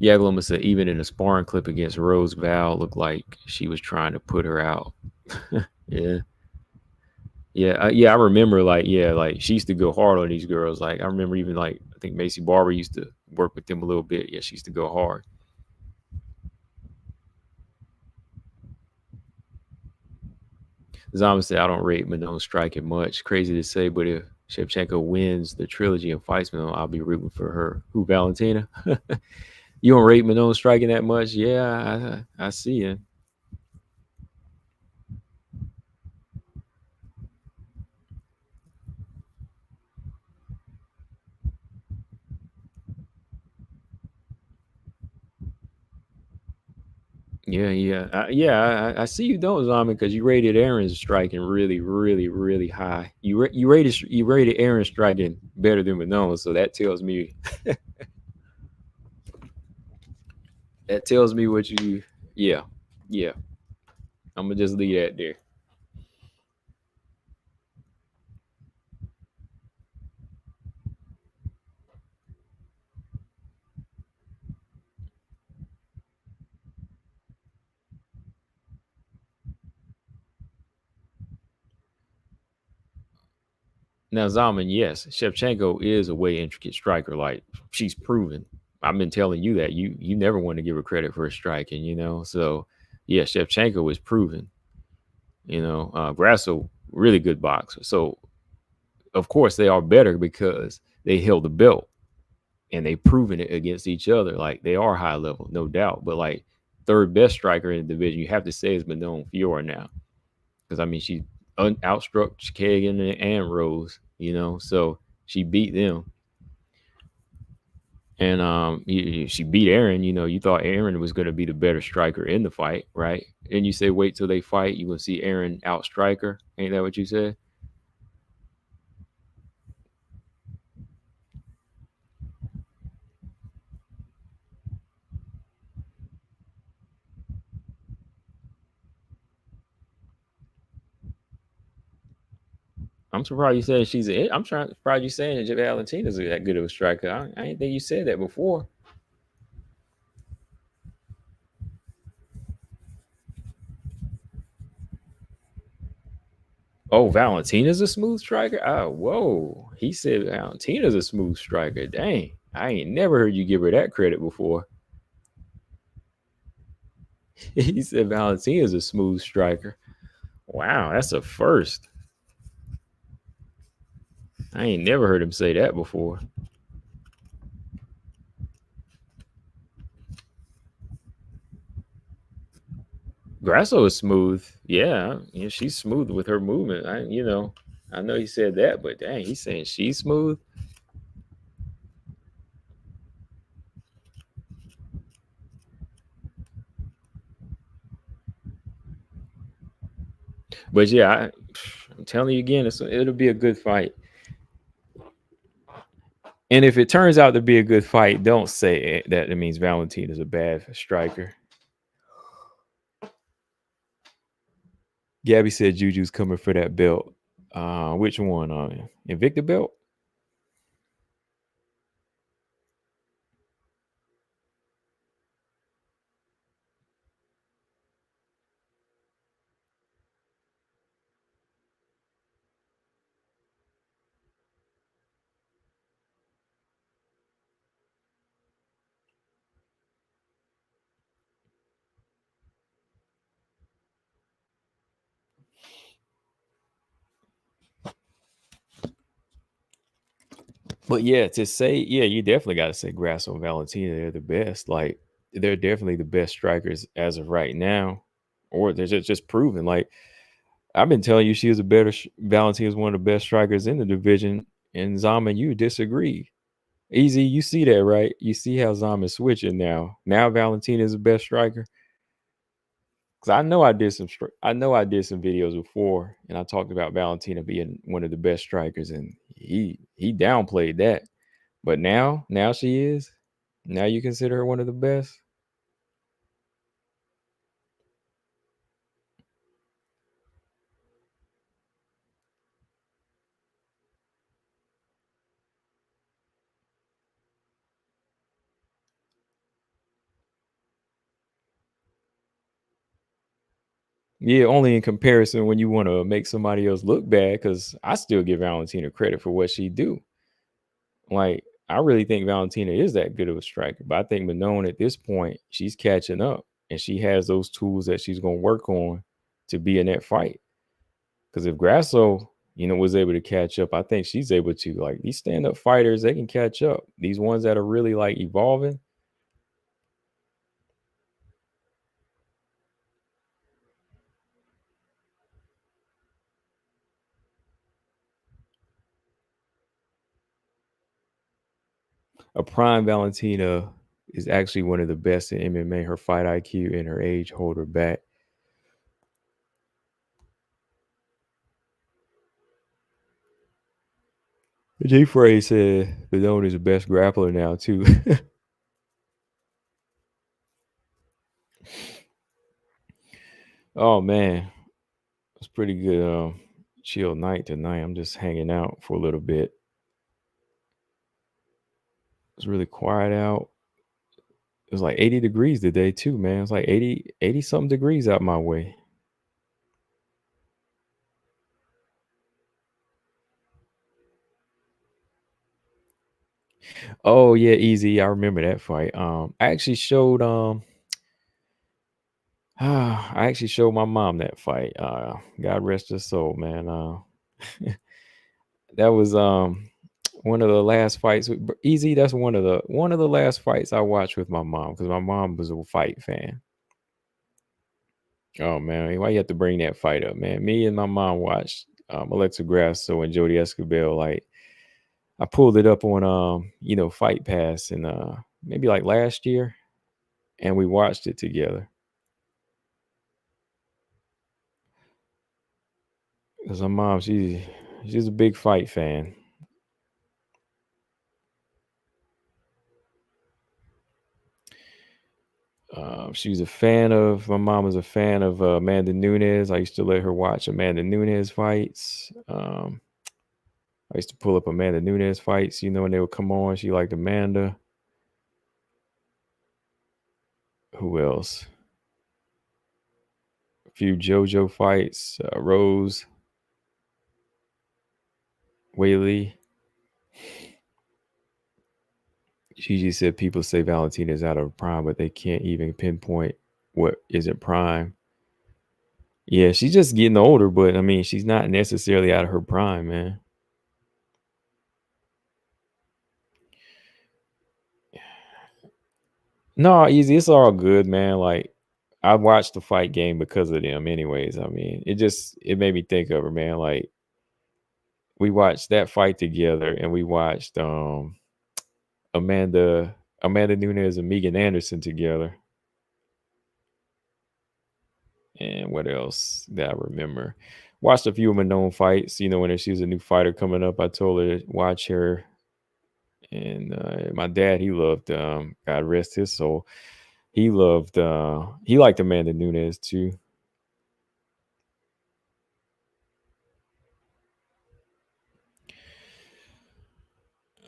A: Yagloma said, even in a sparring clip against Rose, Val looked like she was trying to put her out. Yeah. Yeah, I remember. Like she used to go hard on these girls. Like I remember even like I think Macy Barber used to work with them a little bit. Yeah, she used to go hard. Zama said, I don't rate Manon striking much. Crazy to say, but if Shevchenko wins the trilogy and fights Manon, I'll be rooting for her. Who, Valentina? You don't rate Manon striking that much? Yeah, I see it. I see you don't, Zama, because you rated Aaron's striking really, really, really high. You rated Aaron's striking better than Manon, so that tells me what you. Yeah, yeah. I'm gonna just leave that there. Now, Zaman, yes, Shevchenko is a way intricate striker. Like she's proven. I've been telling you that you never want to give her credit for her striking. So yeah, Shevchenko is proven. Grasso really good boxer. So of course they are better because they held the belt and they proven it against each other. Like they are high level, no doubt. But like third best striker in the division, you have to say is Manon Fiorot now because I mean she outstruck Kagan and Rose. So she beat them. And she beat Aaron. You thought Aaron was going to be the better striker in the fight, right? And you say wait till they fight, you will see Aaron outstrike her. Ain't that what you said? I'm surprised you said she's. I'm surprised you saying that Valentina's that good of a striker. I didn't think you said that before. Oh, Valentina's a smooth striker. Oh, whoa. He said Valentina's a smooth striker. Dang, I ain't never heard you give her that credit before. He said Valentina's a smooth striker. Wow, that's a first. I ain't never heard him say that before. Grasso is smooth. Yeah, she's smooth with her movement. I know he said that, but dang, he's saying she's smooth. But yeah, I'm telling you again, it'll be a good fight. And if it turns out to be a good fight, don't say that it means Valentina is a bad striker. Gabby said Juju's coming for that belt. Which one? Invicta belt? But yeah, to say, yeah, you definitely got to say Grasso and Valentina. They're the best. Like they're definitely the best strikers as of right now, or they're just proven. Like I've been telling you, she is a better. Valentina is one of the best strikers in the division, and Zama, you disagree. Easy, you see that, right? You see how Zama's switching now. Now Valentina is the best striker. Because I know I did some. I know I did some videos before, and I talked about Valentina being one of the best strikers, and he downplayed that. But now she is. Now you consider her one of the best. Yeah, only in comparison when you want to make somebody else look bad. Because I still give Valentina credit for what she do. Like I really think Valentina is that good of a striker, but I think Manon at this point she's catching up, and she has those tools that she's going to work on to be in that fight. Because if Grasso, was able to catch up, I think she's able to. Like these stand up fighters, they can catch up. These ones that are really like evolving. A prime Valentina is actually one of the best in MMA. Her fight IQ and her age hold her back. Jay Frey said Vidone is the best grappler now too. Oh man, it's pretty good. Chill night tonight. I'm just hanging out for a little bit. It's really quiet out. It was like 80 degrees today too, man. It's like 80 something degrees out my way. Oh yeah, easy. I remember that fight. I actually showed I actually showed my mom that fight. God rest her soul, man. That was one of the last fights. Easy. That's one of the last fights I watched with my mom because my mom was a fight fan. Oh man, why you have to bring that fight up, man? Me and my mom watched Alexa Grasso and Jody Escobar. Like I pulled it up on Fight Pass and maybe like last year, and we watched it together. Because my mom, she's a big fight fan. She's a fan of my mom was a fan of Amanda Nunes. I used to let her watch Amanda Nunes fights. I used to pull up Amanda Nunes fights, when they would come on. She liked Amanda. Who else? A few JoJo fights. Rose, Whaley. She just said people say Valentina is out of prime, but they can't even pinpoint what isn't prime. Yeah, she's just getting older, but I mean, she's not necessarily out of her prime, man. No, easy. It's all good, man. Like I watched the fight game because of them, anyways. I mean, it made me think of her, man. Like we watched that fight together, and we watched Amanda Nunes and Megan Anderson together. And what else that I remember? Watched a few of my known fights. When she was a new fighter coming up, I told her to watch her. And my dad, he loved God rest his soul. He liked Amanda Nunes too.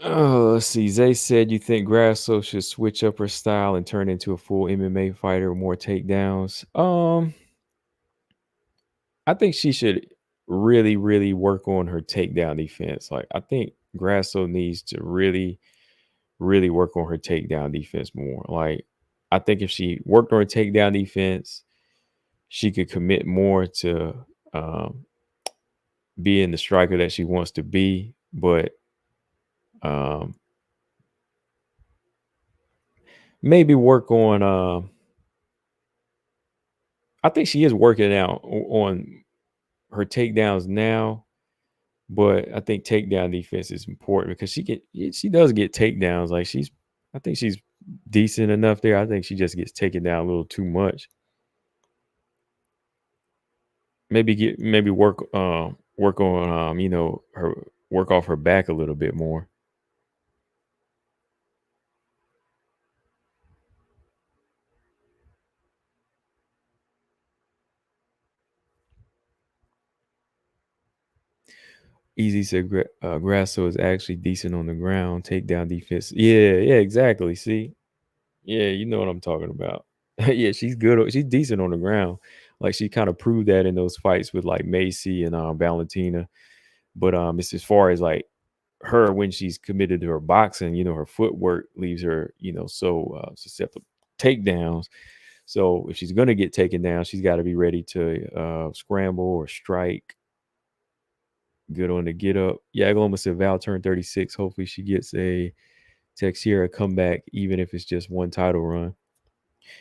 A: Oh, let's see. Zay said you think Grasso should switch up her style and turn into a full MMA fighter with more takedowns. I think she should really, really work on her takedown defense. Like I think Grasso needs to really, really work on her takedown defense more. Like I think if she worked on her takedown defense, she could commit more to being the striker that she wants to be. But Um, maybe work on. I think she is working out on her takedowns now, but I think takedown defense is important because she does get takedowns. Like I think she's decent enough there. I think she just gets taken down a little too much. Maybe work on her work off her back a little bit more. Easy said Grasso is actually decent on the ground. Takedown defense. Yeah, exactly. See, yeah, you know what I'm talking about. Yeah, she's good. She's decent on the ground. Like she kind of proved that in those fights with like Macy and Valentina. But it's as far as like her when she's committed to her boxing, her footwork leaves her, so susceptible to takedowns. So if she's gonna get taken down, she's got to be ready to scramble or strike. Good on the get up. Yeah, Yagloma said Val turned 36. Hopefully she gets a Texera comeback, even if it's just one title run.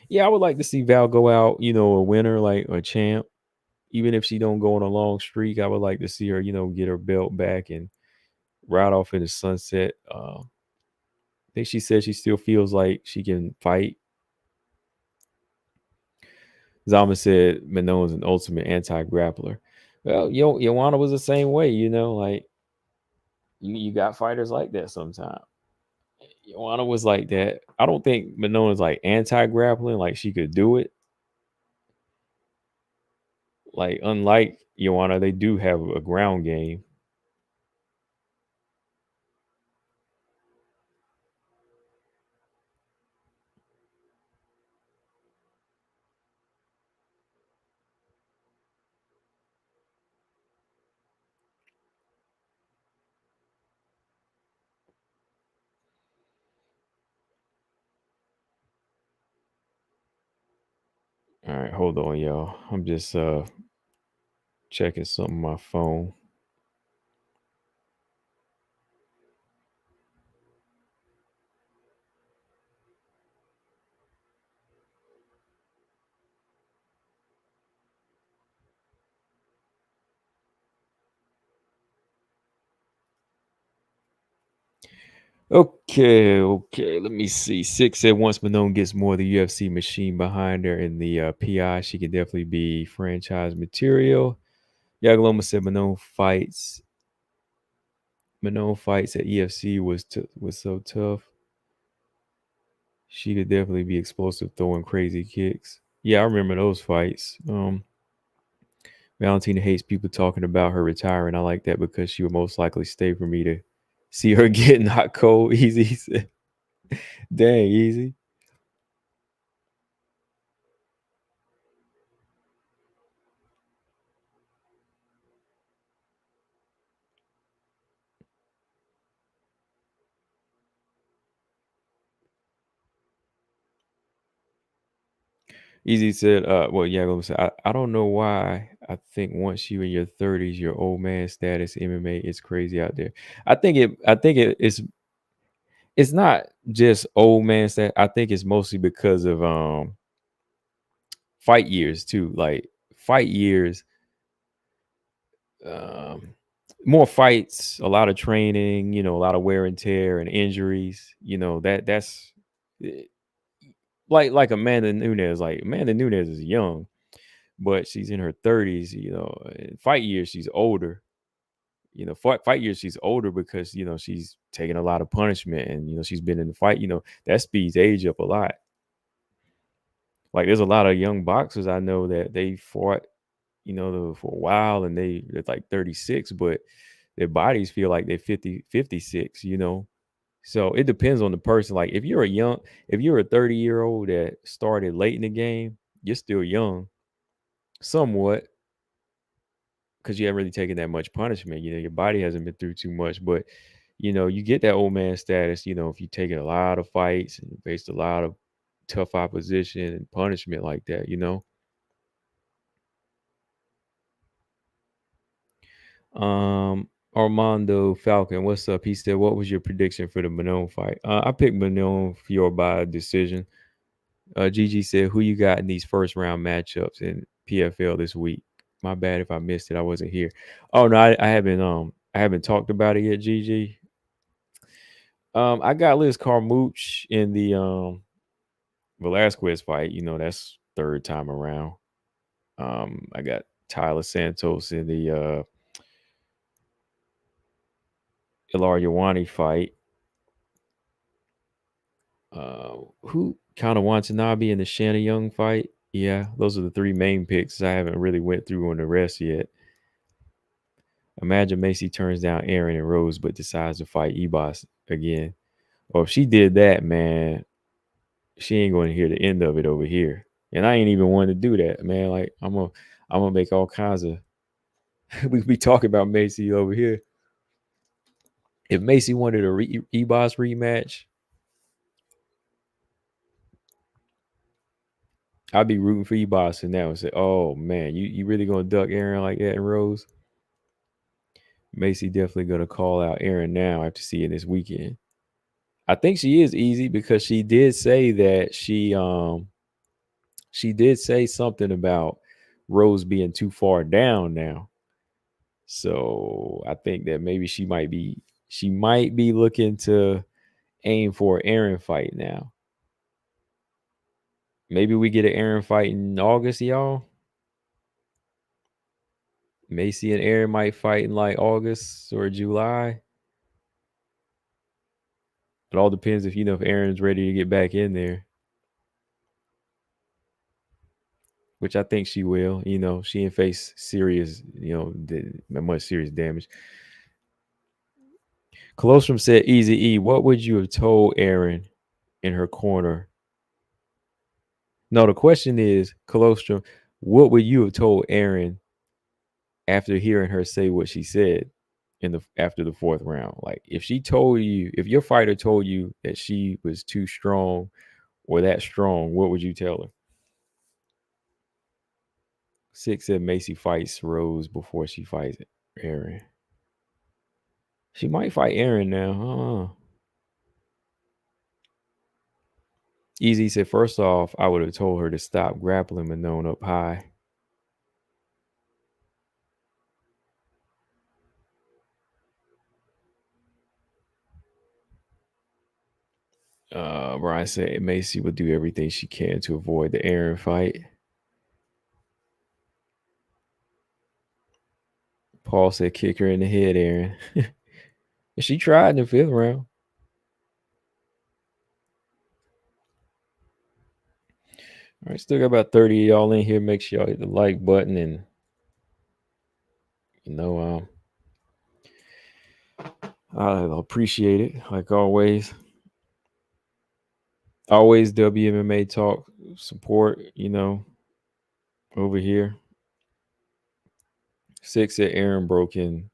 A: Yeah, I would like to see Val go out, a winner, like a champ. Even if she don't go on a long streak, I would like to see her, get her belt back and ride off in the sunset. I think she said she still feels like she can fight. Zama said Manone's an ultimate anti-grappler. Well, Joanna was the same way, like you got fighters like that sometimes. Joanna was like that. I don't think Manon is like anti-grappling, like she could do it. Like unlike Joanna, they do have a ground game. All right, hold on, y'all. I'm just checking something on my phone. Okay. Let me see. Six said once Manon gets more of the UFC machine behind her in the PI, she can definitely be franchise material. Yagaloma said Manon fights at EFC was so tough. She could definitely be explosive, throwing crazy kicks. Yeah, I remember those fights. Valentina hates people talking about her retiring. I like that because she would most likely stay for me to see her getting hot cold. Easy said, dang, easy. Easy said, well, yeah, let me say, I don't know why. I think once you in your 30s, your old man status MMA is crazy out there. It's not just old man status. I think it's mostly because of fight years too. Like fight years, um, more fights, a lot of training, a lot of wear and tear and injuries. That's eh, like Amanda Nunes. Like Amanda Nunes is young, but she's in her 30s, in fight years she's older. Fight years she's older because she's taking a lot of punishment and she's been in the fight, that speeds age up a lot. Like there's a lot of young boxers I know that they fought, for a while and they're like 36, but their bodies feel like they're 50, 56, So it depends on the person. Like if you're a 30-year-old that started late in the game, you're still young somewhat because you haven't really taken that much punishment. Your body hasn't been through too much, but you get that old man status. If you taken a lot of fights and faced a lot of tough opposition and punishment like that. Um, Armando Falcon, what's up? He said, "What was your prediction for the Manon fight?" I picked Manon Fiorot by decision. Gigi said, "Who you got in these first round matchups in PFL this week?" My bad if I missed it. I wasn't here. Oh no, I haven't. I haven't talked about it yet, Gigi. I got Liz Carmouche in the Velasquez fight. You know, that's third time around. I got Tyler Santos in the Ilar Yawani fight. Who kind of Watanabe in the Shanna Young fight? Yeah, those are the three main picks. I haven't really went through on the rest yet. Imagine Macy turns down Aaron and Rose, but decides to fight Ebos again. Or if she did that, man, she ain't going to hear the end of it over here. And I ain't even want to do that, man. Like I'm gonna make all kinds of. We be talking about Macy over here. If Macy wanted a Ebos rematch, I'd be rooting for Ebos and now and say, "Oh man, you really gonna duck Aaron like that and Rose?" Macy definitely gonna call out Aaron now after seeing this weekend. I think she is easy because she did say that she did say something about Rose being too far down now. So I think that maybe she might be looking to aim for an Aaron fight now. Maybe we get an Aaron fight in August, y'all. Macy and Aaron might fight in like August or July. It all depends if Aaron's ready to get back in there, which I think she will. She didn't face serious, much serious damage. Colostrum said, "Easy E, what would you have told Aaron in her corner?" No, the question is, Colostrum, what would you have told Aaron after hearing her say what she said after the fourth round? Like, if your fighter told you that she was too strong or that strong, what would you tell her? Six said Macy fights Rose before she fights Aaron. She might fight Aaron now. Easy said, first off, I would have told her to stop grappling Manon up high. Brian said Macy would do everything she can to avoid the Aaron fight. Paul said, kick her in the head, Aaron. She tried in the fifth round. All right, still got about 30 of y'all in here. Make sure y'all hit the like button and I'll appreciate it, like always. Always WMMA talk support, over here. Six said Aaron broken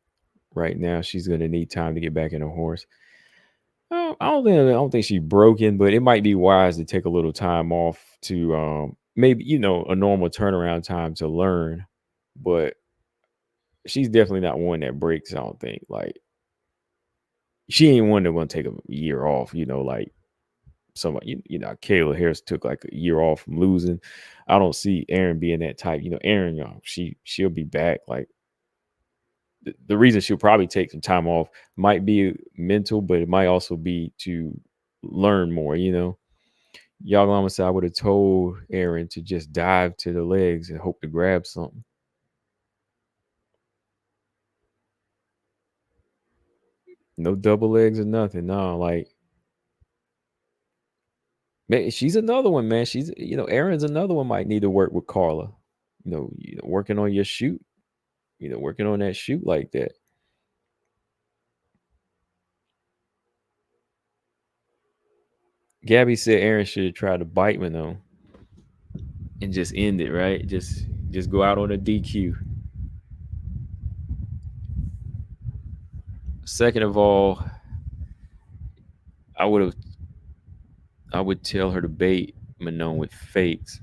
A: right now. She's gonna need time to get back in a horse. I don't think she's broken, but it might be wise to take a little time off to maybe a normal turnaround time to learn. But she's definitely not one that breaks. I don't think like she ain't one that want to take a year off. Like somebody, Kayla Harris took like a year off from losing. I don't see Aaron being that type. Aaron, she'll be back. Like the reason she'll probably take some time off might be mental, but it might also be to learn more. Yaglama said I would have told Aaron to just dive to the legs and hope to grab something. No double legs or nothing. No, like man, she's another one, man. She's Aaron's another one might need to work with Carla. Working on your shoot. Working on that shoot like that. Gabby said Aaron should have tried to bite Manon and just end it, right? Just go out on a DQ. Second of all, I would tell her to bait Manon with fakes.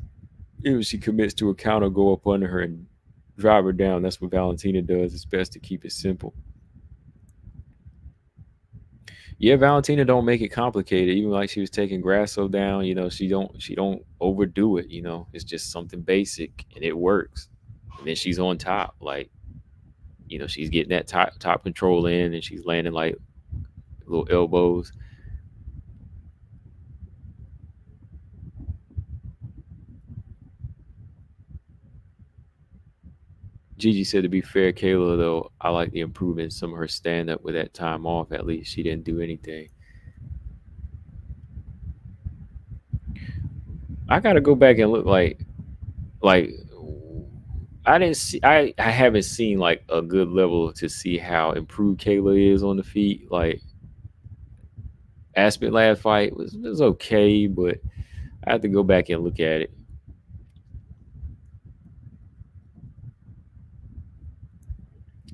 A: If she commits to a counter, go up under her and drive her down. That's what Valentina does. It's best to keep it simple. Yeah, Valentina don't make it complicated. Even like she was taking Grasso down, she don't overdo it. It's just something basic and it works. And then she's on top, like she's getting that top control in, and she's landing like little elbows. Gigi said, to be fair, Kayla, though, I like the improvement in some of her stand up with that time off. At least she didn't do anything. I gotta go back and look like I didn't see I haven't seen like a good level to see how improved Kayla is on the feet. Like Aspen last fight was okay, but I have to go back and look at it.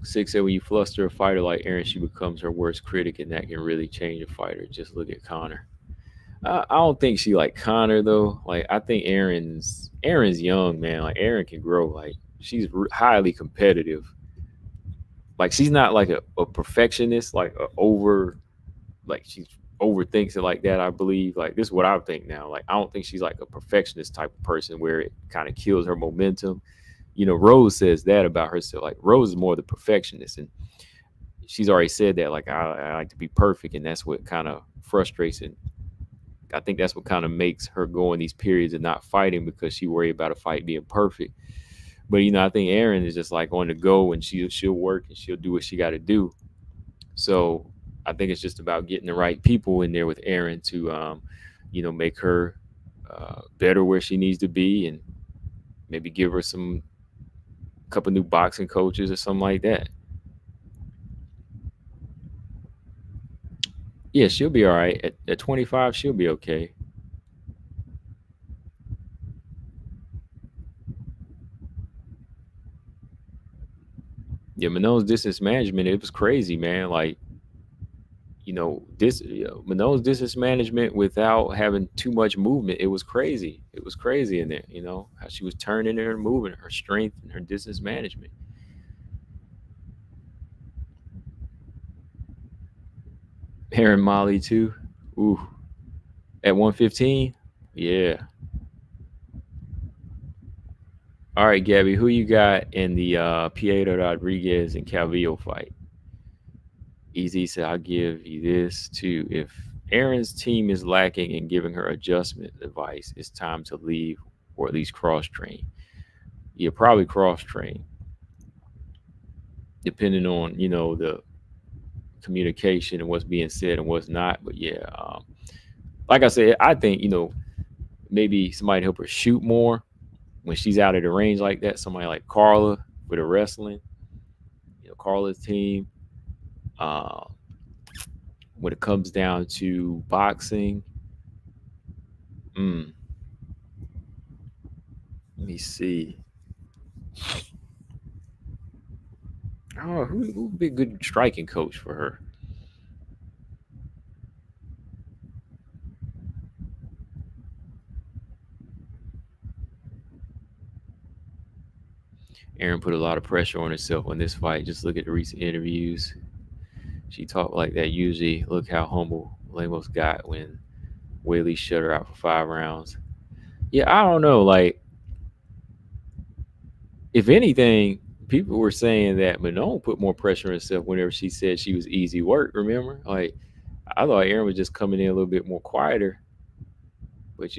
A: Six said, when you fluster a fighter like Aaron, she becomes her worst critic, and that can really change a fighter. Just look at Connor. I don't think she like Connor though. Like I think Aaron's young, man. Like Aaron can grow. Like she's highly competitive. Like she's not like a perfectionist, like like she overthinks it like that. I believe like this is what I think now. Like I don't think she's like a perfectionist type of person where it kind of kills her momentum. Rose says that about herself. Like Rose is more the perfectionist, and she's already said that. Like I like to be perfect, and that's what kind of frustrates and I think that's what kind of makes her go in these periods of not fighting because she worried about a fight being perfect. But I think Erin is just like on the go and she'll work and she'll do what she got to do. So I think it's just about getting the right people in there with Erin to, make her better where she needs to be and maybe give her some couple new boxing coaches or something like that. Yeah, she'll be all right at 25. She'll be okay. Yeah, Manone's distance management, it was crazy, man. Like Manone's distance management without having too much movement, it was crazy. It was crazy in there. How she was turning and moving, her strength and her distance management. Aaron Molly too. Ooh, at 115. Yeah. All right, Gabby, who you got in the Pietro Rodriguez and Calvillo fight? Easy said, I'll give you this too. If Aaron's team is lacking in giving her adjustment advice, it's time to leave or at least cross train. Yeah, probably cross train, depending on the communication and what's being said and what's not. But yeah, like I said, I think maybe somebody help her shoot more when she's out of the range like that. Somebody like Carla with the wrestling, Carla's team. Uh, when it comes down to boxing, mm, let me see. I don't know who would be a good striking coach for her. Aaron put a lot of pressure on herself on this fight. Just look at the recent interviews. She talked like that usually. Look how humble Lemos got when Whaley shut her out for 5 rounds. Yeah, I don't know. Like, if anything, people were saying that Manon put more pressure on herself whenever she said she was easy work. Remember? Like, I thought Aaron was just coming in a little bit more quieter. But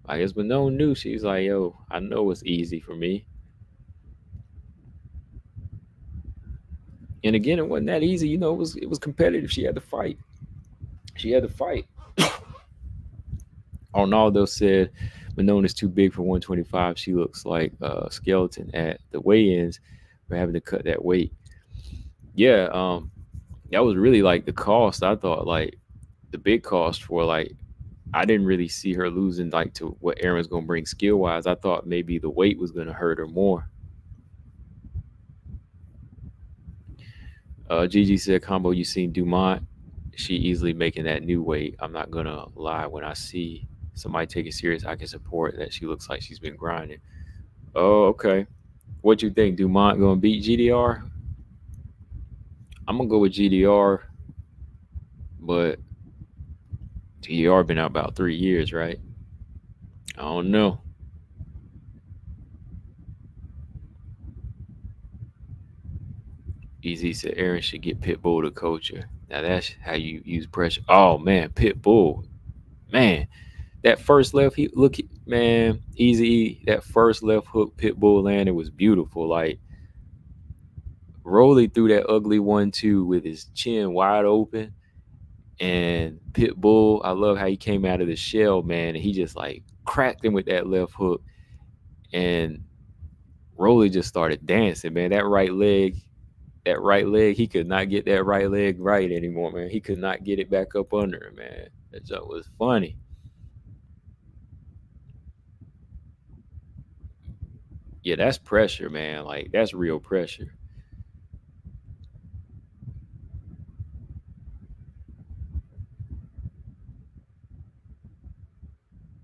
A: I guess Manon knew. She was like, "Yo, I know it's easy for me." And again, it wasn't that easy. It was competitive. She had to fight. She had to fight. Arnaldo said Manon is too big for 125. She looks like a skeleton at the weigh-ins for having to cut that weight. Yeah, that was really like the cost. I thought like the big cost for like I didn't really see her losing like to what Aaron's gonna bring skill wise. I thought maybe the weight was gonna hurt her more. Gigi said, "Combo, you seen Dumont? She easily making that new weight. I'm not gonna lie. When I see somebody take it serious, I can support that. She looks like she's been grinding." Oh, okay. What you think? Dumont gonna beat GDR? I'm gonna go with GDR, But TR been out about 3 years, right? I don't know. Easy said Aaron should get Pitbull to coach her. Now that's how you use pressure. Oh man, Pitbull, man, that first left he look, man, Easy, that first left hook Pitbull landed was beautiful. Like Rolly threw that ugly 1-2 with his chin wide open, and Pitbull, I love how he came out of the shell, man, and he just like cracked him with that left hook, and Rolly just started dancing, man. That right leg, he could not get that right leg right anymore, man. He could not get it back up under him, man. That joke was funny. Yeah, that's pressure, man. Like that's real pressure.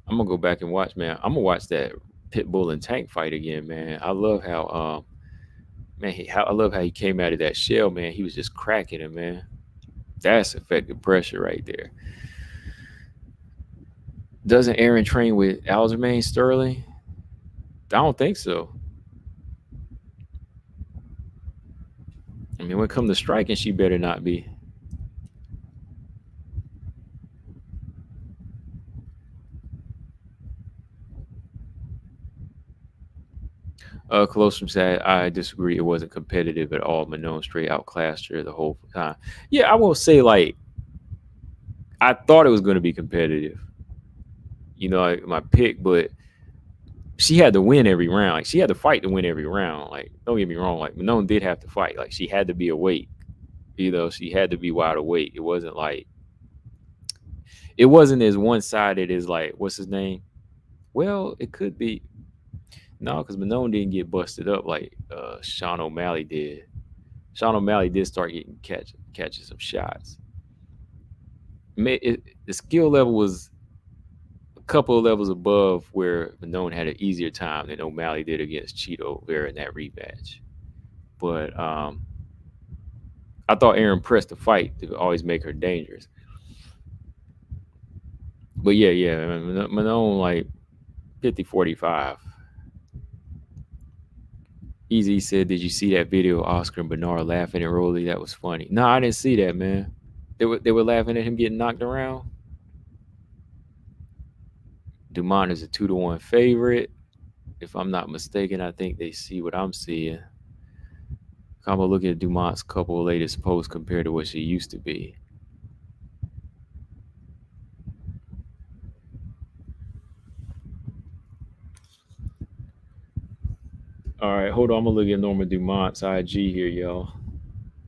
A: I'm gonna go back and watch, man. I'm gonna watch that Pitbull and Tank fight again, man. I love how, man, I love how he came out of that shell, man. He was just cracking him, man. That's effective pressure right there. Doesn't Aaron train with Aljamain Sterling? I don't think so. I mean, when it comes to striking, she better not be. Colostrum said, I disagree. It wasn't competitive at all. Manon straight outclassed her the whole time. Yeah, I won't say like I thought it was going to be competitive. My pick, but she had to win every round. Like she had to fight to win every round. Like don't get me wrong. Like Manon did have to fight. Like she had to be awake. She had to be wide awake. It wasn't as one sided as like what's his name. Well, it could be no, because Manon didn't get busted up like Sean O'Malley did. Sean O'Malley did start getting catching some shots. The skill level was a couple of levels above where Manon had an easier time than O'Malley did against Cheeto there in that rematch. But I thought Aaron pressed the fight to always make her dangerous. But yeah, Manon like 50-45. Easy said, "Did you see that video of Oscar and Bernard laughing at Rolly? That was funny." No, I didn't see that, man. They were laughing at him getting knocked around. Dumont is a 2-1 favorite. If I'm not mistaken, I think they see what I'm seeing. I'm gonna look at Dumont's couple of latest posts compared to what she used to be. All right, hold on. I'm gonna look at Norma Dumont's IG here, y'all.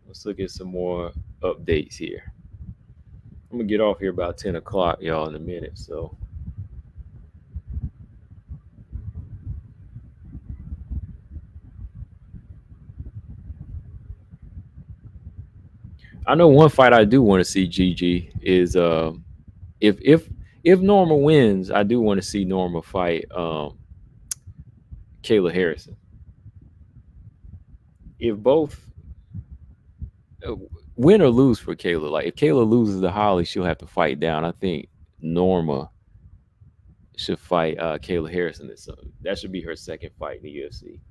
A: Let's look at some more updates here. I'm gonna get off here about 10 o'clock, y'all, in a minute. So I know one fight I do want to see GG is if if if Norma wins, I do want to see Norma fight Kayla Harrison. If both uh, win or lose for Kayla, like if Kayla loses to Holly, she'll have to fight down. I think Norma should fight Kayla Harrison. That should be her second fight in the UFC.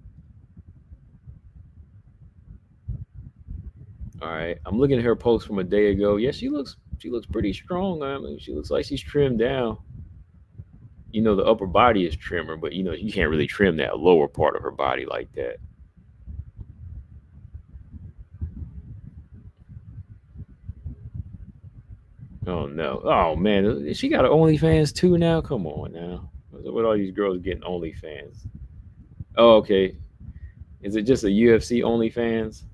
A: All right, I'm looking at her post from a day ago. Yeah, she looks pretty strong. I mean, she looks like she's trimmed down. The upper body is trimmer, but you can't really trim that lower part of her body like that. Oh no! Oh man, she got an OnlyFans too now. Come on now, what all these girls getting OnlyFans? Oh, okay. Is it just a UFC OnlyFans?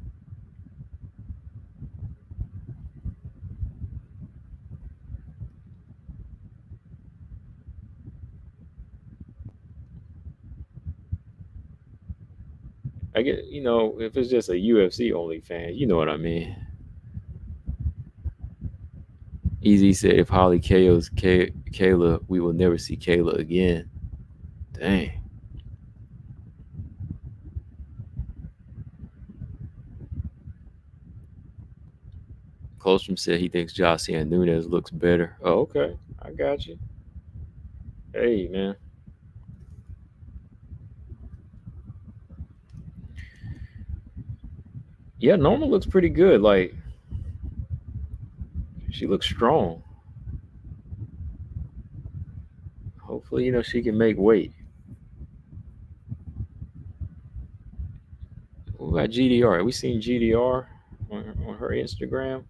A: I get, if it's just a UFC OnlyFans, you know what I mean. Easy said, if Holly KO's Kayla, we will never see Kayla again. Dang. Clostrom said he thinks Josiane Nunes looks better. Oh, okay. I got you. Hey, man. Yeah, Norma looks pretty good. Like, she looks strong. Hopefully, she can make weight. What about GDR? Have we seen GDR on her Instagram?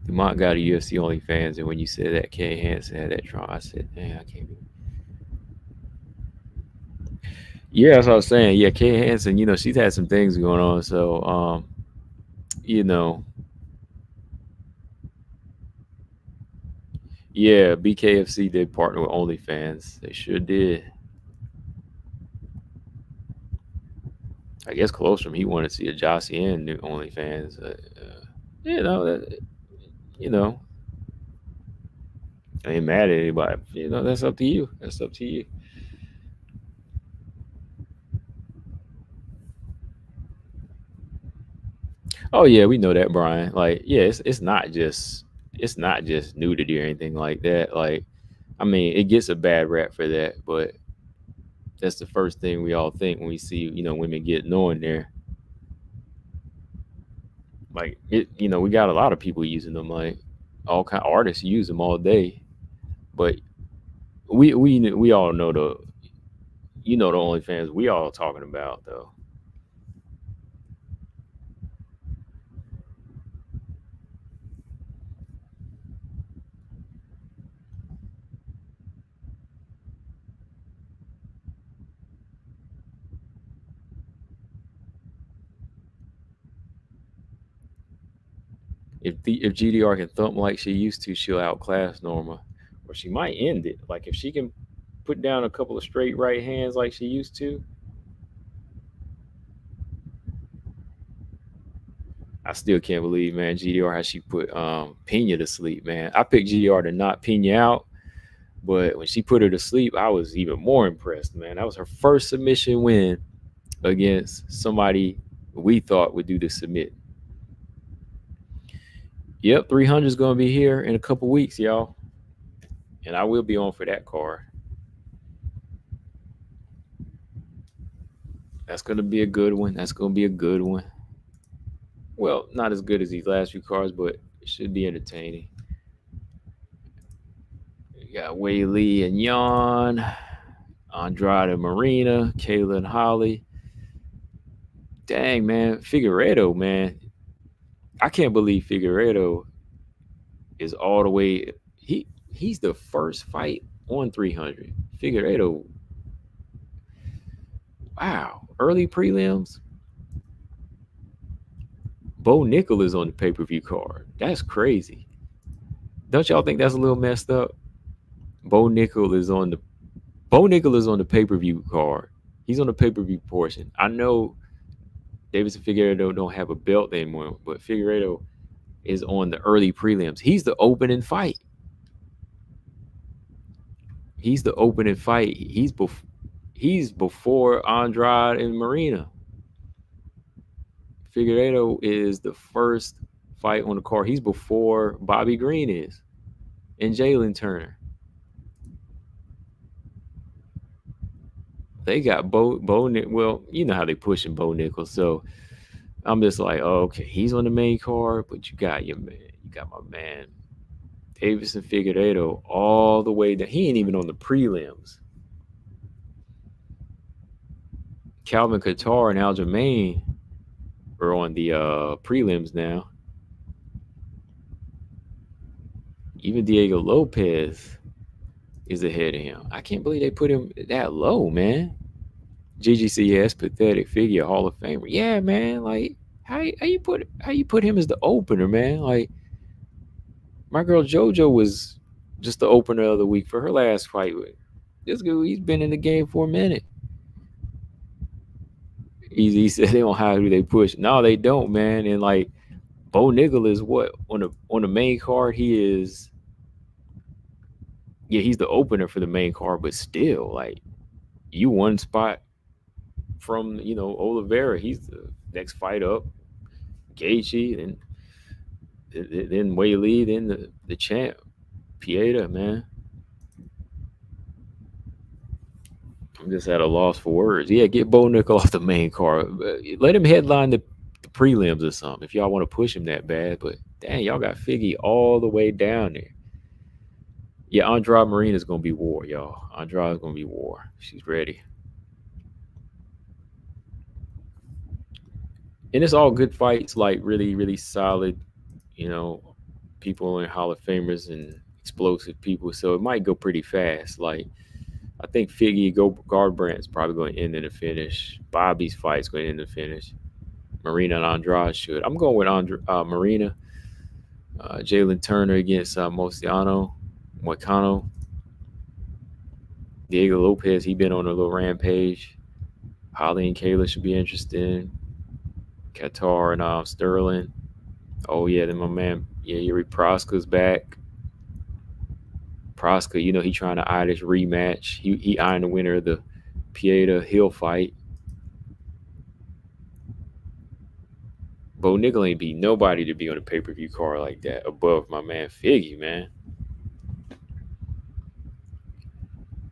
A: Dumont got a UFC OnlyFans, and when you said that Kay Hansen had that trauma, I said, "Man, I can't be." Yeah, that's what I was saying. Yeah, Kay Hansen, she's had some things going on. So, you know, yeah, BKFC did partner with OnlyFans. They sure did. I guess Colostrum, he wanted to see a Josiane new OnlyFans. You know, that, you know, I ain't mad at anybody. That's up to you. That's up to you. Oh yeah, we know that, Brian. Like, yeah, it's not just nudity or anything like that. Like, I mean, it gets a bad rap for that, but that's the first thing we all think when we see women getting on there. Like it, we got a lot of people using them. Like all kind of artists use them all day, but we all know the OnlyFans we all talking about though. If GDR can thump like she used to, she'll outclass Norma, or she might end it. Like if she can put down a couple of straight right hands like she used to, I still can't believe, man, GDR how she put Pena to sleep, man. I picked GDR to knock Pena out, but when she put her to sleep, I was even more impressed, man. That was her first submission win against somebody we thought would do the submit. Yep, 300 is going to be here in a couple weeks, y'all. And I will be on for that card. That's going to be a good one. That's going to be a good one. Well, not as good as these last few cards, but it should be entertaining. You got Wei Lee and Yan, Andrade Marina, Kayla and Holly. Dang, man. Figueredo, man. I can't believe Figueredo is all the way. He's the first fight on 300. Figueredo, wow. Early prelims. Bo Nickel is on the pay-per-view card. That's crazy. Don't y'all think that's a little messed up? Bo Nickel is on the pay-per-view card. He's on the pay-per-view portion. I know Davis and Figueredo don't have a belt anymore, but Figueredo is on the early prelims. He's the opening fight. He's the opening fight. He's before Andrade and Marina. Figueredo is the first fight on the card. He's before Bobby Green is and Jalen Turner. They got Bo. Well, you know how they pushing Bo Nichols. So I'm just like, oh, okay, he's on the main card, but you got your man. You got my man Davis and Figueredo all the way down. He ain't even on the prelims. Calvin Qatar and Aljamain are on the prelims now. Even Diego Lopez is ahead of him. I can't believe they put him that low, man. GGCS pathetic figure Hall of Famer. Yeah, man. Like how you put him as the opener, man? Like my girl JoJo was just the opener of the week for her last fight. This guy, he's been in the game for a minute. He said they don't hide who they push. No, they don't, man. And like Bo Niggle is what on the main card. He is. Yeah, he's the opener for the main card, but still, like you one spot from Oliveira. He's the next fight up. Gaethje, then Weili, then the champ, Pieta, man. I'm just at a loss for words. Yeah, get Bo Nickel off the main card. Let him headline the prelims or something if y'all want to push him that bad. But dang, y'all got Figgy all the way down there. Yeah, Andrade Marina's gonna be war, y'all. Andrade's gonna be war. She's ready. And it's all good fights, like really, really solid, you know, people in Hall of Famers and explosive people. So it might go pretty fast. Like I think Figgy Garbrandt's probably going to end in the finish. Bobby's fight's going to end in the finish. Marina and Andrade should. I'm going with Marina. Jalen Turner against Moicano. Diego Lopez, he been on a little rampage. Holly and Kayla should be interesting. Qatar and Sterling. Oh yeah, then my man, yeah, Yuri Proska's back. Proska, he trying to eye this rematch. He eyeing the winner of the Pieta Hill fight. Bo Nickel ain't beat nobody to be on a pay-per-view card like that above my man Figgy, man.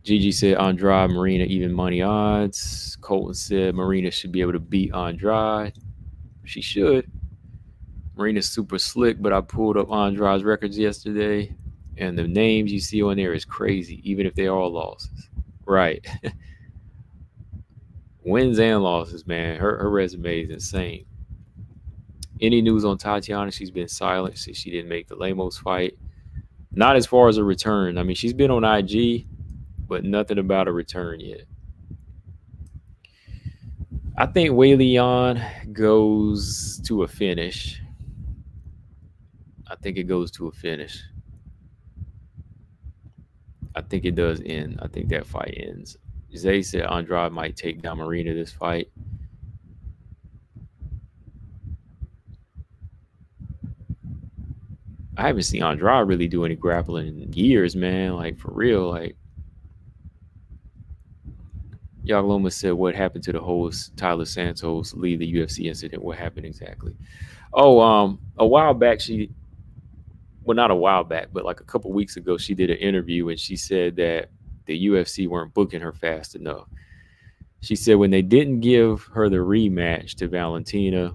A: Gigi said Andrade, Marina, even money odds. Colton said Marina should be able to beat Andrade. She should. Marina's super slick, but I pulled up Andrade's records yesterday, and the names you see on there is crazy, even if they are losses. Right. Wins and losses, man. Her resume is insane. Any news on Tatiana? She's been silent since she didn't make the Lemos fight. Not as far as a return. I mean, she's been on IG, but nothing about a return yet. I think Weili Yan goes to a finish. I think it goes to a finish. I think it does end. I think that fight ends. Zay said Andrade might take down Marina this fight. I haven't seen Andrade really do any grappling in years, man. Like, for real. Like, Yagloma said, what happened to the host, Tyler Santos, leave the UFC incident? What happened exactly? Oh, a while back, not a while back, but like a couple weeks ago, she did an interview and she said that the UFC weren't booking her fast enough. She said when they didn't give her the rematch to Valentina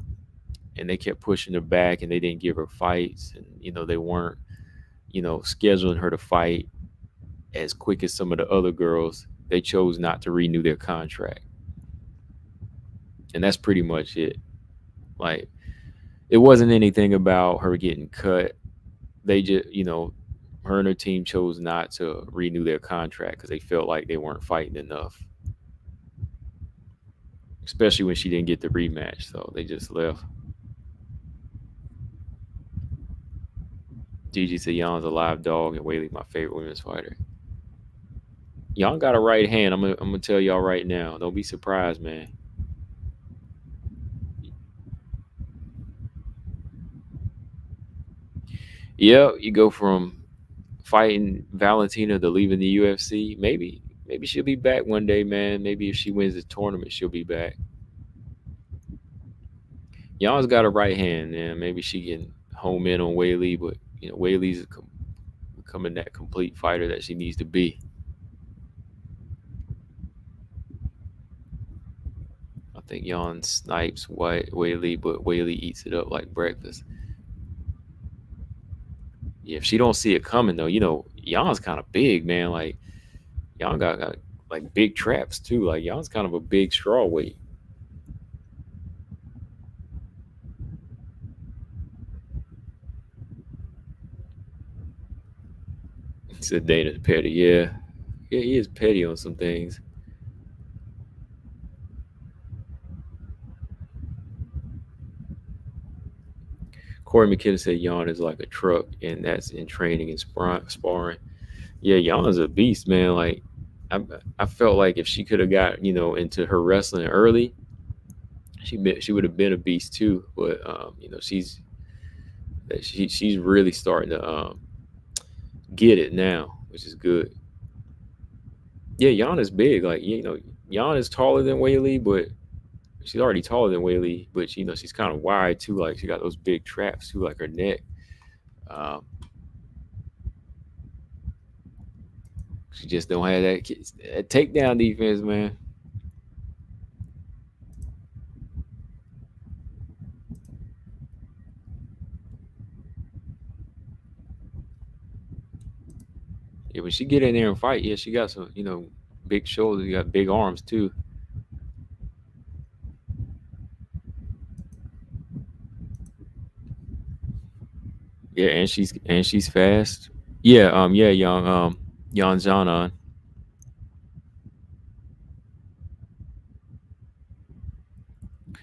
A: and they kept pushing her back and they didn't give her fights and, they weren't, scheduling her to fight as quick as some of the other girls, they chose not to renew their contract. And that's pretty much it. Like, it wasn't anything about her getting cut. They just, her and her team chose not to renew their contract because they felt like they weren't fighting enough. Especially when she didn't get the rematch. So they just left. Gigi said Jan's a live dog and Weili's my favorite women's fighter. Jan got a right hand. I'm gonna tell y'all right now. Don't be surprised, man. Yeah, you go from fighting Valentina to leaving the UFC. Maybe she'll be back one day, man. Maybe if she wins the tournament, she'll be back. Jan's got a right hand, man. Maybe she can home in on Weili, but Weili's becoming that complete fighter that she needs to be. I think Jan snipes Weili, but Weili eats it up like breakfast. Yeah, if she don't see it coming though, Jan's kind of big, man. Like Jan got like big traps too. Like Jan's kind of a big straw weight. Said Dana's petty. Yeah, he is petty on some things. Corey McKinnon said Jan is like a truck, and that's in training and sparring. Yeah, Jan is a beast, man. Like I felt like if she could have got into her wrestling early, she would have been a beast too. But she's really starting to get it now, which is good. Yeah, Jan is big. Like Jan is taller than Weili, but she's already taller than Whaley, but she's kind of wide too. Like she got those big traps too, like her neck. Um, she just don't have that takedown defense, man. Yeah, when she get in there and fight, yeah, she got some, big shoulders. You got big arms too. Yeah, and she's fast. Yeah, yeah, young, Jan Janan.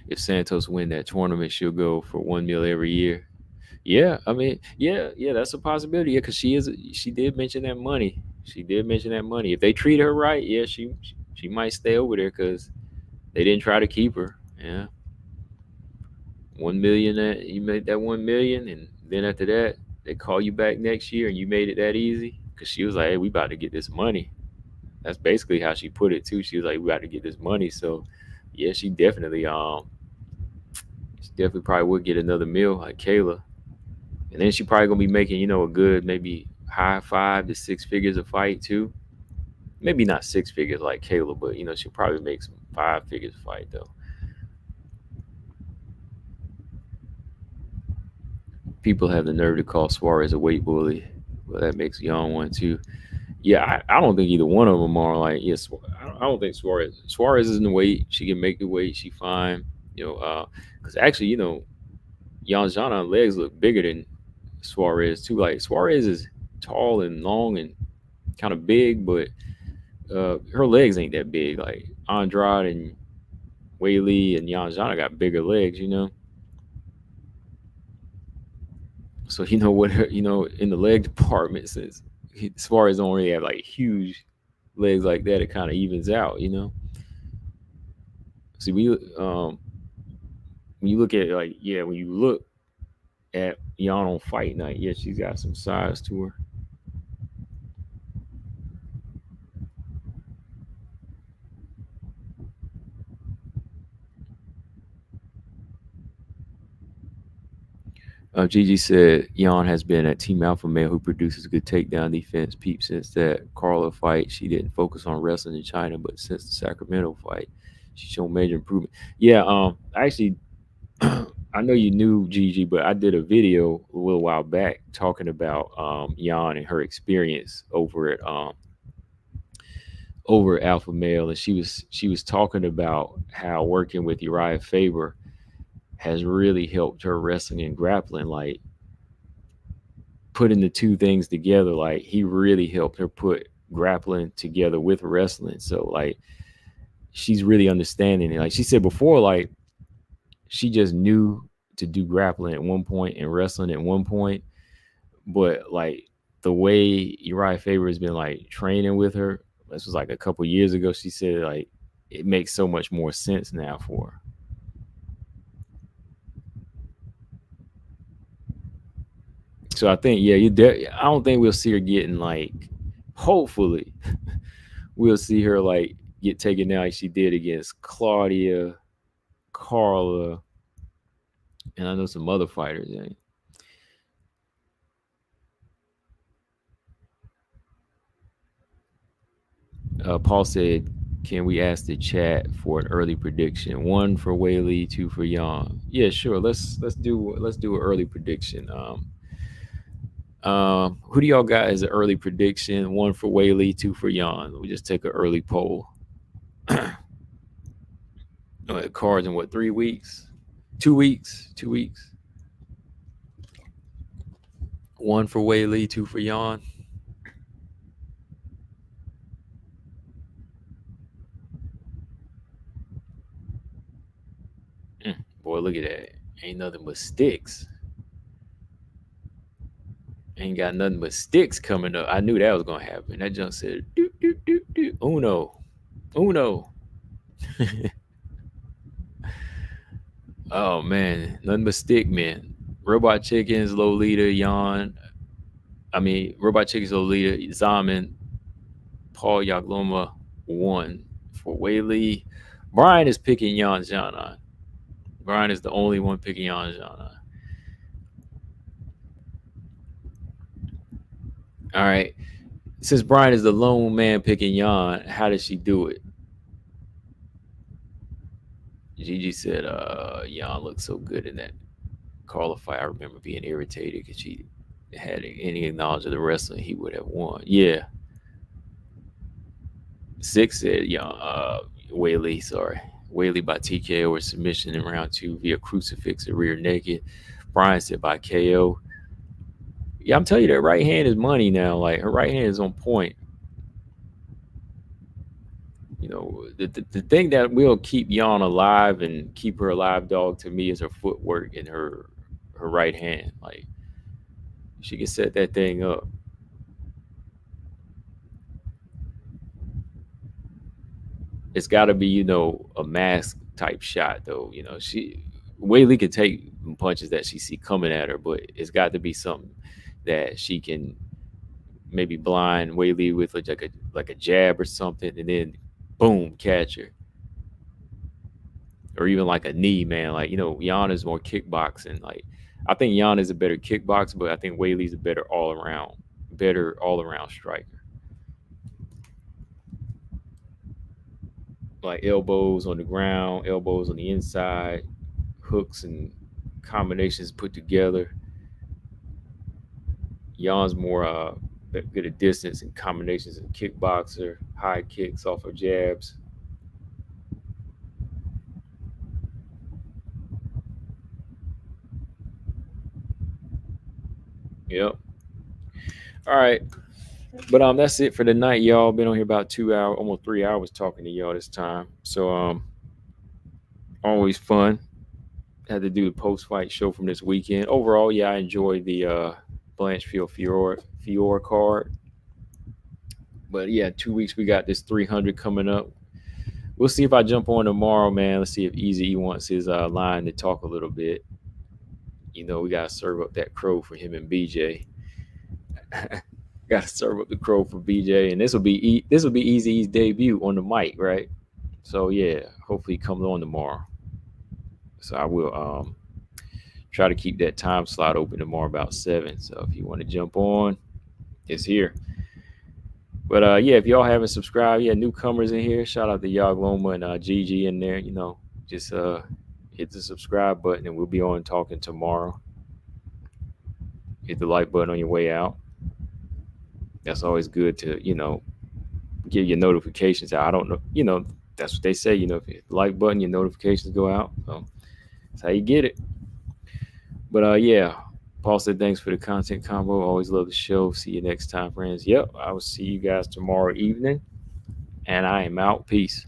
A: If Santos win that tournament, she'll go for 1 mil every year. Yeah, I mean, yeah, that's a possibility. Yeah, because she did mention that money. She did mention that money. If they treat her right, yeah, she might stay over there because they didn't try to keep her. Yeah, 1 million. That you made that 1 million, and then after that, they call you back next year, and you made it that easy. Because she was like, "Hey, we about to get this money." That's basically how she put it too. She was like, "We about to get this money." So, yeah, she definitely probably would get another meal like Kayla. And then she probably gonna be making, a good maybe high 5 to 6 figures a fight too. Maybe not 6 figures like Kayla, but she'll probably make some 5 figures a fight though. People have the nerve to call Suarez a weight bully. Well, that makes Young one too. Yeah, I don't think either one of them are like, yes. I don't think Suarez is in the weight. She can make the weight. She fine. Because actually, Jan Jana legs look bigger than Suarez too. Like Suarez is tall and long and kind of big, but her legs ain't that big. Like Andrade and Whaley and Yanjana got bigger legs. So what in the leg department, since Suarez don't really have like huge legs like that, it kind of evens out. See, when you look at like when you look at Yan on fight night, yeah, she's got some size to her. Gigi said Jan has been at Team Alpha Male who produces good takedown defense. Peep since that Carla fight, she didn't focus on wrestling in China, but since the Sacramento fight, she showed major improvement. Yeah, actually, I know you knew Gigi, but I did a video a little while back talking about Jan and her experience over at Alpha Male, and she was talking about how working with Uriah Faber has really helped her wrestling and grappling, like putting the two things together. Like he really helped her put grappling together with wrestling. So like she's really understanding it. Like she said before, like she just knew to do grappling at one point and wrestling at one point, but like the way Uriah Faber has been like training with her, this was like a couple years ago. She said like it makes so much more sense now for her. So I think, yeah, I don't think we'll see her getting like. Hopefully, we'll see her like get taken down like she did against Claudia, Carla, and I know some other fighters. Paul said, "Can we ask the chat for an early prediction? One for Whaley, two for Young." Yeah, sure. Let's do an early prediction. Who do y'all got as an early prediction? One for Whaley, two for Jan. We just take an early poll. Cards in what, 3 weeks? 2 weeks? 2 weeks? One for Whaley, two for Jan. Boy, look at that. Ain't nothing but sticks. Ain't got nothing but sticks coming up. I knew that was gonna happen. That junk said, doot, doot, doot, doot. Uno. Uno. Oh man, nothing but stick, man. Robot Chickens, Lolita, Yan. I mean, Robot Chickens, Lolita, Zaman, Paul Yagloma, one for Whaley. Brian is picking Yan Xiaonan. Brian is the only one picking Yan Xiaonan. All right. Since Brian is the lone man picking Yan, how does she do it? Gigi said, Yan looked so good in that qualifier. I remember being irritated because she had any knowledge of the wrestling, he would have won. Yeah. Six said, Whaley, sorry. Whaley by TKO or submission in round 2 via crucifix or rear naked. Brian said by KO. Yeah, I'm telling you, that right hand is money now. Like, her right hand is on point. You know, the thing that will keep Yan alive and keep her alive, dog, to me is her footwork and her right hand. Like, she can set that thing up. It's got to be, a mask type shot, though. Whaley can take punches that she see coming at her, but it's got to be something that she can maybe blind Whaley with like a jab or something, and then boom, catch her. Or even like a knee, man. Like, Yan is more kickboxing. Like, I think Yan is a better kickboxer, but I think Whaley's a better all around striker. Like elbows on the ground, elbows on the inside, hooks and combinations put together. Yan's more good at distance and combinations and kickboxer, high kicks off of jabs. Yep. All right. But that's it for the night, y'all. Been on here about 2 hours, almost 3 hours talking to y'all this time. So always fun. Had to do the post fight show from this weekend. Overall, yeah, I enjoyed the Blanchfield Fiorot card. But yeah, 2 weeks we got this 300 coming up. We'll see if I jump on tomorrow, man. Let's see if Easy wants his line to talk a little bit. We gotta serve up that crow for him and BJ. Gotta serve up the crow for BJ, and this will be Easy's debut on the mic, right? So yeah, hopefully he comes on tomorrow. So I will try to keep that time slot open tomorrow about 7. So if you want to jump on, it's here. But yeah, if y'all haven't subscribed, newcomers in here, shout out to Yagloma and Gigi in there. Just hit the subscribe button, and we'll be on talking tomorrow. Hit the like button on your way out. That's always good to get your notifications out. I don't know, that's what they say. If you hit the like button, your notifications go out. So that's how you get it. But yeah, Paul said thanks for the content combo. Always love the show. See you next time, friends. Yep, I will see you guys tomorrow evening. And I am out. Peace.